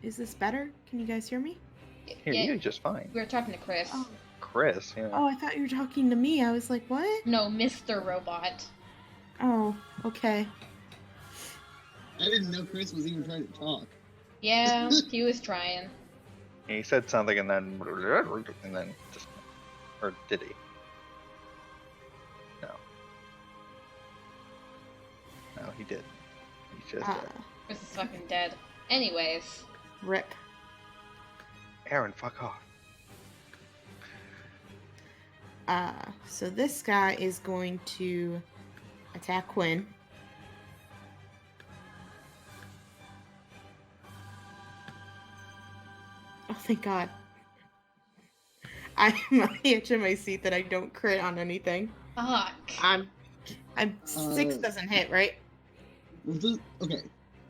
Is this better? Can you guys hear me? Hear Yeah, you just fine. we were talking to Chris. Oh. Chris, yeah. Oh, I thought you were talking to me. I was like, what? No, Mr. Robot. Oh, okay. I didn't know Chris was even trying to talk. Yeah, he was trying. He said something and then just, or did he? No. No, he did. He just did. Chris is fucking dead. Anyways, Rip. Aaron, fuck off. So this guy is going to attack Quinn. Oh, thank God. I'm on the edge of my seat that I don't crit on anything. fuck. I'm 6 doesn't hit, right? Okay.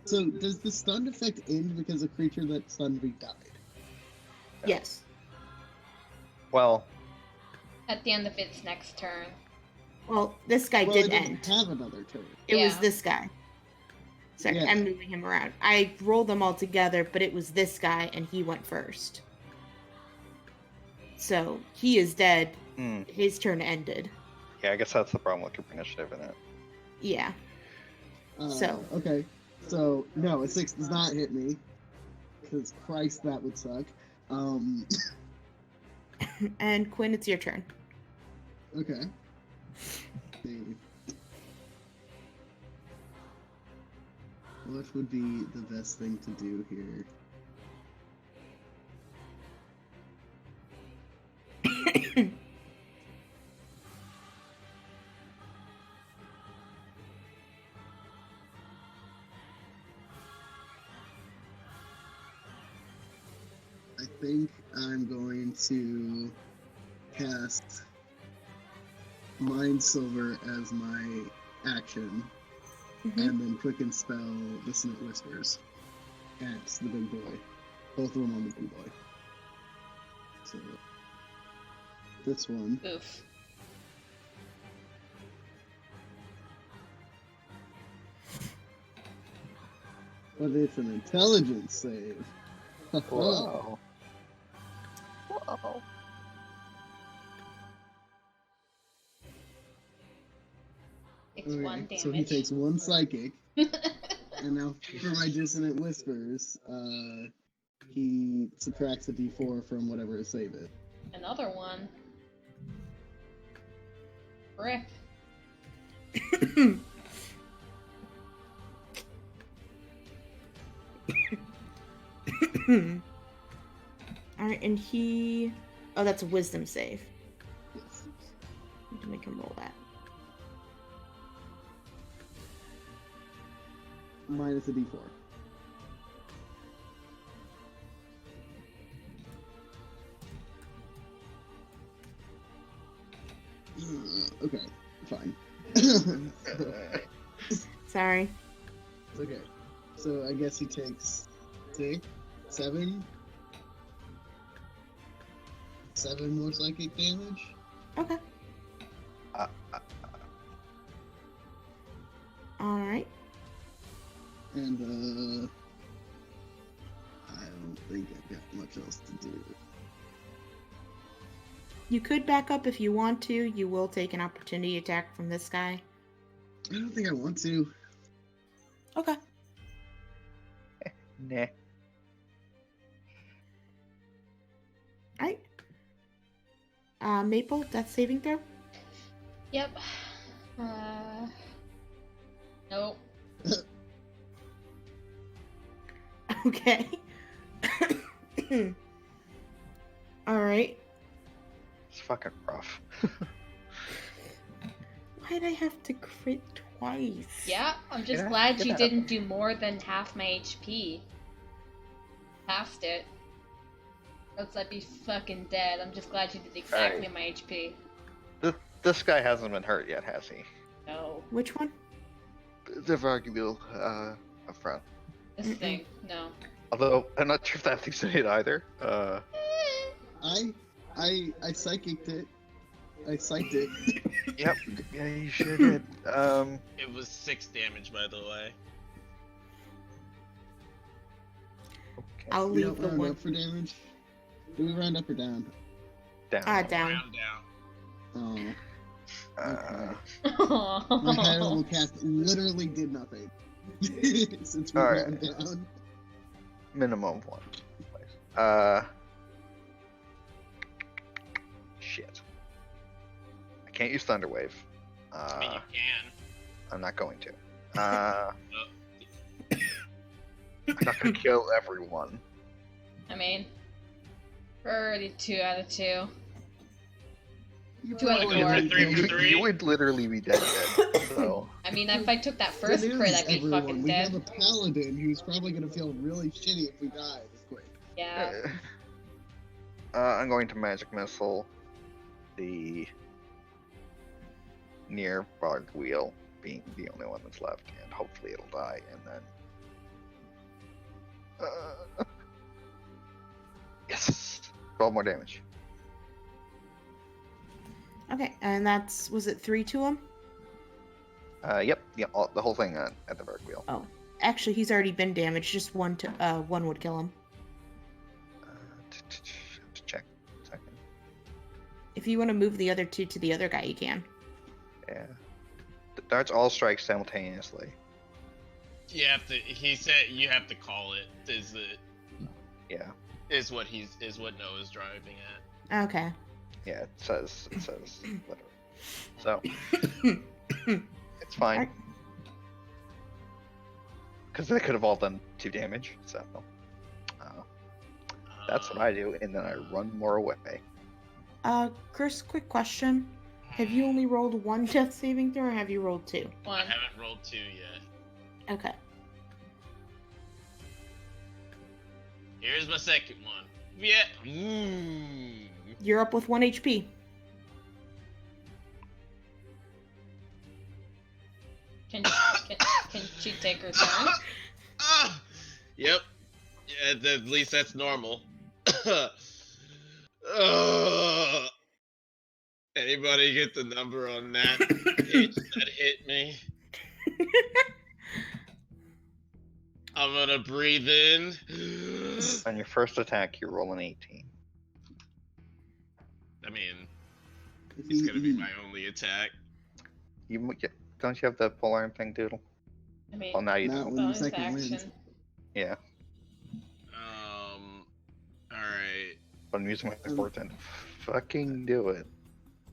So does the stun effect end because a creature that stunned me died? Yes. Well, At the end of its next turn. Well, this guy Well, did it doesn't end. have another turn. It was Yeah. this guy. Sorry, Yeah. I'm moving him around. I rolled them all together, but it was this guy, and he went first. So he is dead. His turn ended. yeah, I guess that's the problem with group initiative, isn't it? Yeah. So. Okay. So, no, a 6 does not hit me. Because, Christ, that would suck. And Quinn, it's your turn. Okay. See. What would be the best thing to do here? I think I'm going to cast Mind Silver as my action, Mhm. and then Quicken Spell Dissonant Whispers at the big boy. Both of them on the big boy. So, this one. Oof. But it's an intelligence save. Whoa. Whoa. Takes 1 damage. So he takes 1 psychic, and now for my Dissonant Whispers, he subtracts a d4 from whatever his save is. Another one. Rip. Alright, and he... Oh, that's a wisdom save. Yes. Need to make him roll that. Minus a d4. Okay, fine. Sorry. Okay, so I guess he takes 6, 7 more psychic damage. Okay. Alright. And I don't think I've got much else to do. You could back up if you want to. You will take an opportunity attack from this guy. I don't think I want to. Okay. Nah. Alright. Maple, death saving throw? Yep. Nope. Okay. Alright. It's fucking rough. Why'd I have to crit twice? Yeah, I'm just Yeah, glad it you happens. didn't do more than half my HP. Past it. Else I'd be fucking dead. I'm just glad you did exactly my HP. This guy hasn't been hurt yet, has he? No. Which one? The Vargul up front. This thing. No. Although, I'm not sure if that thing's hit either. Eh. I psychicked it. I psyched it. Yep. Yeah, you sure did. It was 6 damage, by the way. Okay. I'll We leave don't the round one. up for damage. Do we round up or down? Down. Down. Round down. Oh. Aw. My high level cast literally did nothing. Since we Alright. round down. Minimum of 1. Shit. I can't use Thunderwave. I mean, you can. I'm not going to. I'm not gonna kill everyone. I mean, we're already 2 out of 2. You Two out of probably four. wouldn't 3 kill for me. 3. You would literally be dead. So I mean, if I took that The first news, crit, I'd be everyone, fucking we dead. have a paladin who's probably gonna feel really shitty if we die this quick. Yeah. I'm going to magic missile the near barbed wheel, being the only one that's left, and hopefully it'll die, and then yes, 12 more damage. Okay, and was it 3 to him? Yep, the whole thing at the barbed wheel. Oh, actually, he's already been damaged. Just one would kill him. Have to check. Second. If you want to move the other 2 to the other guy, you can. Yeah. The darts all strike simultaneously. He said you have to call it. Yeah. Is what Noah's driving at. Okay. Yeah, it says literally. So it's fine. Alright. Because they could have all done 2 damage, so that's what I do, and then I run more away. Chris, quick question. Have you only rolled 1 death saving throw, or have you rolled 2? I 1. haven't rolled 2 yet. Okay. Here's my second one. Yeah. You're up with 1 HP. Can she take her turn? Yep. Yeah, at least that's normal. Anybody get the number on that page that hit me? I'm gonna breathe in. On your first attack, you roll an 18. I mean, it's gonna be my only attack. Don't you have the polearm thing, Doodle? I mean, Well, now you Not don't. when the bonus second wins. action. Yeah, Alright. but I'm using my fortune. Fucking do it.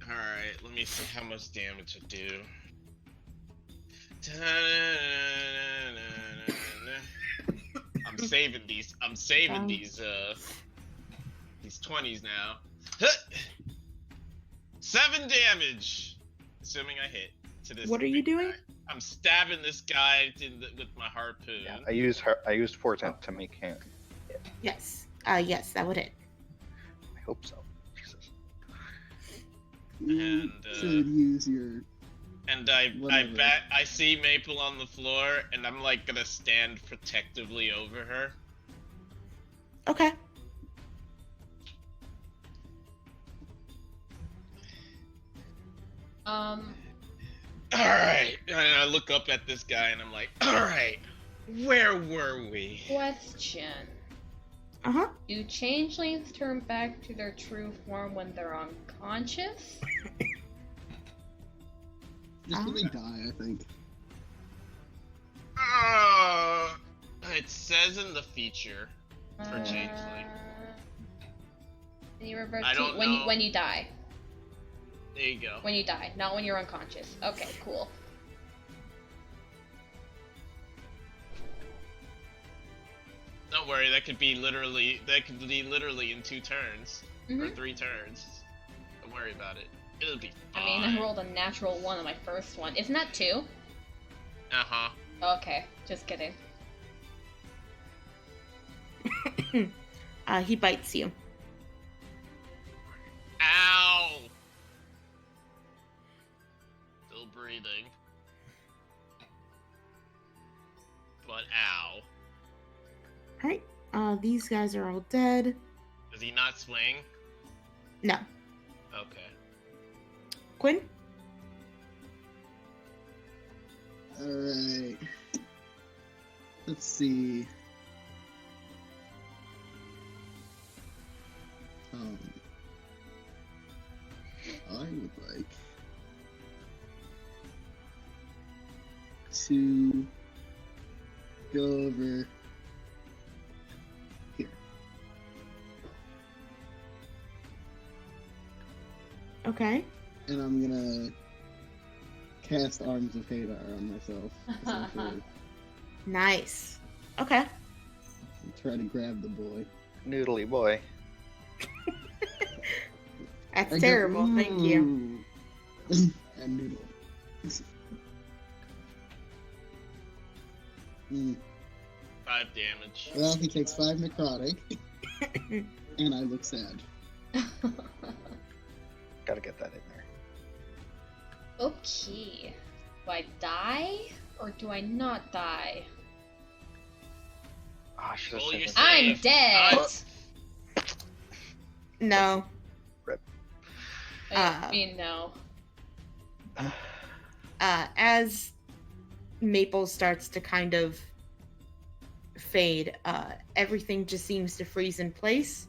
Alright, let me see how much damage I do. I'm saving these 20s now. 7 damage! Assuming I hit to this. What are you big doing? guy. I'm stabbing this guy with my harpoon. Yeah, I used fortune to make him. Yes. Yes, that would hit. I hope so. Jesus. You And, should use your. And I Whatever. see Maple on the floor, and I'm like gonna stand protectively over her. Okay. Alright! And I look up at this guy and I'm like, alright, where were we? Question. Uh-huh. Do changelings turn back to their true form when they're unconscious? Just when they die, I think. It says in the feature for changeling. And you revert I to don't when know. when you die. There you go. When you die, not when you're unconscious. Okay, cool. Don't worry, that could be literally in 2 turns. Or 3 turns. Don't worry about it. It'll be fine. I mean, I rolled a natural 1 on my first one. Isn't that 2? Uh-huh. Okay, just kidding. He bites you. Ow! Still breathing. But ow. Alright. These guys are all dead. Does he not swing? No. Okay. Quinn? Alright. Let's see. I would like to go over here. Okay. And I'm gonna cast Arms of Hadar on myself, essentially. Nice. Okay. Try to grab the boy. Noodly boy. That's I go, terrible. Thank you. "Ooh." And noodle. 5 damage. Well, he takes 5 necrotic, and I look sad. Gotta get that in there. Okay. Do I die or do I not die? Oh, I should have Roll said your that. I'm Save. dead. Nice. No. I mean, no. As Maple starts to kind of fade, everything just seems to freeze in place.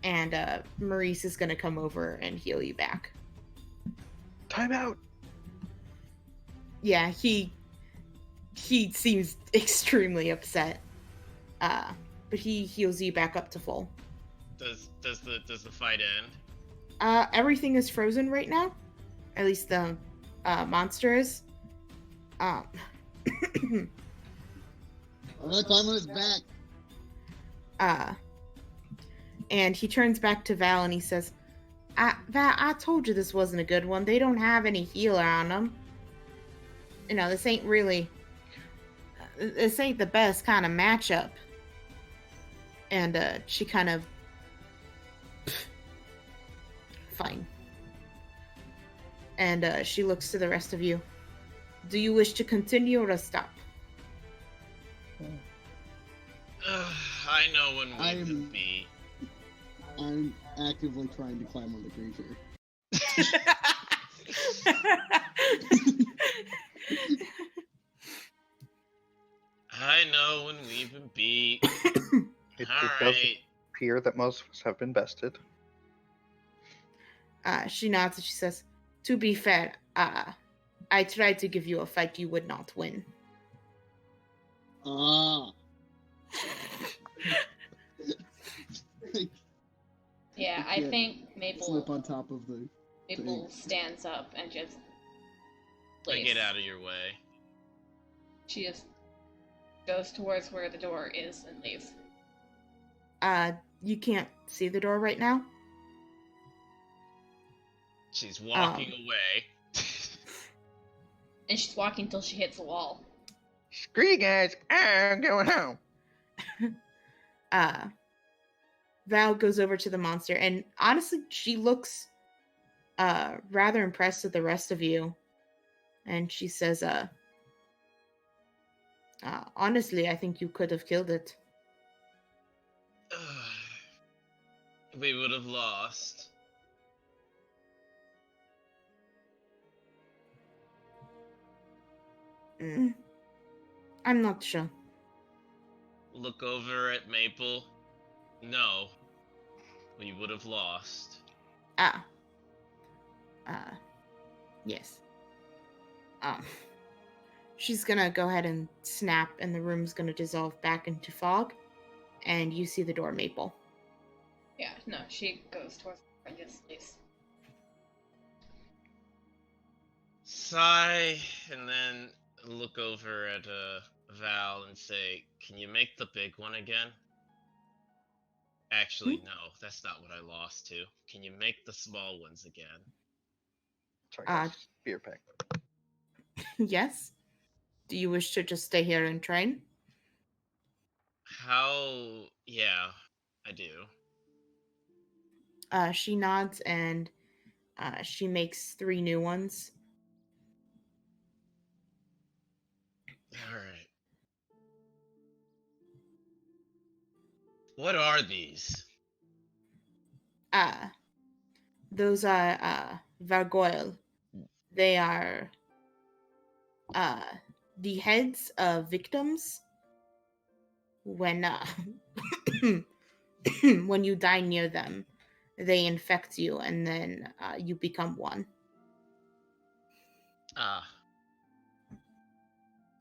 And Maurice is going to come over and heal you back. Time out. Yeah, he seems extremely upset. But he heals you back up to full. Does the fight end? Everything is frozen right now. At least the monster is. Alright, climb on his back. And he turns back to Val and he says, Val, I told you this wasn't a good one. They don't have any healer on them. You know, this ain't the best kind of matchup. And she kind of, fine. And she looks to the rest of you. Do you wish to continue or to stop? I know when I we am- can be. I'm actively trying to climb on the creature. I know when we've been beat. It All does right. appear that most of us have been bested. She nods and she says, to be fair, I tried to give you a fight you would not win. Ah. Yeah, I Yeah, think Slip Maple on top of the. stands up and just I leaves. get out of your way. She just goes towards where the door is and leaves. You can't see the door right now. She's walking away. And she's walking till she hits the wall. Screw you guys! I'm going home. Val goes over to the monster, and honestly, she looks rather impressed with the rest of you. And she says, honestly, I think you could have killed it. We would have lost. I'm not sure. Look over at Maple. No. We would have lost. Yes. She's gonna go ahead and snap, and the room's gonna dissolve back into fog, and you see the door, Maple. Yeah, no, she goes towards her and just leaves. Sigh, and then look over at Val and say, "Can you make the big one again?" Actually, no, that's not what I lost to. Can you make the small ones again? Sorry, guys. Beer pack. Yes? Do you wish to just stay here and train? How? Yeah, I do. She nods, and she makes 3 new ones. Alright. What are these? Those are Vargoyle. They are the heads of victims when when you die near them. They infect you, and then you become one. Ah.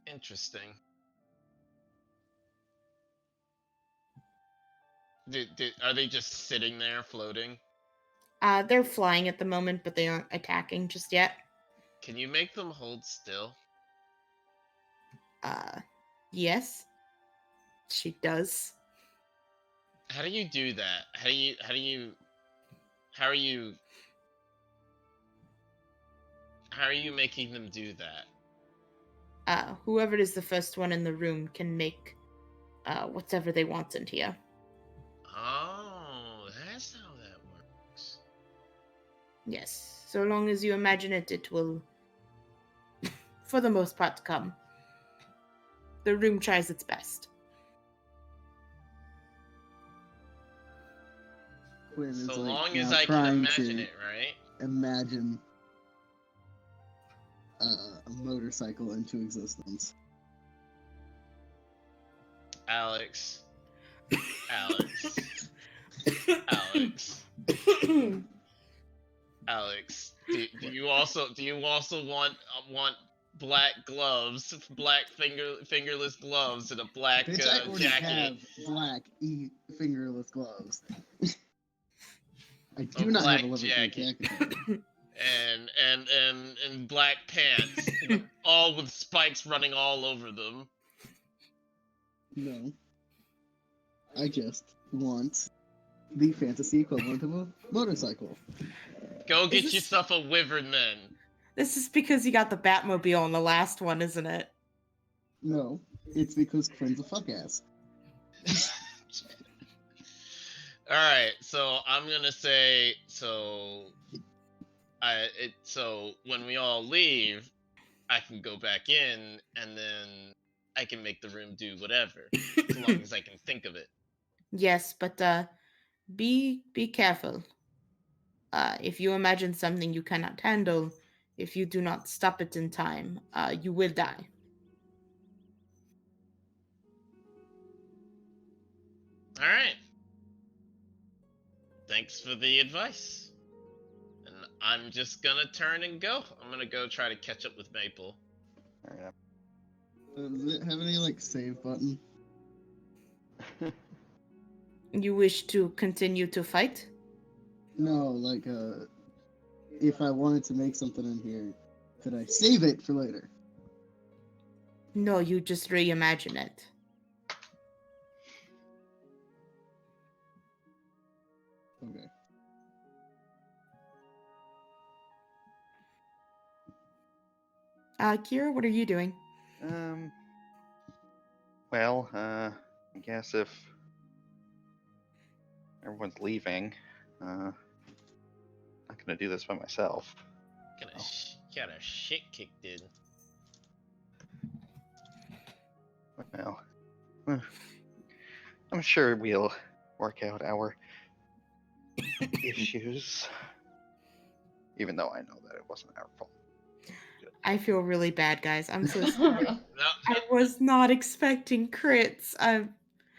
Interesting. Are they just sitting there floating? They're flying at the moment, but they aren't attacking just yet. Can you make them hold still? Yes. She does. How do you do that? How are you making them do that? Whoever is the first one in the room can make whatever they want in here. Oh, that's how that works. Yes, so long as you imagine it, it will, for the most part, come. The room tries its best. Quinn is So like long as now I can trying imagine to it, right? imagine a motorcycle into existence. Alex. Alex, do you also want black gloves, black fingerless gloves, and a black Bitch, I already jacket? have black fingerless gloves. I A do not have black a leather jacket. jacket. and black pants, all with spikes running all over them. No. I just want the fantasy equivalent of a motorcycle. Go get this- yourself a wyvern then. This is because you got the Batmobile in the last one, isn't it? No, it's because Quinn's a fuck ass. Alright, so I'm gonna say so when we all leave, I can go back in and then I can make the room do whatever. As long as I can think of it. Yes, but be careful. If you imagine something you cannot handle, if you do not stop it in time, you will die. Alright. Thanks for the advice. And I'm just gonna turn and go. I'm gonna go try to catch up with Maple. Alright. Does it have any, like, save button? You wish to continue to fight? No, like, if I wanted to make something in here, could I save it for later? No, you just reimagine it. Okay. Kira, what are you doing? Well, I guess if everyone's leaving, not gonna do this by myself. Got a shit kicked in. Well, I'm sure we'll work out our issues. Even though I know that it wasn't our fault. I feel really bad, guys. I'm so sorry. No, I was not expecting crits. no,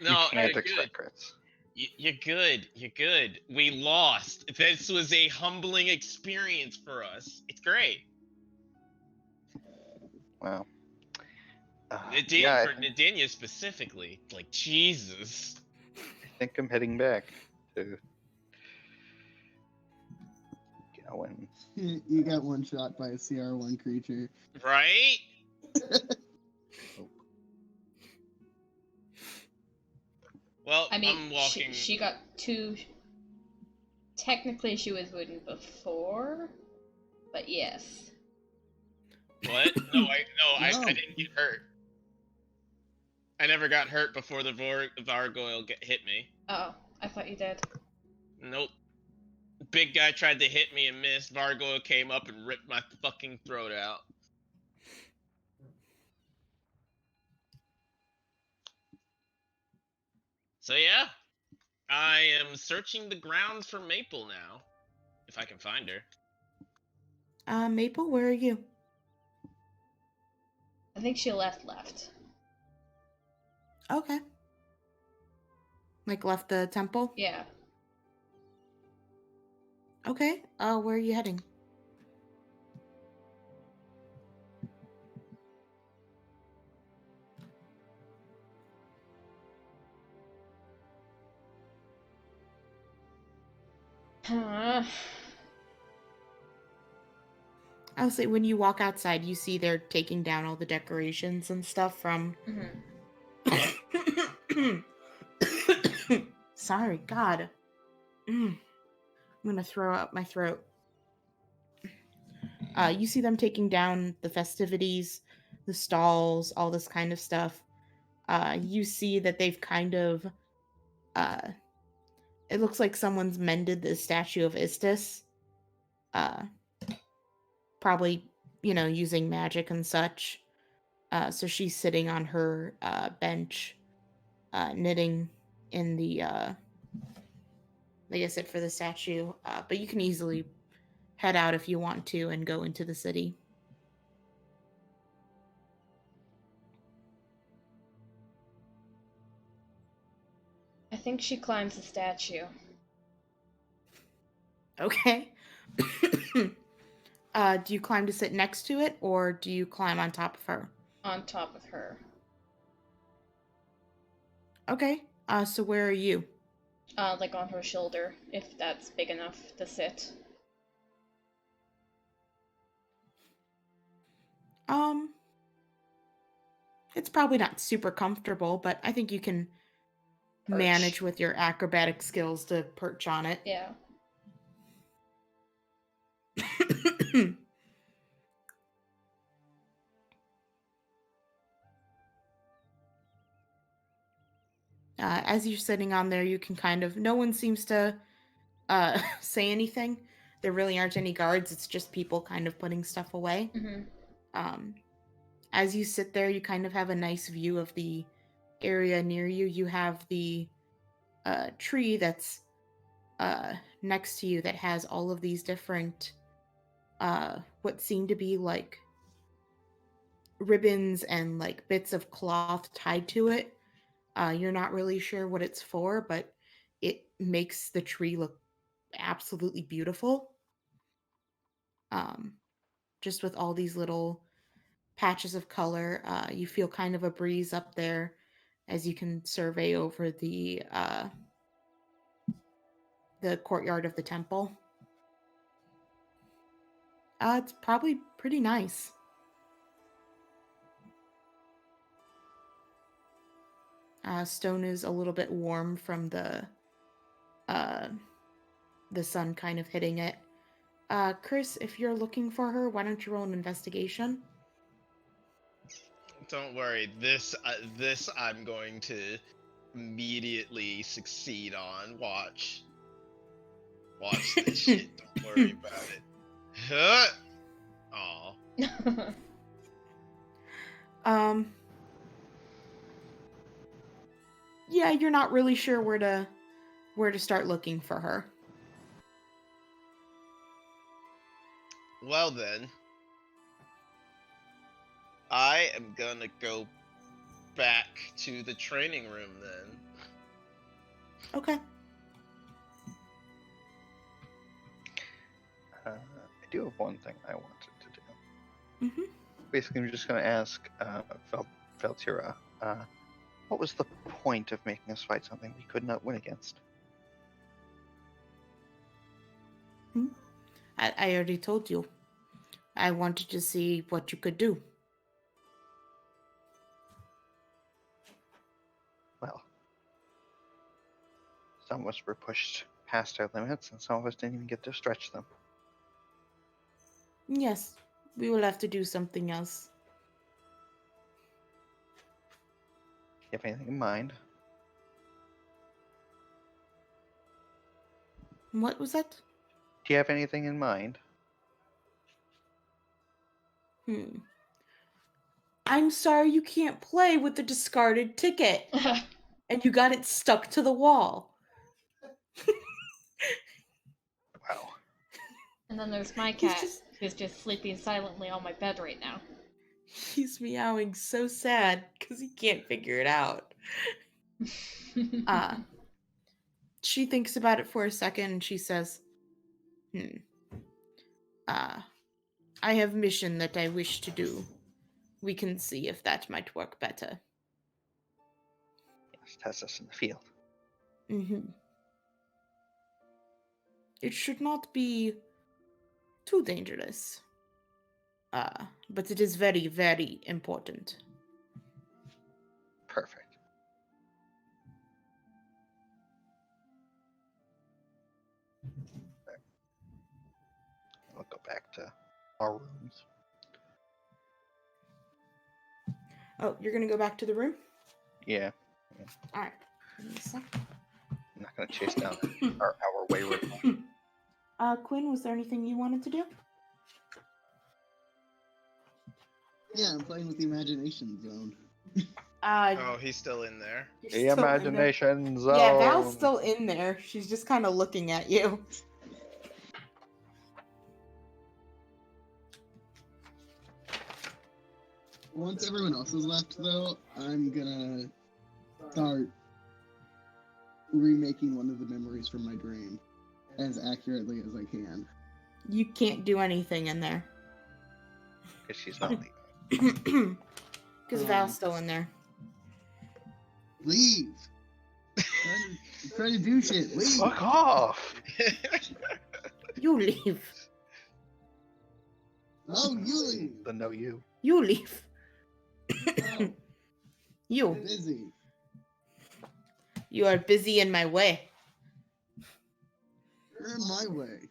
You you're can't good. expect crits. You're good. You're good. We lost. This was a humbling experience for us. It's great. Well, Nadine, for Nadinia specifically, like Jesus. I think I'm heading back to Gowan. You got one shot by a CR1 creature. Right? Well, I mean, I'm walking. she got two. Technically, she was wounded before, but yes. What? No, I No. didn't get hurt. I never got hurt before the gargoyle hit me. Oh, I thought you did. Nope. Big guy tried to hit me and missed. Gargoyle came up and ripped my fucking throat out. So yeah, I am searching the grounds for Maple now, if I can find her. Maple, where are you? I think she left. Okay. Like left the temple? Yeah. Okay. Where are you heading? I'll say when you walk outside, you see they're taking down all the decorations and stuff from Mhm. Sorry, God. I'm gonna throw out my throat. You see them taking down the festivities, the stalls, all this kind of stuff. You see that they've kind of. It looks like someone's mended the statue of Istis. Uh, Probably, using magic and such. So she's sitting on her bench, knitting in the, like I said, for the statue. But you can easily head out if you want to and go into the city. I think she climbs the statue. Okay. Do you climb to sit next to it, or do you climb on top of her? On top of her. Okay. So where are you? Like on her shoulder, if that's big enough to sit. It's probably not super comfortable, but I think you can manage with your acrobatic skills to perch on it. Yeah. As you're sitting on there, you can kind of. No one seems to say anything. There really aren't any guards. It's just people kind of putting stuff away. Mm-hmm. As you sit there, you kind of have a nice view of the area near you. You have the tree that's next to you that has all of these different, what seem to be like ribbons and like bits of cloth tied to it. You're not really sure what it's for, but it makes the tree look absolutely beautiful. Just with all these little patches of color, you feel kind of a breeze up there as you can survey over the courtyard of the temple. It's probably pretty nice. Stone is a little bit warm from the sun kind of hitting it. Chris, if you're looking for her, why don't you roll an investigation? Don't worry. This I'm going to immediately succeed on. Watch this shit. Don't worry about it. Huh? Aw. Yeah, you're not really sure where to start looking for her. Well then, I am gonna go back to the training room then. Okay. I do have one thing I wanted to do. Mm-hmm. Basically, I'm just going to ask Veltira, what was the point of making us fight something we could not win against? I already told you. I wanted to see what you could do. Well, some of us were pushed past our limits, and some of us didn't even get to stretch them. Yes, we will have to do something else. You have anything in mind? What was that? Do you have anything in mind? I'm sorry you can't play with the discarded ticket. And you got it stuck to the wall. Wow. And then there's my cat, who's just sleeping silently on my bed right now. He's meowing so sad because he can't figure it out. She thinks about it for a second and she says, I have mission that I wish to do. We can see if that might work better. Yes, test us in the field. It should not be too dangerous. But it is very, very important. Perfect. our rooms. Oh, you're gonna go back to the room? Yeah, All right. Give me a sec. I'm not gonna chase down our wayward. Quinn, was there anything you wanted to do? Yeah, I'm playing with the imagination zone. Oh, he's still in there. You're The still in there. imagination zone. Yeah, Val's still in there. She's just kind of looking at you. Once everyone else is left, though, I'm gonna start remaking one of the memories from my dream as accurately as I can. You can't do anything in there. Because she's not leaving. Because Val's still in there. Leave! Trying to do shit. Leave! Fuck off! You leave. No, you leave! Then no, you. You leave. No, You. I'm busy. You are busy in my way. You're in my way.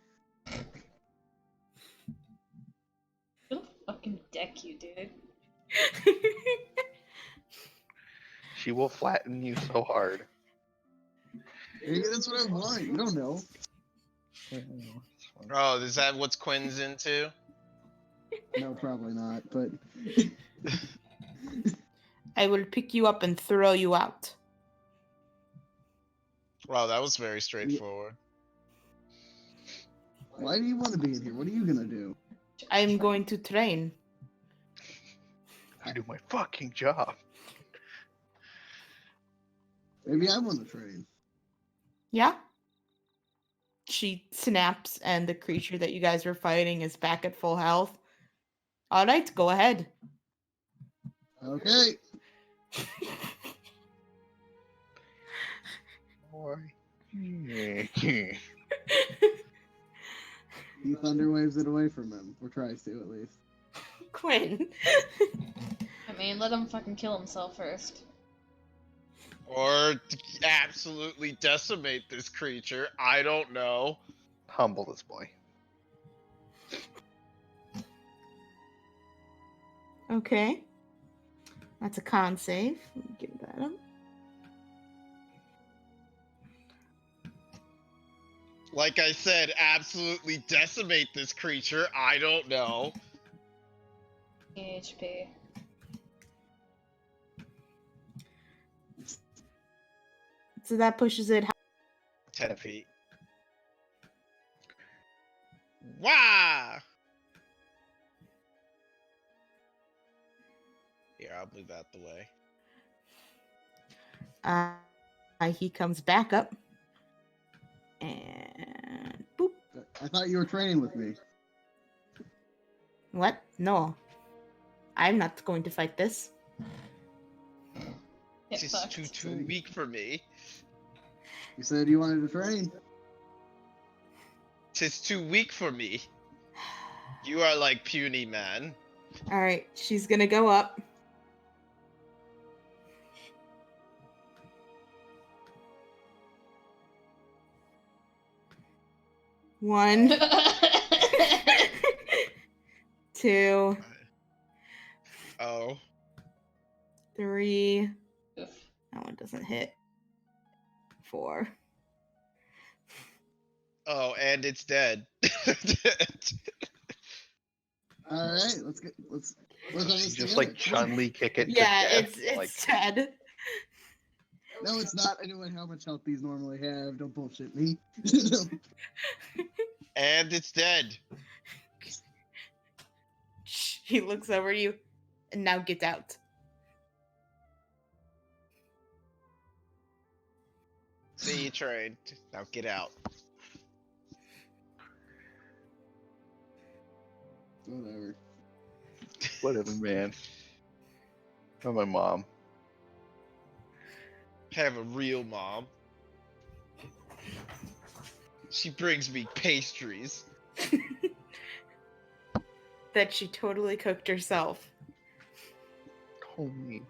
She'll fucking deck you, dude. She will flatten you so hard. Maybe that's what I want. You don't know. Oh, is that what Quinn's into? No, probably not, but I will pick you up and throw you out. Wow, that was very straightforward. why do you want to be in here? What are you gonna do? I am going to train. I do my fucking job. Maybe I want to train. Yeah? She snaps, and the creature that you guys were fighting is back at full health. All right, go ahead. Okay. Boy. He thunder waves it away from him, or tries to at least. Quinn. I mean, let him fucking kill himself first. Or absolutely decimate this creature. I don't know. Humble this boy. Okay. That's a con save. Let me give that up. Like I said, absolutely decimate this creature. I don't know. HP. So that pushes it. 10 feet. Wah! Here, I'll move out the way. He comes back up. And boop. I thought you were training with me. What? No. I'm not going to fight this. Get It's fucked. too weak for me. You said you wanted to train. Tis too weak for me. You are like puny, man. Alright, she's gonna go up. One, two, Oh. three. Oof. That one doesn't hit. 4. Oh, and it's dead. All right, let's work on this Just together. like Chun-Li kick it. to Yeah, death. it's like, dead. No, it's not. I know how much health these normally have. Don't bullshit me. And it's dead. He looks over you, and now get out. See, you trained. Now get out. Whatever. whatever, man. Oh, my mom. Have a real mom. She brings me pastries. That she totally cooked herself. Homie.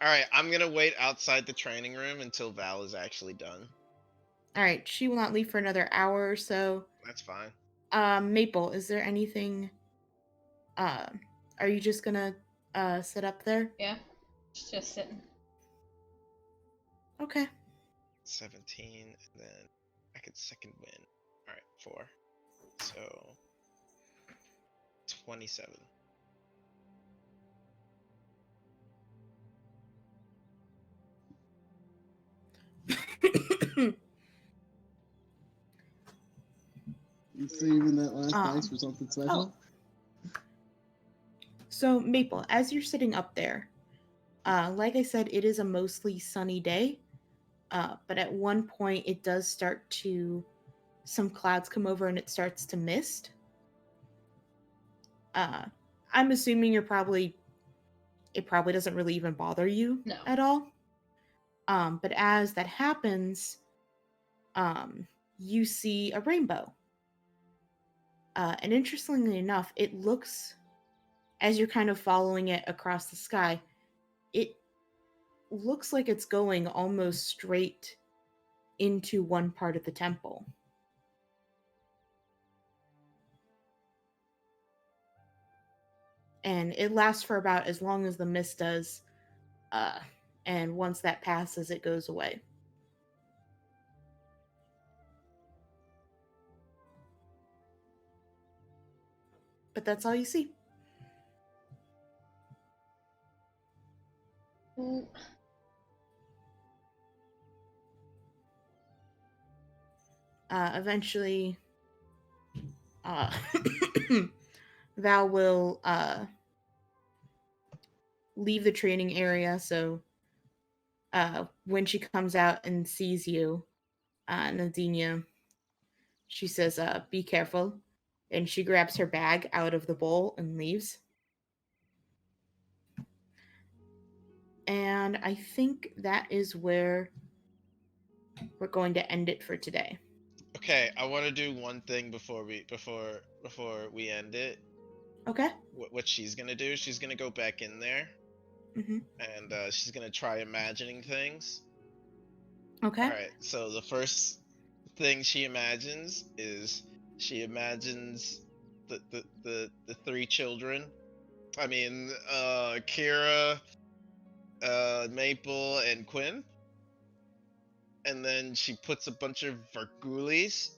Alright, I'm gonna wait outside the training room until Val is actually done. All right, she will not leave for another hour or so. That's fine. Maple, is there anything? Are you just gonna sit up there? Yeah, just sitting. Okay. 17, and then I could second win. Alright, 4. So 27. You saving that last Um, dice for something special? So Maple, as you're sitting up there, like I said, it is a mostly sunny day. But at one point, it does start to some clouds come over and it starts to mist. I'm assuming it probably doesn't really even bother you No. at all. But as that happens, you see a rainbow. And interestingly enough, it looks, as you're kind of following it across the sky, it looks like it's going almost straight into one part of the temple. And it lasts for about as long as the mist does. And once that passes, it goes away. But that's all you see. Ooh. Eventually, Val will leave the training area. So when she comes out and sees you, Nadinia, she says, be careful. And she grabs her bag out of the bowl and leaves. And I think that is where we're going to end it for today. Okay, I want to do one thing before we end it. Okay. What she's gonna do? She's gonna go back in there, Mm-hmm. and she's gonna try imagining things. Okay. All right. So the first thing she imagines is she imagines the 3 children. I mean, Kira, Maple, and Quinn. And then she puts a bunch of Vargulis,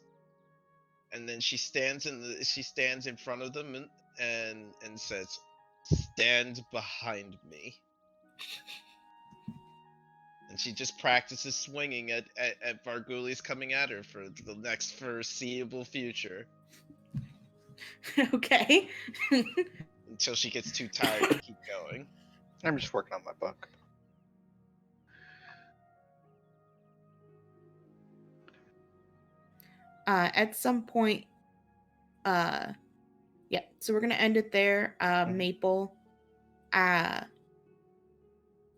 and then she stands in front of them and says, "Stand behind me." And she just practices swinging at Vargulis coming at her for the next foreseeable future Okay. until she gets too tired to keep going. I'm just working on my book. At some point, yeah, so we're gonna end it there. Maple,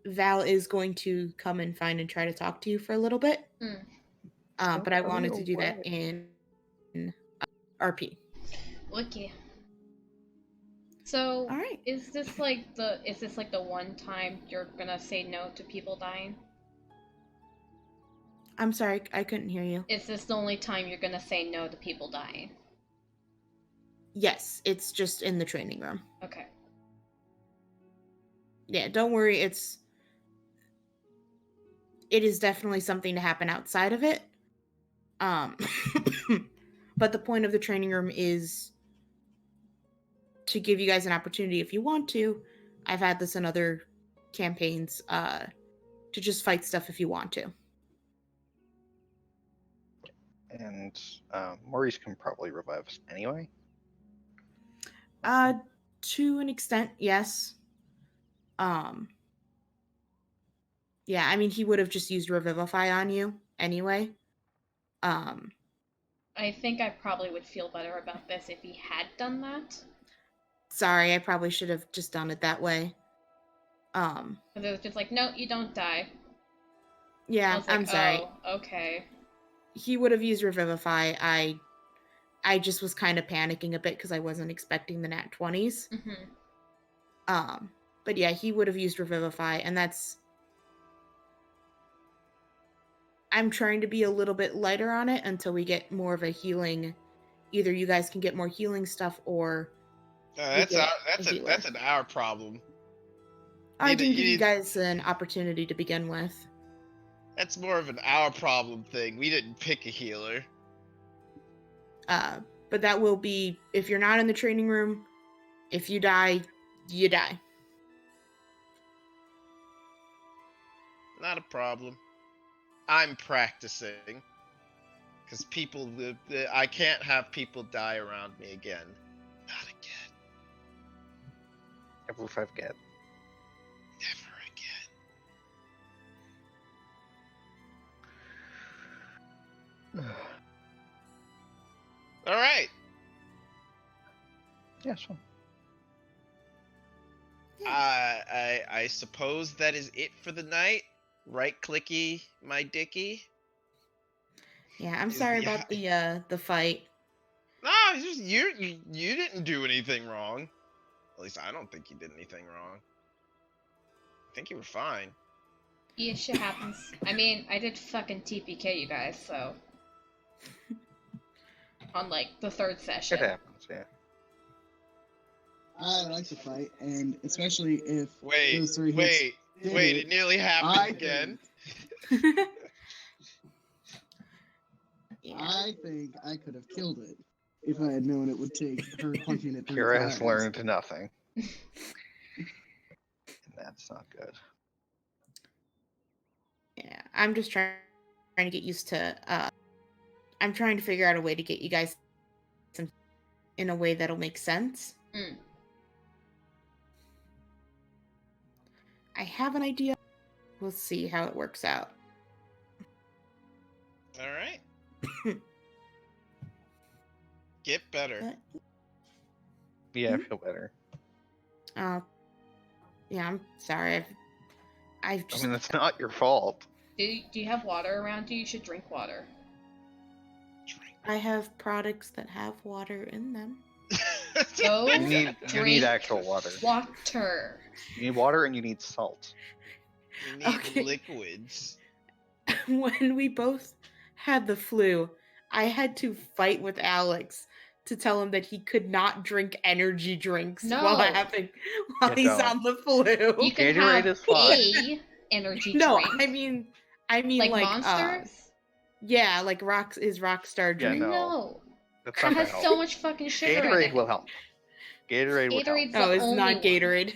Val is going to come and find and try to talk to you for a little bit. But I wanted to do that in RP. Okay. So, All right. is this like the one time you're gonna say no to people dying? I'm sorry, I couldn't hear you. Is this the only time you're gonna say no to people dying? Yes, it's just in the training room. Okay. Yeah, don't worry, it is definitely something to happen outside of it. But the point of the training room is to give you guys an opportunity if you want to. I've had this in other campaigns, to just fight stuff if you want to. And Maurice can probably revive us anyway. To an extent, yes. Yeah, I mean, he would have just used Revivify on you anyway. I think I probably would feel better about this if he had done that. Sorry, I probably should have just done it that way. Because it was just like, no, you don't die. Yeah, Like, I'm sorry. Oh, okay. He would have used Revivify. I just was kind of panicking a bit because I wasn't expecting the nat 20s. Mm-hmm. But yeah, he would have used Revivify, and that's I'm trying to be a little bit lighter on it until we get more of a healing. Either you guys can get more healing stuff, or we That's get our a healer. that's an our problem. I didn't give you need- guys an opportunity to begin with. That's more of an our problem thing. We didn't pick a healer. But that will be, if you're not in the training room, if you die, you die. Not a problem. I'm practicing. Because I can't have people die around me again. Not again. Never forget. Never again. All right. Yeah, sure. I suppose that is it for the night. Right, Clicky, my Dicky? Yeah, I'm sorry about the fight. No, it's just you didn't do anything wrong. At least I don't think you did anything wrong. I think you were fine. Yeah, shit happens. I mean, I did fucking TPK you guys, so. On, like, the third session. It happens, yeah. I like to fight, and especially if Wait, those 3 hits. it nearly happened again. Yeah. I think I could have killed it if I had known it would take her punching it 3 Kira times. has learned nothing. And that's not good. Yeah, I'm just trying to get used to. I'm trying to figure out a way to get you guys in a way that'll make sense. Mm. I have an idea. We'll see how it works out. All right. Get better. Yeah, I feel better. Yeah, I'm sorry. I've just. I mean, that's not your fault. Do you have water around you? You should drink water. I have products that have water in them. Go You need drink actual water. water. You need water and you need salt. You need Okay. liquids. When we both had the flu, I had to fight with Alex to tell him that he could not drink energy drinks No. while he's don't. on the flu. You can Gatorade have is fine. a energy No, drink. I mean like like Monsters? yeah, like Rockstar Yeah, drink. No. That's It not gonna has help. so much fucking sugar in Gatorade it. will help. Gatorade would help. Gatorade's No, the it's only not one. Gatorade.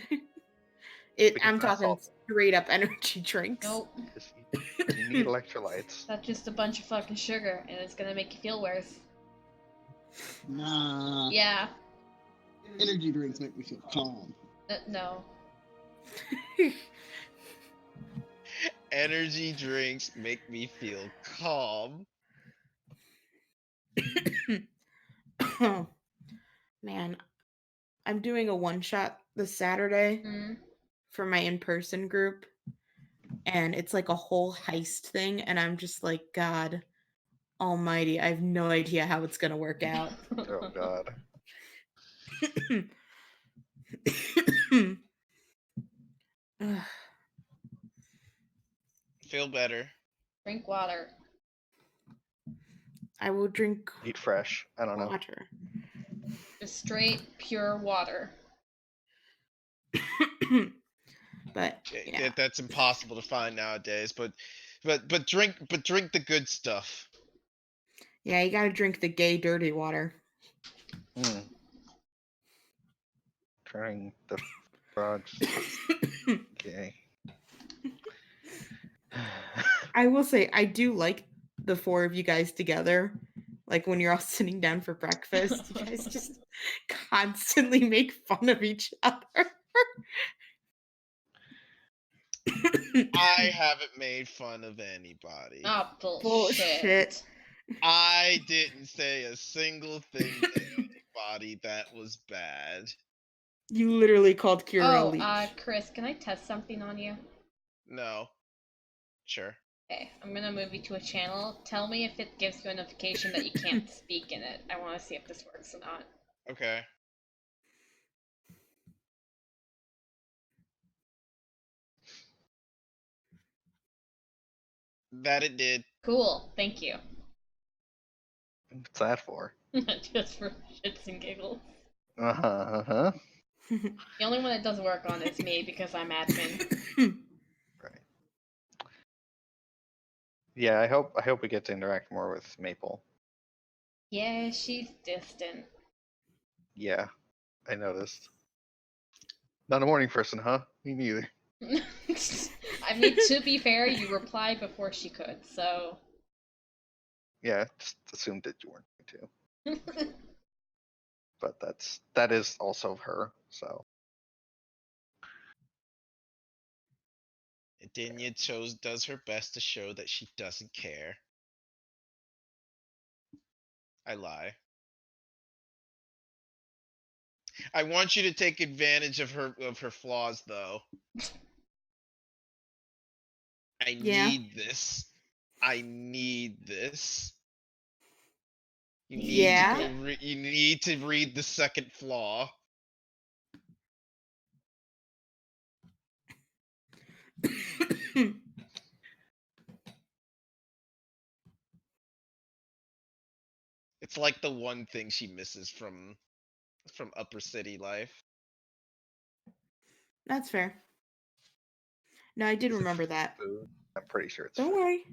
Because I'm it's not talking salt. straight up energy drinks. Nope. You need electrolytes. That's just a bunch of fucking sugar, and it's gonna make you feel worse. Nah. Yeah. Energy drinks make me feel calm. No. Energy drinks make me feel calm. Oh, man, I'm doing a one-shot this Saturday Mm. for my in-person group, and it's like a whole heist thing, and I'm just like, God almighty, I have no idea how it's gonna work out. Oh god. Ugh. Feel better. Drink water. I will drink Eat fresh. I don't know. water. Just straight, pure water. But yeah. That's impossible to find nowadays. But drink the good stuff. Yeah, you gotta drink the gay dirty water. Turning the frogs gay. I will say I do like the 4 of you guys together. Like when you're all sitting down for breakfast, you guys just constantly make fun of each other. I haven't made fun of anybody. Oh, bullshit. Bullshit. I didn't say a single thing to anybody that was bad. You literally called Kira a leech. Chris, can I test something on you? No. Sure. Okay, I'm gonna move you to a channel. Tell me if it gives you a notification that you can't speak in it. I want to see if this works or not. Okay. That it did. Cool. Thank you. What's that for? Just for shits and giggles. Uh-huh. The only one that doesn't work on is me because I'm admin. Right. Yeah, I hope we get to interact more with Maple. Yeah, she's distant. Yeah, I noticed. Not a morning person, huh? Me neither. I mean, to be fair, you replied before she could, so. Yeah, just assumed that you weren't going to. But that is also her, so. Dinya does her best to show that she doesn't care. I lie. I want you to take advantage of her flaws, though. I Yeah. need this. I need this. You need Yeah. to go. You need to read the second flaw. It's like the one thing she misses from upper city life. That's fair. No, I did Is it remember that. food? I'm pretty sure it's Don't food. worry.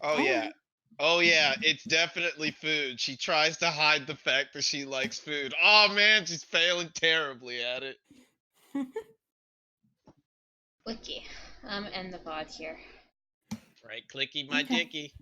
Oh All yeah. right. Oh yeah, it's definitely food. She tries to hide the fact that she likes food. Oh man, she's failing terribly at it. Wiki. End the VOD here. Right, Clicky, my Okay. Dicky.